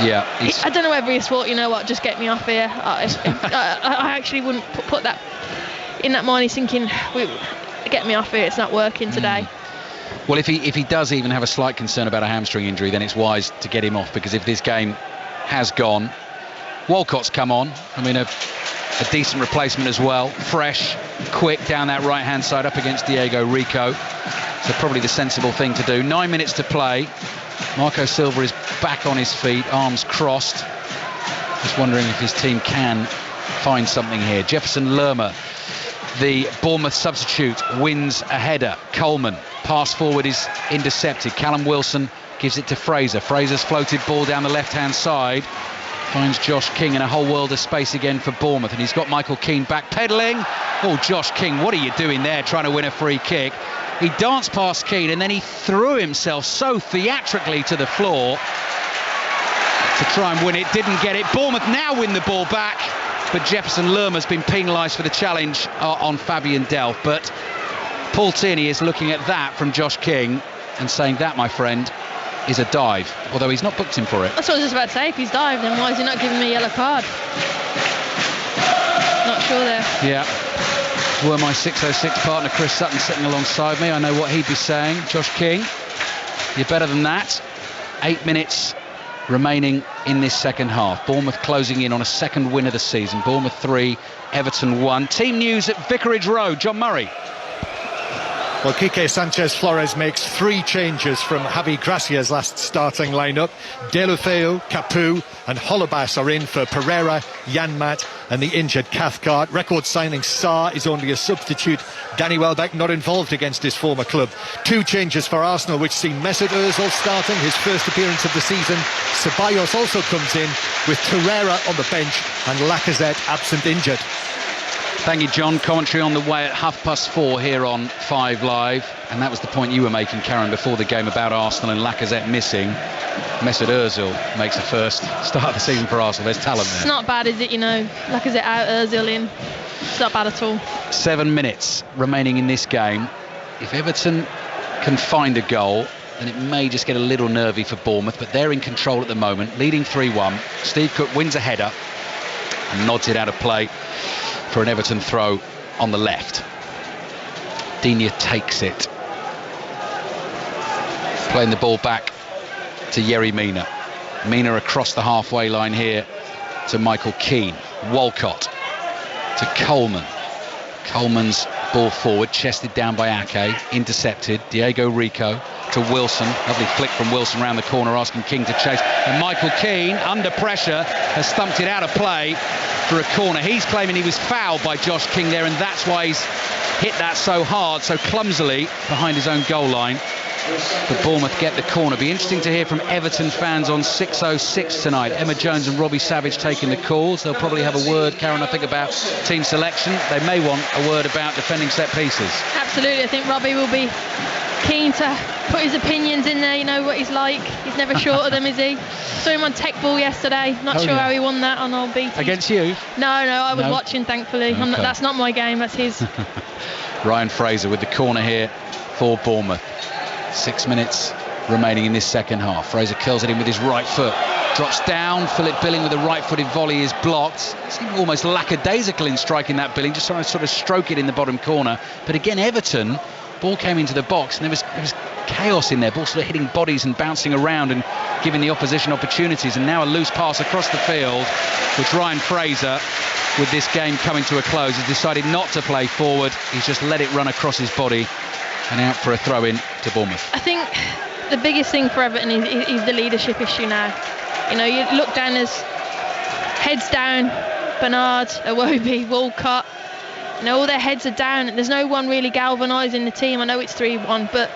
yeah, I don't know whether he's thought, just get me off here. I actually wouldn't put that in that mind. He's thinking, get me off here, it's not working today. Well, if he does even have a slight concern about a hamstring injury, then it's wise to get him off, because if this game has gone, Walcott's come on. A decent replacement as well, fresh, quick down that right hand side up against Diego Rico, so probably the sensible thing to do. 9 minutes to play. Marco Silva is back on his feet, arms crossed, just wondering if his team can find something here. Jefferson Lerma the Bournemouth substitute wins a header. Coleman, pass forward is intercepted. Callum Wilson gives it to Fraser. Fraser's floated ball down the left-hand side. Finds Josh King in a whole world of space again for Bournemouth, and he's got Michael Keane backpedaling. Oh, Josh King, what are you doing there, trying to win a free kick? He danced past Keane and then he threw himself so theatrically to the floor to try and win it. Didn't get it. Bournemouth now win the ball back, but Jefferson Lerma's been penalised for the challenge on Fabian Delph. But Paul Tierney is looking at that from Josh King and saying that, my friend, is a dive, although he's not booked him for it. That's what I was just about to say. If he's dived, then why is he not giving me a yellow card? Not sure there. Yeah. Were my 606 partner Chris Sutton sitting alongside me, I know what he'd be saying. Josh King, you're better than that. 8 minutes remaining in this second half. Bournemouth closing in on a second win of the season. Bournemouth 3, Everton 1. Team news at Vicarage Road. John Murray. Well, Quique Sanchez-Flores makes 3 changes from Javi Gracia's last starting lineup. Deulofeu, Capoue and Holebas are in for Pereira, Janmaat and the injured Cathcart. Record signing Sarr is only a substitute. Danny Welbeck not involved against his former club. 2 changes for Arsenal, which see Mesut Ozil starting his first appearance of the season. Ceballos also comes in with Torreira on the bench and Lacazette absent injured. Thank you, John. Commentary on the way at 4:30 here on 5 Live. And that was the point you were making, Karen, before the game about Arsenal and Lacazette missing. Mesut Ozil makes the first start of the season for Arsenal. There's talent there. It's not bad, is it? You know, Lacazette out, Ozil in. It's not bad at all. 7 minutes remaining in this game. If Everton can find a goal, then it may just get a little nervy for Bournemouth, but they're in control at the moment, leading 3-1. Steve Cook wins a header and nods it out of play for an Everton throw on the left. Digne takes it. Playing the ball back to Yerry Mina. Mina across the halfway line here to Michael Keane. Walcott to Coleman. Coleman's ball forward, chested down by Ake, intercepted. Diego Rico to Wilson. Lovely flick from Wilson round the corner, asking King to chase. And Michael Keane, under pressure, has stumped it out of play for a corner. He's claiming he was fouled by Josh King there, and that's why he's hit that so hard, so clumsily behind his own goal line. But Bournemouth get the corner. Be interesting to hear from Everton fans on 606 tonight. Emma Jones and Robbie Savage taking the calls. They'll probably have a word, Karen, I think, about team selection. They may want a word about defending set pieces. Absolutely. I think Robbie will be keen to put his opinions in there. You know what he's like. He's never short of them, is he? Saw him on tech ball yesterday. Not sure how he won that on old BT. Against you? No, I was watching, thankfully. Okay. That's not my game, that's his. Ryan Fraser with the corner here for Bournemouth. 6 minutes remaining in this second half. Fraser curls it in with his right foot. Drops down. Philip Billing with a right-footed volley is blocked. Seemed almost lackadaisical in striking that Billing, just trying to sort of stroke it in the bottom corner. But again, Everton, ball came into the box and there was chaos in there. Ball sort of hitting bodies and bouncing around and giving the opposition opportunities. And now a loose pass across the field, which Ryan Fraser, with this game coming to a close, has decided not to play forward. He's just let it run across his body and out for a throw-in to Bournemouth. I think the biggest thing for Everton is the leadership issue now. You know, you look down, as heads down, Bernard, Iwobi, Walcott, you know, all their heads are down. There's no one really galvanising the team. I know it's 3-1, but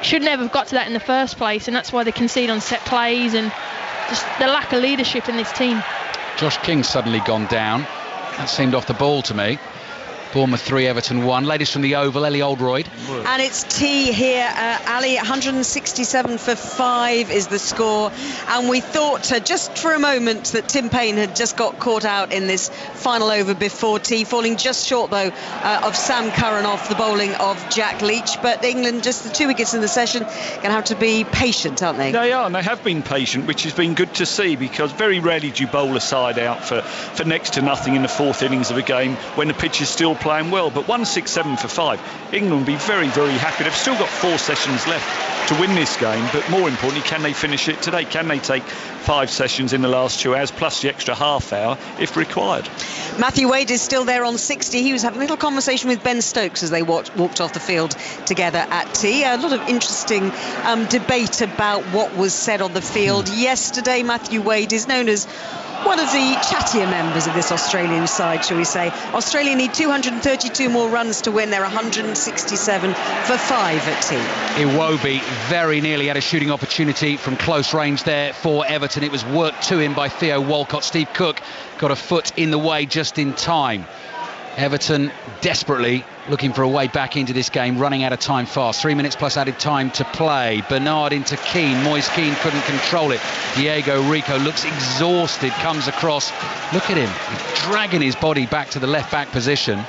should never have got to that in the first place, and that's why they concede on set plays and just the lack of leadership in this team. Josh King's suddenly gone down. That seemed off the ball to me. Bournemouth 3, Everton 1. Latest from the Oval, Ellie Oldroyd. And it's tea here, Ali. 167 for 5 is the score. And we thought just for a moment that Tim Payne had just got caught out in this final over before tea, falling just short, though, of Sam Curran off the bowling of Jack Leach. But England, just the 2 wickets in the session, going to have to be patient, aren't they? They are, and they have been patient, which has been good to see, because very rarely do you bowl a side out for next to nothing in the 4th innings of a game when the pitch is still playing well. But 167 for 5, England will be very, very happy. They've still got 4 sessions left to win this game, but more importantly, can they finish it today? Can they take 5 sessions in the last 2 hours plus the extra half hour if required? Matthew Wade is still there on 60. He was having a little conversation with Ben Stokes as they walked off the field together at tea. A lot of interesting debate about what was said on the field yesterday. Matthew Wade is known as one of the chattier members of this Australian side, shall we say. Australia need 232 more runs to win. They're 167 for 5 at tea. Iwobi very nearly had a shooting opportunity from close range there for Everton. It was worked to him by Theo Walcott. Steve Cook got a foot in the way just in time. Everton desperately looking for a way back into this game, running out of time fast. 3 minutes plus added time to play. Bernard into Keane. Moise Keane couldn't control it. Diego Rico looks exhausted, comes across. Look at him, he's dragging his body back to the left back position.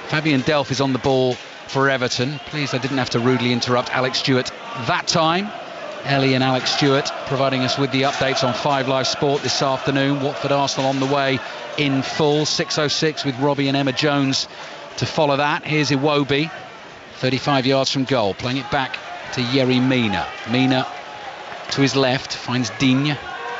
Fabian Delph is on the ball for Everton. Please, I didn't have to rudely interrupt Alex Stewart that time. Ellie and Alex Stewart providing us with the updates on 5 Live Sport this afternoon. Watford Arsenal on the way in full. 6:06 with Robbie and Emma Jones to follow that. Here's Iwobi, 35 yards from goal, playing it back to Yerry Mina. Mina to his left, finds Digne.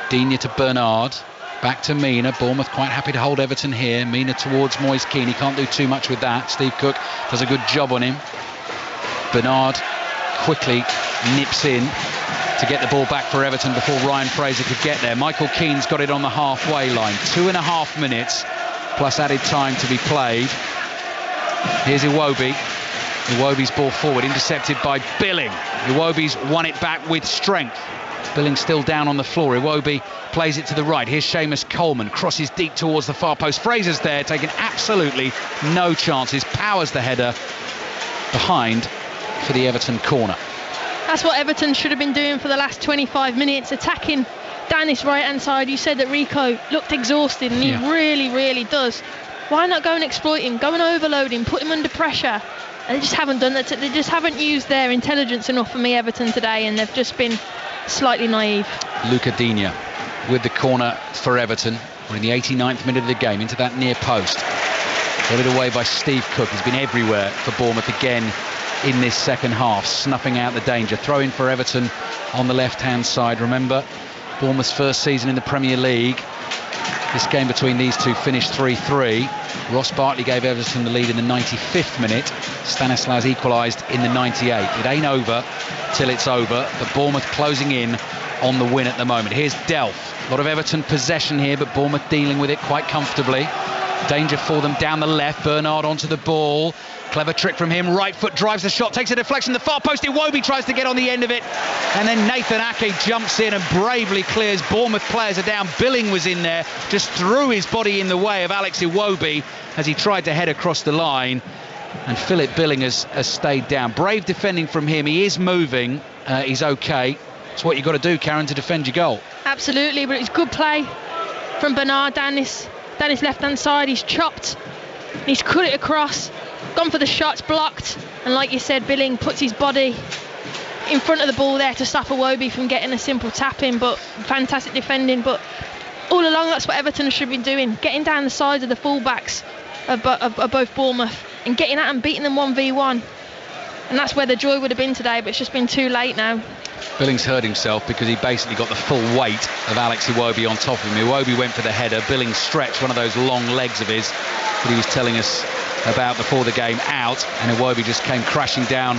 Digne to Bernard, back to Mina. Bournemouth quite happy to hold Everton here. Mina towards Moise Keane, he can't do too much with that. Steve Cook does a good job on him. Bernard quickly nips in to get the ball back for Everton before Ryan Fraser could get there. Michael Keane's got it on the halfway line. 2.5 minutes plus added time to be played. Here's Iwobi. Iwobi's ball forward, intercepted by Billing. Iwobi's won it back with strength. Billing still down on the floor. Iwobi plays it to the right. Here's Seamus Coleman, crosses deep towards the far post. Fraser's there, taking absolutely no chances. Powers the header behind for the Everton corner. That's what Everton should have been doing for the last 25 minutes, attacking down this right-hand side. You said that Rico looked exhausted, and he really does. Why not go and exploit him, go and overload him, put him under pressure? And they just haven't done that. They just haven't used their intelligence enough for me, Everton, today, and they've just been slightly naive. Luca Digne with the corner for Everton. We're in the 89th minute of the game, into that near post. Got it away by Steve Cook. He's been everywhere for Bournemouth again in this second half, snuffing out the danger. Throw in for Everton on the left-hand side. Remember, Bournemouth's first season in the Premier League. This game between these two finished 3-3. Ross Barkley gave Everton the lead in the 95th minute. Stanislas equalised in the 98th. It ain't over till it's over, but Bournemouth closing in on the win at the moment. Here's Delph. A lot of Everton possession here, but Bournemouth dealing with it quite comfortably. Danger for them down the left. Bernard onto the ball. Clever trick from him. Right foot drives the shot, takes a deflection. The far post. Iwobi tries to get on the end of it. And then Nathan Ake jumps in and bravely clears. Bournemouth players are down. Billing was in there. Just threw his body in the way of Alex Iwobi as he tried to head across the line. And Philip Billing has stayed down. Brave defending from him. He is moving. He's okay. It's what you've got to do, Karen, to defend your goal. Absolutely, but it's good play from Bernard down his left-hand side. He's chopped. He's cut it across. Gone for the shots, blocked, and like you said, Billing puts his body in front of the ball there to stop Iwobi from getting a simple tap in. But fantastic defending. But all along, that's what Everton should be doing, getting down the sides of the fullbacks of both Bournemouth and getting at and beating them 1v1. And that's where the joy would have been today, but it's just been too late now. Billings hurt himself because he basically got the full weight of Alex Iwobi on top of him. Iwobi went for the header. Billings stretched one of those long legs of his that he was telling us about before the game out, and Iwobi just came crashing down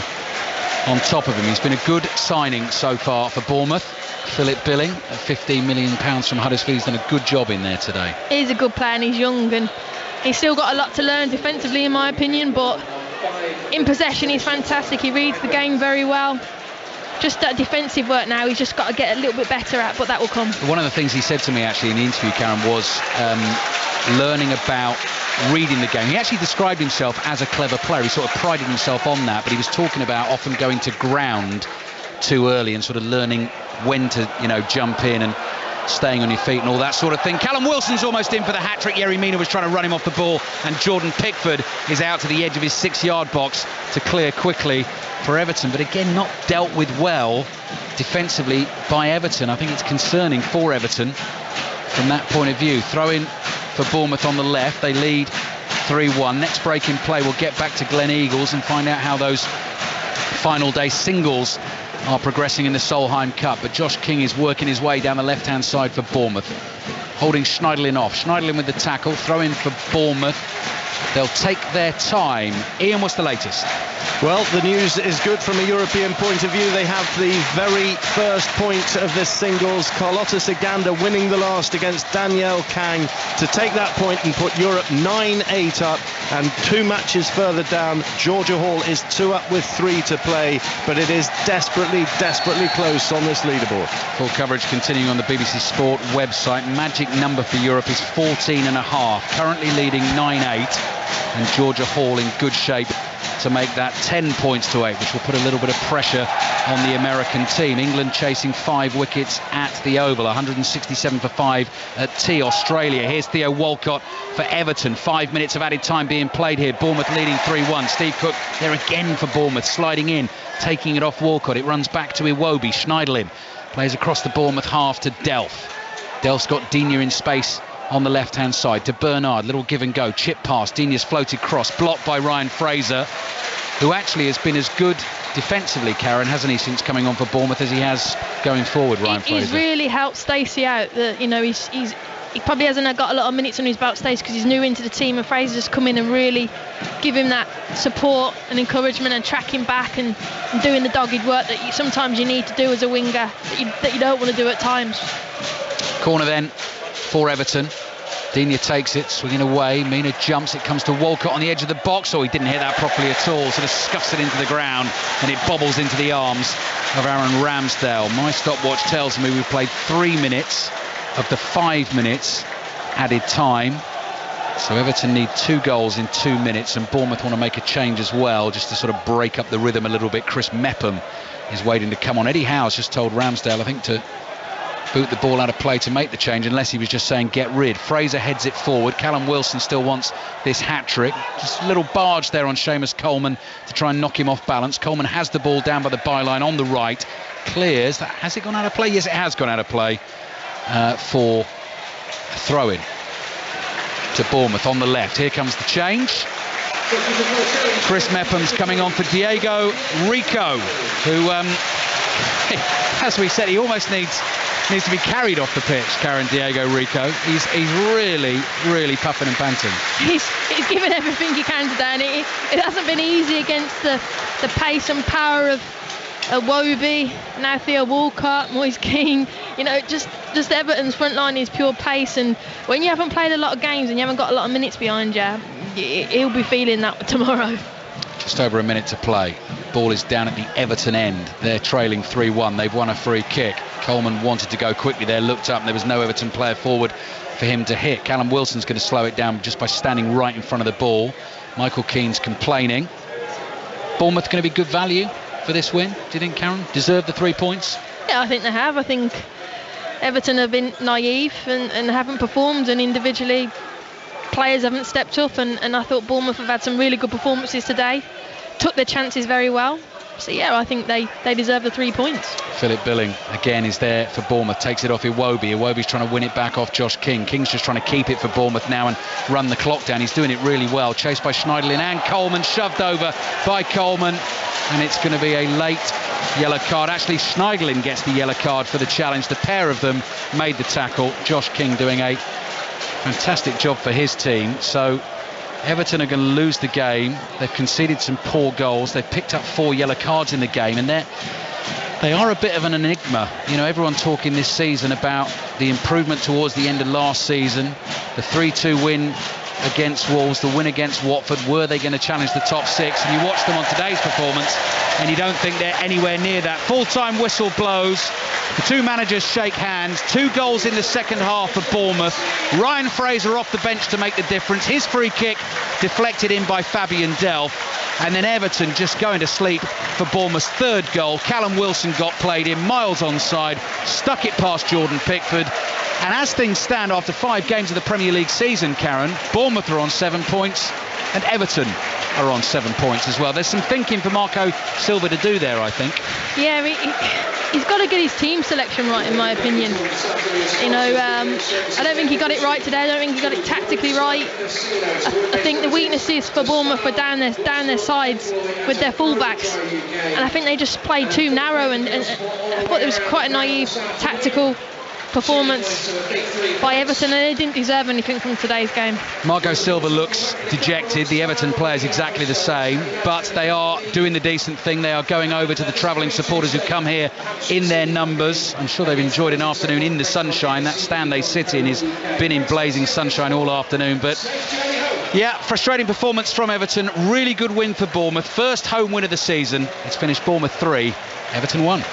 on top of him. He's been a good signing so far for Bournemouth. Philip Billing at £15 million from Huddersfield. He's done a good job in there today. He's a good player and he's young, and he's still got a lot to learn defensively, in my opinion, but in possession he's fantastic. He reads the game very well. Just that defensive work now he's just got to get a little bit better at, but that will come. One of the things he said to me actually in the interview, Karen, was learning about reading the game. He actually described himself as a clever player. He sort of prided himself on that, but he was talking about often going to ground too early and sort of learning when to, jump in and staying on your feet and all that sort of thing. Callum Wilson's almost in for the hat-trick. Yerry Mina was trying to run him off the ball, and Jordan Pickford is out to the edge of his 6-yard box to clear quickly for Everton, but again not dealt with well defensively by Everton. I think it's concerning for Everton from that point of view. Throw in for Bournemouth on the left. They lead 3-1. Next break in play, we'll get back to Glen Eagles and find out how those final day singles are progressing in the Solheim Cup, but Josh King is working his way down the left-hand side for Bournemouth, holding Schneiderlin off. Schneiderlin with the tackle, throw in for Bournemouth. They'll take their time. Ian, what's the latest? Well, the news is good from a European point of view. They have the very first point of this singles. Carlotta Saganda winning the last against Danielle Kang to take that point and put Europe 9-8 up. And 2 matches further down, Georgia Hall is 2 up with 3 to play. But it is desperately, desperately close on this leaderboard. Full coverage continuing on the BBC Sport website. Magic number for Europe is 14.5. Currently leading 9-8. And Georgia Hall in good shape to make that 10 points to 8, which will put a little bit of pressure on the American team. England chasing 5 wickets at the Oval, 167 for 5 at T. Australia. Here's Theo Walcott for Everton. 5 minutes of added time being played here. Bournemouth leading 3-1. Steve Cook there again for Bournemouth, sliding in, taking it off Walcott. It runs back to Iwobi. Schneiderlin plays across the Bournemouth half to Delph. Delph's got Digne in space on the left-hand side to Bernard. Little give and go, chip pass, Digne's floated cross, blocked by Ryan Fraser, who actually has been as good defensively, Karen, hasn't he, since coming on for Bournemouth as he has going forward, Ryan Fraser. He's really helped Stacey out. He probably hasn't got a lot of minutes on his belt, Stacey, because he's new into the team, and Fraser's come in and really give him that support and encouragement and tracking back and doing the dogged work that sometimes you need to do as a winger that you don't want to do at times. Corner then for Everton. Digne takes it, swinging away. Mina jumps, it comes to Walcott on the edge of the box. Oh, he didn't hit that properly at all, sort of scuffs it into the ground, and it bobbles into the arms of Aaron Ramsdale. My stopwatch tells me we've played 3 minutes of the 5 minutes added time. So Everton need 2 goals in 2 minutes, and Bournemouth want to make a change as well, just to sort of break up the rhythm a little bit. Chris Mepham is waiting to come on. Eddie Howe's just told Ramsdale, I think, to boot the ball out of play to make the change, unless he was just saying get rid. Fraser heads it forward. Callum Wilson still wants this hat-trick. Just a little barge there on Seamus Coleman to try and knock him off balance. Coleman has the ball down by the byline on the right. Clears. Has it gone out of play? Yes, it has gone out of play for a throw-in to Bournemouth on the left. Here comes the change. Chris Mepham's coming on for Diego Rico, who, as we said, he almost needs to be carried off the pitch, Karen. Diego Rico, he's really, really puffing and panting. He's given everything he can today, and it hasn't been easy against the pace and power of Iwobi, now Theo Walcott, Moise Keane. Just Everton's front line is pure pace, and when you haven't played a lot of games and you haven't got a lot of minutes behind you, he'll be feeling that tomorrow. Just over a minute to play. Ball is down at the Everton end. They're trailing 3-1. They've won a free kick. Coleman wanted to go quickly there, looked up, and there was no Everton player forward for him to hit. Callum Wilson's going to slow it down just by standing right in front of the ball. Michael Keane's complaining. Bournemouth going to be good value for this win, do you think, Karen? Deserve the 3 points? Yeah, I think they have. I think Everton have been naive and haven't performed, and individually players haven't stepped up, and I thought Bournemouth have had some really good performances today, took their chances very well. So yeah, I think they deserve the 3 points. Philip Billing again is there for Bournemouth, takes it off Iwobi. Iwobi's trying to win it back off Josh King. King's just trying to keep it for Bournemouth now and run the clock down. He's doing it really well, chased by Schneiderlin and Coleman, shoved over by Coleman, and it's going to be a late yellow card. Actually, Schneiderlin gets the yellow card for the challenge. The pair of them made the tackle. Josh King doing a fantastic job for his team. So Everton are going to lose the game. They've conceded some poor goals. They've picked up 4 yellow cards in the game, and they are a bit of an enigma. Everyone talking this season about the improvement towards the end of last season, the 3-2 win against Wolves, the win against Watford. Were they going to challenge the top 6? And you watch them on today's performance, and you don't think they're anywhere near that. Full-time whistle blows. The 2 managers shake hands. 2 goals in the second half for Bournemouth. Ryan Fraser off the bench to make the difference. His free kick deflected in by Fabian Delph. And then Everton just going to sleep for Bournemouth's 3rd goal. Callum Wilson got played in, miles onside, stuck it past Jordan Pickford. And as things stand after 5 games of the Premier League season, Karen, Bournemouth are on 7 points and Everton are on 7 points as well. There's some thinking for Marco Silva to do there, I think. Yeah, he's got to get his team selection right, in my opinion. You know, I don't think he got it right today. I don't think he got it tactically right. I think the weaknesses for Bournemouth were down their sides with their fullbacks, and I think they just played too narrow. And I thought it was quite a naive tactical performance by Everton, and they didn't deserve anything from today's game. Margot Silva looks dejected. The Everton players exactly the same, but they are doing the decent thing. They are going over to the travelling supporters who come here in their numbers. I'm sure they've enjoyed an afternoon in the sunshine. That stand they sit in has been in blazing sunshine all afternoon. But yeah, frustrating performance from Everton. Really good win for Bournemouth. First home win of the season. It's finished Bournemouth 3, Everton 1.